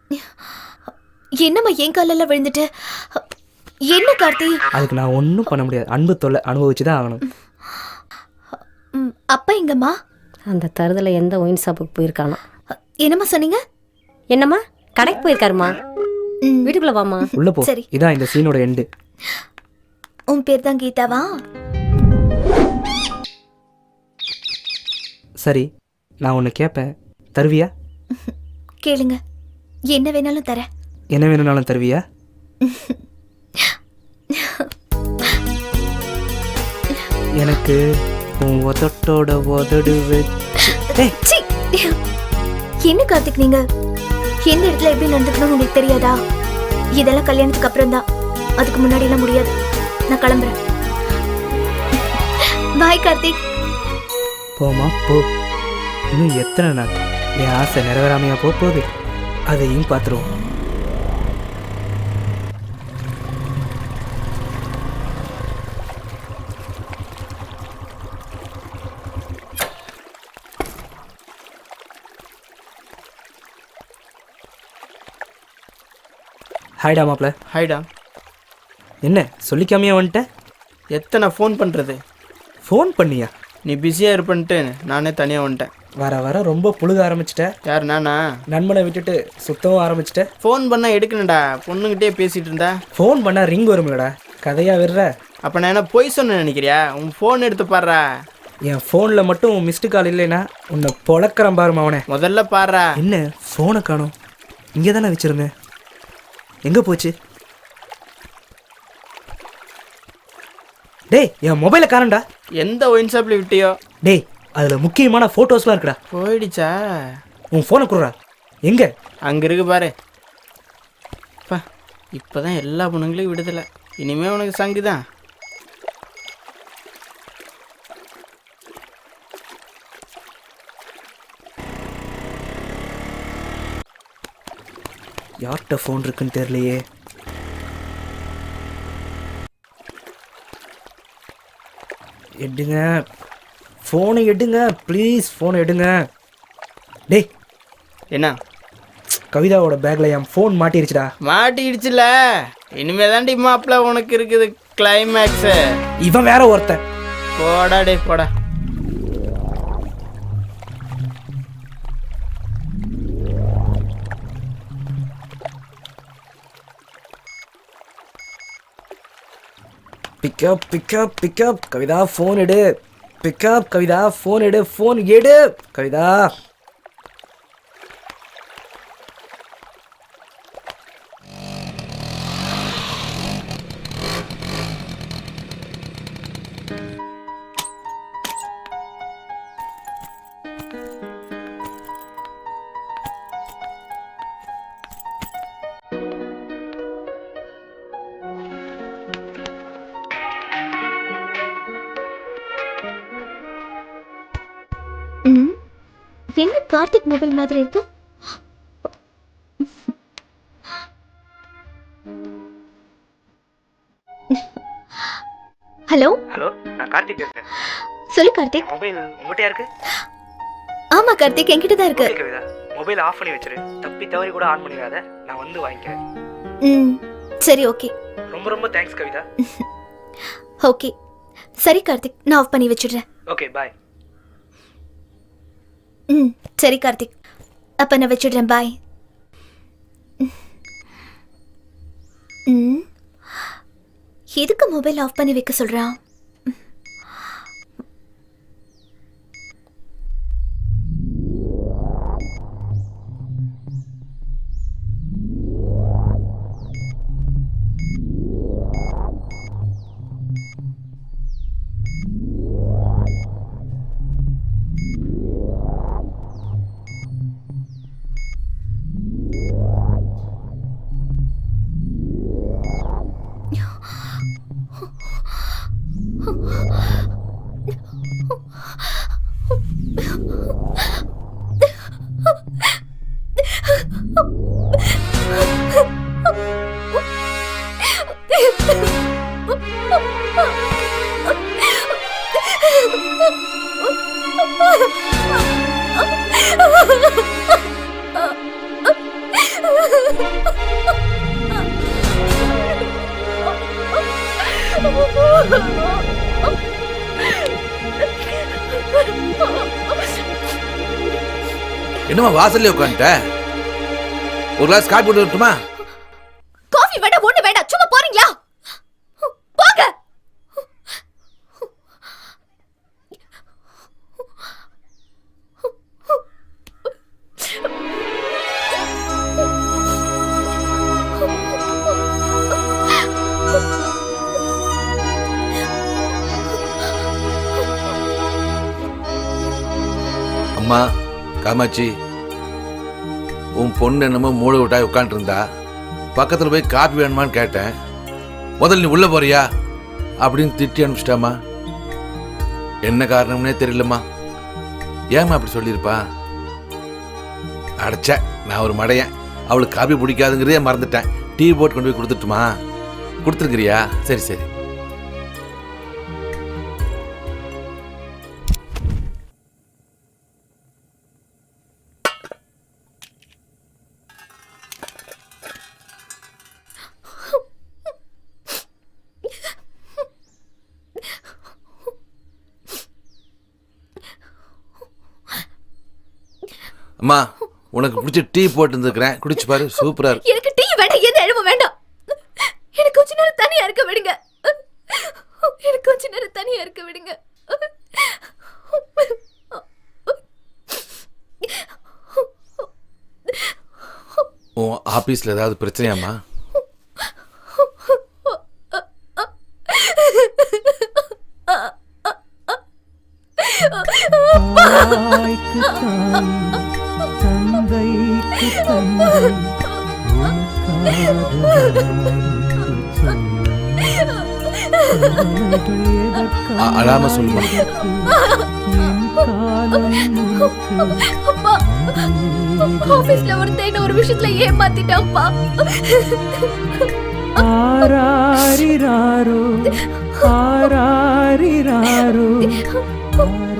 என்னம்மா என் காலெல்லாம் விழுந்துட்டு? என்ன கார்த்தி? அதுக்கு நான் ஒன்றும் பண்ண முடியாது. அன்பு தொல்லை அனுபவிச்சு தான் ஆகணும். அப்பா எங்கம்மா? அந்த தருதல எந்த ஒயின் ஷாப்புக்கு போயிருக்கானோ. என்னம்மா சொன்னீங்க? என்னம்மா கடைக்கு போயிருக்காருமா. வீட்டுக்குள்ள வாமா. உள்ள போ. சரி. இதான் இந்த சீனோட எண்டு. உன் பேர் தான் கீதாவா? சரி, நான் ஒன்று கேட்பேன், தருவியா? கேளுங்க, என்ன வேணாலும் தரேன். என்ன வேணும்னாலும் தருவியா? எனக்கு உன் உதட்டோட உதடு சீ! என்ன கார்த்திக் நீங்க? எந்த இடத்துல எப்படி நடந்துக்கணும் உங்களுக்கு தெரியாதா? இதெல்லாம் கல்யாணத்துக்கு அப்புறம் தான், அதுக்கு முன்னாடி எல்லாம் முடியாது. நான் கிளம்புறேன். பாய் கார்த்திக். போமா போ. இன்னும் எத்தனை நாள் என் ஆசை நிறைவேறாமையா போகுது? அதையும் பார்த்துருவோம். ஹாய்டா மாப்ள. ஹாய்டா. என்ன சொல்லிக்காமையா வந்துட்ட? எத்தனை ஃபோன் பண்ணுறது? ஃபோன் பண்ணியா? நீ பிஸியாக இருப்பன்ட்டு நானே தனியாக வந்துட்டேன். வர வர ரொம்ப புழுக ஆரம்பிச்சிட்ட. யார் நானா? நண்பனை விட்டுட்டு சுத்தவும் ஆரம்பிச்சிட்ட. ஃபோன் பண்ணால் எடுக்கணும்டா, பொண்ணுங்கிட்டே பேசிகிட்டு இருந்தா. ஃபோன் பண்ணால் ரிங் வரும்லடா, கதையாக விடுற. அப்போ நான் என்ன பொய் சொன்னேன் நினைக்கிறியா? உன் ஃபோன் எடுத்து பாடுறா. என் ஃபோனில் மட்டும் மிஸ்டு கால் இல்லைன்னா உன்னை பொழக்கிறேன் பாருமா அவனை. முதல்ல பாடுறா. என்ன ஃபோனை காணோம்? இங்கே தானே வச்சுருந்தேன், எங்கே போச்சு? டேய், என் மொபைலை காணண்டா. எந்த ஒயின் ஷாப்பில் விட்டியோ? டேய், அதில் முக்கியமான ஃபோட்டோஸ்லாம் இருக்குடா. போயிடுச்சா? உன் ஃபோனை கொடுறா. எங்கே? அங்கே இருக்கு பாரு. பா, இப்போ தான் எல்லா பொண்ணுங்களையும் விடுதலை. இனிமே உனக்கு சங்கு தான். யார்கிட்ட ஃபோன் இருக்குன்னு தெரியலையே. எடுங்க ஃபோனை, எடுங்க ப்ளீஸ், ஃபோனை எடுங்க. டேய், என்ன? கவிதாவோட பேக்கில் என் ஃபோன் மாட்டிருச்சுடா. மாட்டிடுச்சுல, இனிமே தாண்டி மாப்பிள்ள உனக்கு இருக்குது கிளைமேக்ஸு. இவன் வேற ஒருத்தன். போடா டே போடா. Pick up pick up pick up Kavitha, phone எடு. பிக்கப் கவிதா, ஃபோன் எடு. ஃபோன் எடு கவிதா. என்ன கார்த்திக் மொபைல் மாதிரி இருக்கு? ஹலோ. ஹலோ, நான் கார்த்திக் பேசுறேன். சொல்லு கார்த்திக். மொபைல் உங்ககிட்டயா இருக்கு? ஆமா கார்த்திக், என்கிட்ட தான் இருக்கு. கவிதா, மொபைல் ஆஃப் பண்ணி வச்சிரு. தப்பி தவறி கூட ஆன் பண்ணிடாத, நான் வந்து வாங்கிக்கிறேன். சரி, ஓகே. ரொம்ப ரொம்ப தேங்க்ஸ் கவிதா. ஓகே சரி கார்த்திக், நான் ஆஃப் பண்ணி வச்சிடுறேன். Okay bye. சரி கார்த்திக், அப்ப நான் வச்சிடுறேன். பாய். எதுக்கு மொபைல் ஆஃப் பண்ணி வைக்க சொல்றான்? என்னம்மா வாசல்ல உட்காந்துட்ட? ஒரு கிளாஸ் காப்பி போட்டு வரட்டுமா? காஃபி வேண்டாம், ஒண்ணு வேண்டாம். சும்மா போறீங்களா? போங்க. அம்மா காமாட்சி, உன் பொண்ணு என்னமோ மூளை விட்டாய் உட்காந்துட்டு இருந்தா. பக்கத்தில் போய் காப்பி வேணுமான்னு கேட்டேன். முதல்ல நீ உள்ள போறியா அப்படின்னு திட்டி அனுப்பிச்சிட்டாமா. என்ன காரணம்னே தெரியலம்மா. ஏமா அப்படி சொல்லியிருப்பா? அடைச்ச நான் ஒரு மடையன். அவளுக்கு காப்பி பிடிக்காதுங்கிறதே மறந்துட்டேன். டீ போட்டு கொண்டு போய் கொடுத்துட்டுமா? கொடுத்துருக்கிறியா? சரி சரி. அம்மா, உனக்கு பிடிச்ச டீ போட்டு இருந்துக்கிறேன், குடிச்சு பாரு, சூப்பரா இருக்கு. எனக்கு டீ வேண்டாம், எந்த இடமும் வேண்டாம். எனக்கு கொஞ்ச நேரம் தனியா இருக்க விடுங்க. எனக்கு கொஞ்ச நேரம் தனியா இருக்க விடுங்க. உன் ஆபீஸ்ல ஏதாவது பிரச்சனையாம்மா? அழாம சொல்லுமா. அப்பா, ஆபீஸ்ல ஒருத்தன் ஒரு விஷயத்துல ஏமாத்திட்டான்ப்பா.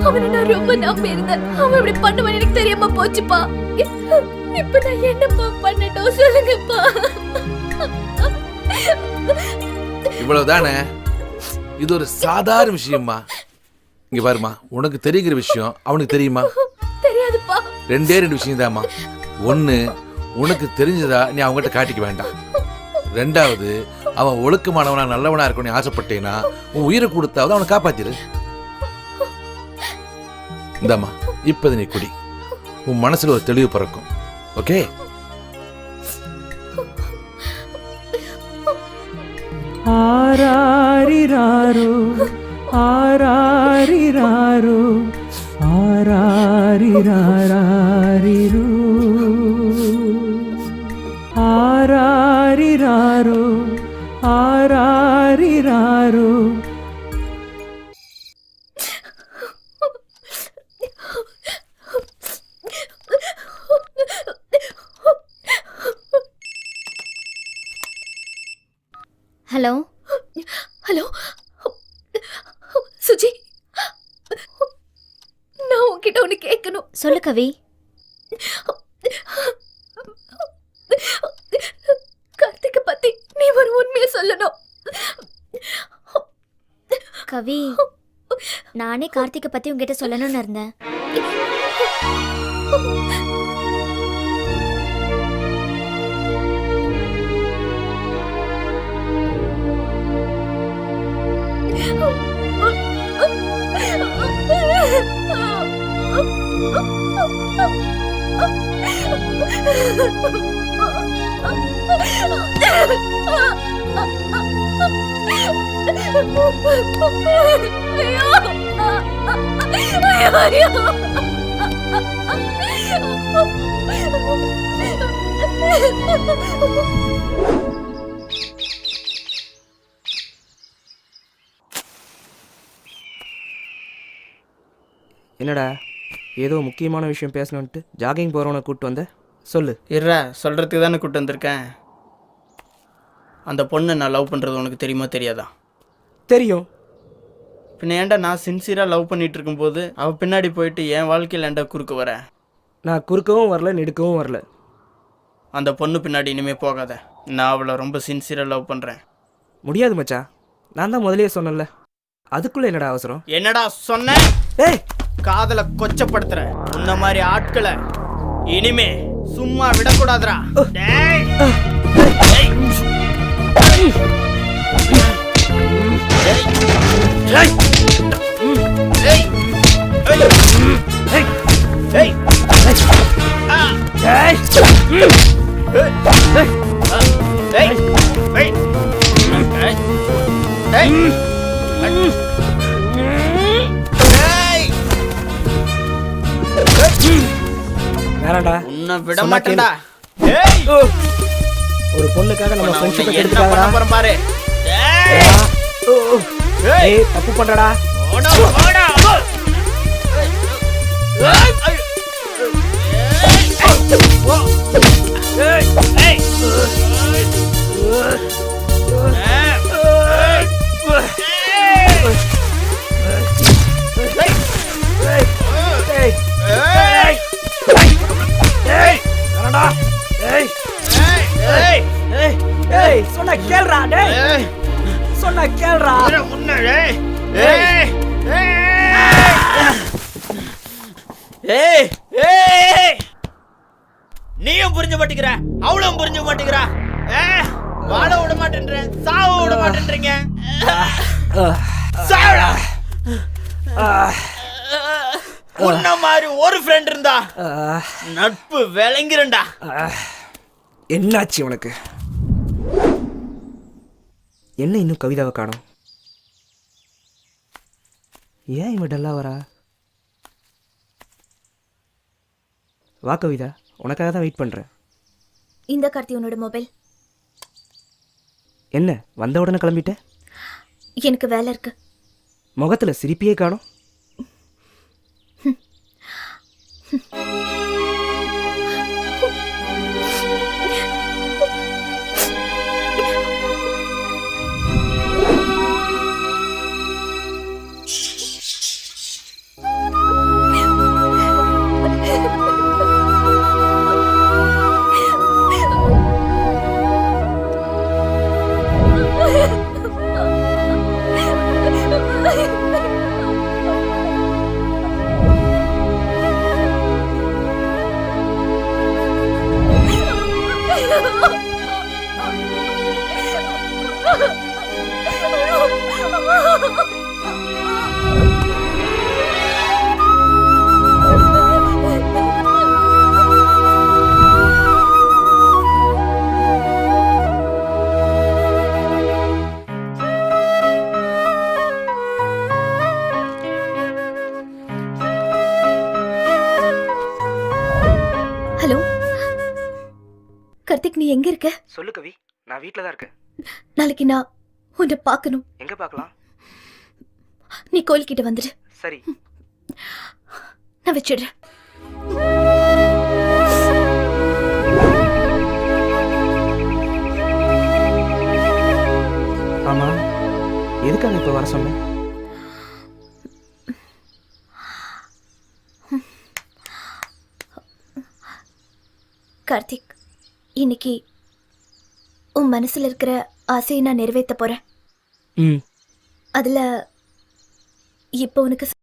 அவனை நான் ரொம்ப நம்பி இருந்தேன். அவன் இப்படி பண்ணுவான் எனக்கு தெரியாம போச்சுப்பா. இப்ப நான் என்னப்பா பண்ணட்டும் சொல்லுங்கப்பா. இவ்வளவுதானே? இது ஒரு சாதாரண விஷயம்மா. இங்க பாருமா, உனக்கு தெரிகிற விஷயம் அவனுக்கு தெரியுமா? தெரியாதுப்பா. ரெண்டே ரெண்டு விஷயம் தான்மா. ஒண்ணு, உனக்கு தெரிஞ்சதா நீ அவங்ககிட்ட காட்டிக்க வேண்டாம். ரெண்டாவது, அவன் ஒழுக்கமானவனா நல்லவனா இருக்கணும் ஆசைப்பட்டேன்னா உன் உயிரை கொடுத்தாவது அவனை காப்பாத்திரு. இந்தாம்மா, இப்ப நீ குடி. உன் மனசுல ஒரு தெளிவு பிறக்கும். ஓகே? ஆராரிராரோ ஆராரிராரோ ஆராரிராரிரோ ஆராரிராரோ ஆராரிராரோ. ஹலோ ஹலோ சுஜி, நான் உன்கிட்ட ஒண்ணு கேட்கணும். சொல்லு கவி. கார்த்திகை பத்தி நீ ஒரு உண்மையை சொல்லணும். கவி, நானே கார்த்திகை பத்தி உங்ககிட்ட சொல்லணும்னு இருந்தேன். என்னடா ஏதோ முக்கியமான விஷயம் பேசணுன்ட்டு ஜாகிங் போகிறவனை கூப்பிட்டு வந்த, சொல்லு. இருற, சொல்கிறதுக்கு தானே கூப்பிட்டு வந்திருக்கேன். அந்த பொண்ணை நான் லவ் பண்ணுறது உனக்கு தெரியுமா தெரியாதா? தெரியும். பின்ன ஏன்டா நான் சின்சியராக லவ் பண்ணிட்டு இருக்கும்போது அவள் பின்னாடி போயிட்டு என் வாழ்க்கையில் ஏன்டா குறுக்க வர? நான் குறுக்கவும் வரல, நெடுக்கவும் வரல. அந்த பொண்ணு பின்னாடி இனிமேல் போகாத. நான் அவளை ரொம்ப சின்சியராக லவ் பண்ணுறேன். முடியாது மச்சான். நான் தான் முதல்லயே சொன்னேன்ல, அதுக்குள்ள என்னடா அவசரம்? என்னடா சொன்ன? ஏய், காதல கொச்சப்படுத்துற இந்த மாதிரி ஆட்களை இனிமே சும்மா விடக்கூடாதுடா. டேய். டேய். டேய். டேய். டேய். டேய். ஆ. டேய். டேய். டேய். டேய். டேய். வேணாடா, உன்னை விட சொன்னா மாட்டேன்டா. கேளு. ஏய். ஒரு பொண்ணுக்காக நம்ம நான் ஃப்ரெண்ட்ஷிப்பை உன்னை என்ன பண்ண கெடுத்துக்காதடா. போறேன் பாரு. ஏய். ஏய், தப்பு பண்றடா. ஓடா, ஓடா. ஏய். ஏய். ஓ. ஏய். ஏய். ஏய் சொன்னா கேளுடா டேய். சொன்னா கேளுடா. நீயும் புரிஞ்ச மாட்டேங்கிற, அவளும் புரிஞ்ச மாட்டேங்கிறா. வாழ விட மாட்டேன்ற, சாவ விட மாட்டேன்றீங்க. சாவடா. உன்ன மாதிரி ஒரு ஃப்ரெண்ட் இருந்தா நட்பு விளங்கிருண்டா. என்னாச்சு உனக்கு? என்ன இன்னும் கவிதாவை காணோம்? ஏன் இவன் டல்லா வரா? வா கவிதா, உனக்காக தான் வெயிட் பண்ணுறேன். இந்த கார்த்தி உன்னோட மொபைல். என்ன வந்த உடனே கிளம்பிட்ட? எனக்கு வேலை இருக்கு. முகத்தில் சிரிப்பியே காணோம். ஹலோ கார்த்திக், நீ எங்க இருக்க? சொல்லு கவி, நான் வீட்டில் தான் இருக்கேன். நாளைக்கு நான் உன்னை பார்க்கணும். எங்கே பார்க்கலாம்? நீ கோயில்கிட்ட வந்துடு. சரி. நான் வச்சிடுறேன். ஆமா, எதுக்காக இப்போ வர சொன்னேன்? கார்த்திக், இன்னைக்கு உன் மனசுல இருக்கிற ஆசையை நான் நிறைவேற்ற போறேன். அதுல இப்போ உனக்கு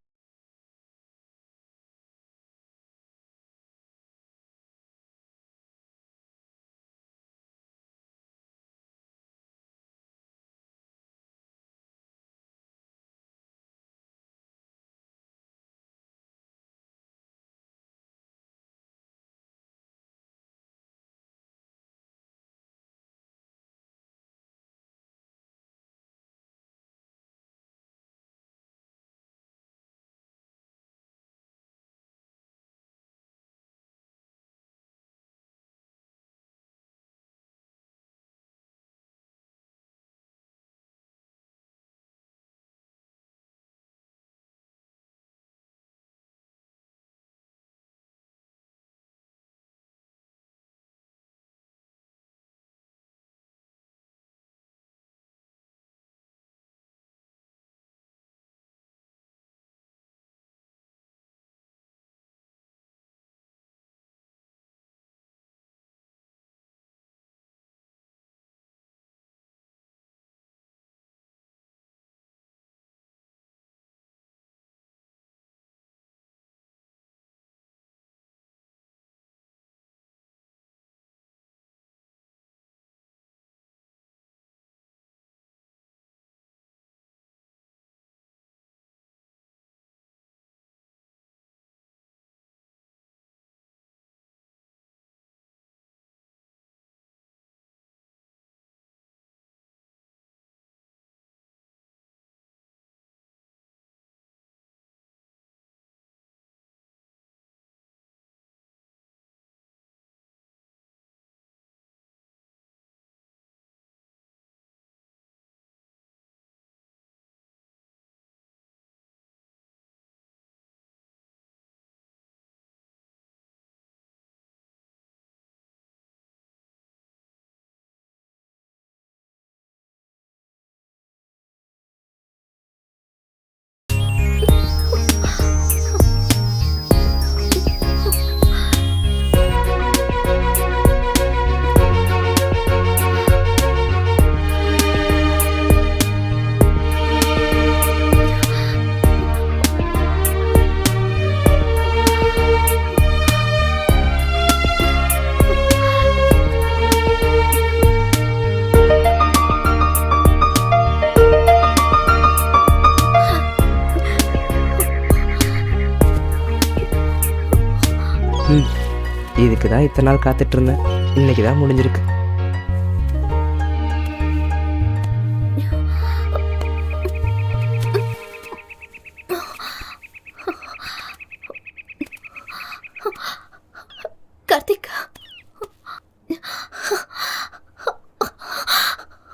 இதுக்கு தான் இத்தனை நாள் காத்துட்டு இருந்தேன். இன்னைக்கு தான் முடிஞ்சிருக்கு. கார்த்திக்,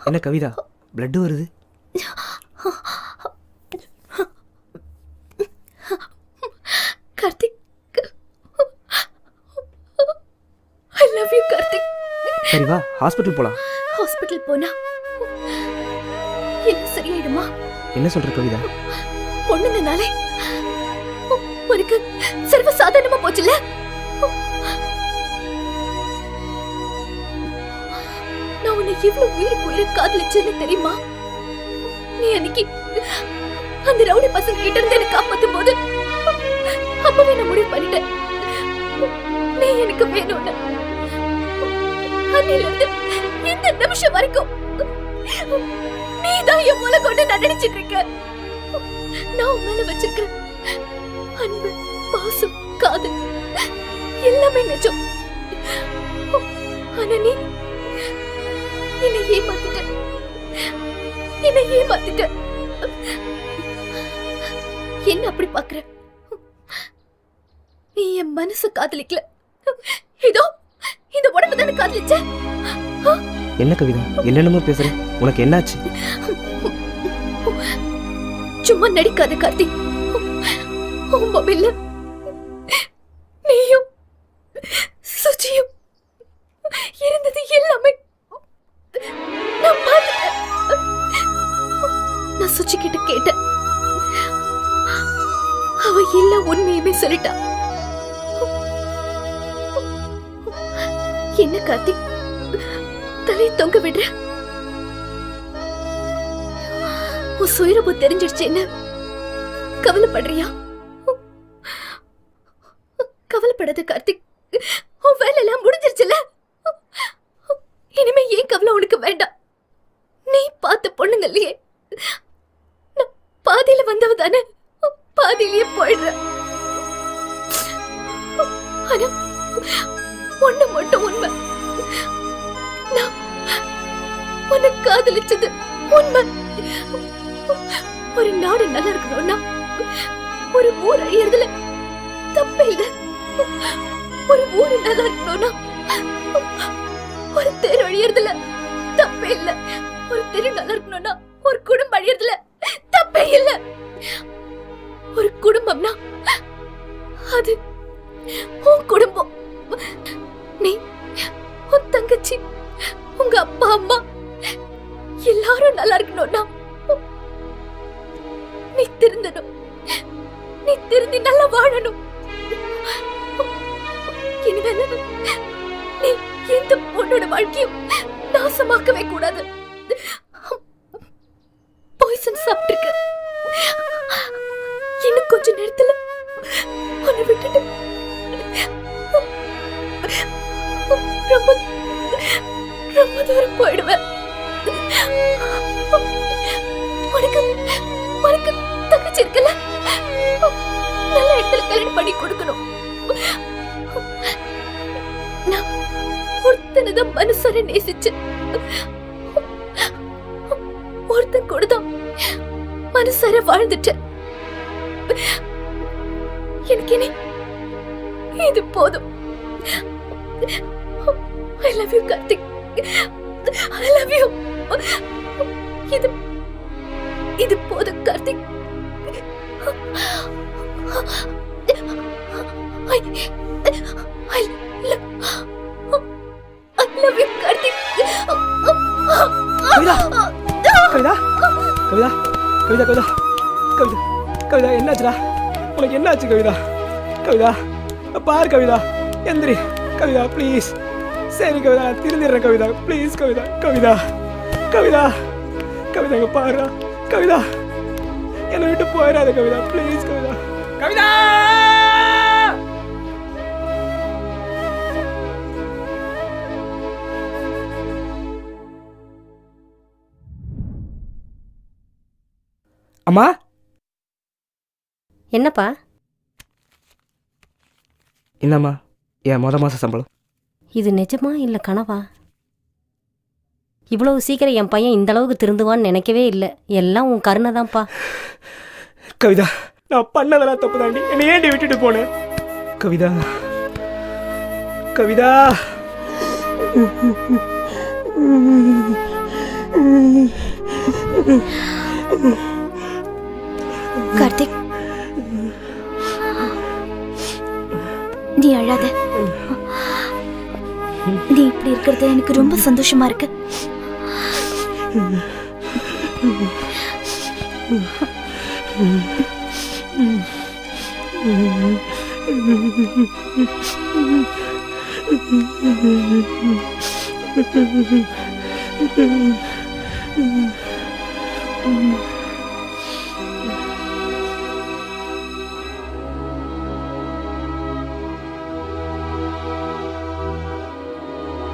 என்ன கவிதா, பிளட் வருது? Karthik, I love you Karthik. சரி வா, ஹாஸ்பிட்டல் போலாம். ஹாஸ்பிட்டல் போனா என்ன சரியாயிடுமா? என்ன சொல்ற கவிதா? பொண்ணுங்கனாலே உனக்கு சர்வ சாதாரணமா போச்சுல. நான் உன்னை இவ்வளவு உயிருக்கு உயிரை காதலிச்சேன்னு தெரியுமா? நீ அன்னைக்கு அந்த ரவுடி பசங்க கிட்ட இருந்து எனக்கு காப்பாத்தும் போது அப்பவே நான் முடிவு பண்ணிட்டேன், நீ எனக்கு வேணும்னு. அன்னையில இருந்து இந்த நிமிஷம் வரைக்கும் நீதான் என் மூல கொண்டு நான் நினைச்சிட்டு இருக்கேன். நான் உன் மேல வச்சிருக்கிற அன்பு, பாசம், காதல் எல்லாமே நிஜம். ஆனா நீ என்னை ஏமாத்திட்ட. என்ன அப்படி பாக்குற? நீ என் மனசு காதலிக்கல, இதோ இந்த உடம்பு தானே காதலிச்ச. என்ன கவிதா, என்னென்னமோ பேசுற? உனக்கு என்னாச்சு? சும்மா நடிக்காத கார்த்திக். உன் மொபைல்ல நீயும் சுச்சியும் இருந்தது எல்லாமே நான் பார்த்துட்டேன். நான் சுச்சி கிட்ட கேட்டேன், அவ எல்லா உண்மையுமே சொல்லிட்டா. என்ன கார்த்திக் தலையை தொங்க விடுற? உன் சுயரபு தெரிஞ்சிடுச்சு என்ன? கவலைப்படுறியா? கவலைப்படாத கார்த்திக், உன் வேலை எல்லாம் முடிஞ்சிருச்சுல. இனிமே ஏன் கவலை உனக்கு வேண்டாம். நீ பார்த்த பொண்ணுங்க இல்லையே, நான் பாதியில வந்தவ தானே, பாதியிலேயே போயிடுற. ஆனா ஒண்ணு மட்டும் உண்மை, நான் உன்னை காதலிச்சது உண்மை. ஒரு நாடு நல்லா இருக்கணும்னா ஒரு ஊர் அழியறதுல தப்பே இல்ல. ஒரு ஊரு நல்லா இருக்கணும்னா ஒரு தெரு அழியறதுல தப்பே இல்ல. ஒரு தெரு நல்லா இருக்கணும்னா ஒரு குடும்பம் அழியறதுல தப்பே இல்ல. ஒரு குடும்பம்னா அது உன் குடும்பம். நீ, உன் தங்கச்சி, உங்க அப்பா அம்மா எல்லாரும் நல்லா இருக்கணும்னா நீ திருந்தணும். நீ திருந்தி நல்லா வாழணும். இனிமேல் நீ எந்த பொண்ணோட வாழ்க்கையும் நாசமாக்கவே கூடாது. பாய்சன் சாப்பிட்டிருக்க. இன்னும் கொஞ்ச நேரத்துல உன்னை விட்டுட்டு ரொம்ப ரொம்ப தூரம் போயிடுவேன். உனக்கு உனக்கு தங்கச்சி இருக்கல, நல்ல இடத்துல கல்யாணம் பண்ணி கொடுக்கணும். நான் ஒருத்தனதான் மனசார நேசிச்சு, ஒருத்தன் கூடதான் மனசார வாழ்ந்துட்டேன். எனக்கு இனி இது போதும். I love you Karthik, I love you. இது போதும் Karthik. I love you Karthik. Kavitha, Kavitha, Kavitha, Kavitha, Kavitha, Kavitha, Kavitha, என்னாச்சுடா? உனக்கு என்னாச்சு கவிதா? கவிதா பாரு கவிதா, எந்திரி கவிதா ப்ளீஸ். சரி கவிதா, நான் திருந்திடுறேன் கவிதா ப்ளீஸ். கவிதா, கவிதா, கவிதா, கவிதா இங்க பாருடா. கவிதா, என்னை விட்டு போயிடாத கவிதா ப்ளீஸ். கவிதா, கவிதா. அம்மா. என்னப்பா? என்னம்மா என் மாத சம்பளம். இது நிஜமா இல்லை கனவா? இவ்வளவு சீக்கிரம் என் பையன் இந்த அளவுக்கு திருந்துவான்னு நினைக்கவே இல்லை. எல்லாம் உன் கருணை தான்ப்பா. கவிதா, நான் பண்ணதெல்லாம் தப்பு தாண்டி. என்னை ஏண்டி விட்டுட்டு போனேன்? கவிதா, கவிதா. கார்த்திக், நீ அழாத. நீ இப்படி இருக்கிறது எனக்கு ரொம்ப சந்தோஷமா இருக்கு.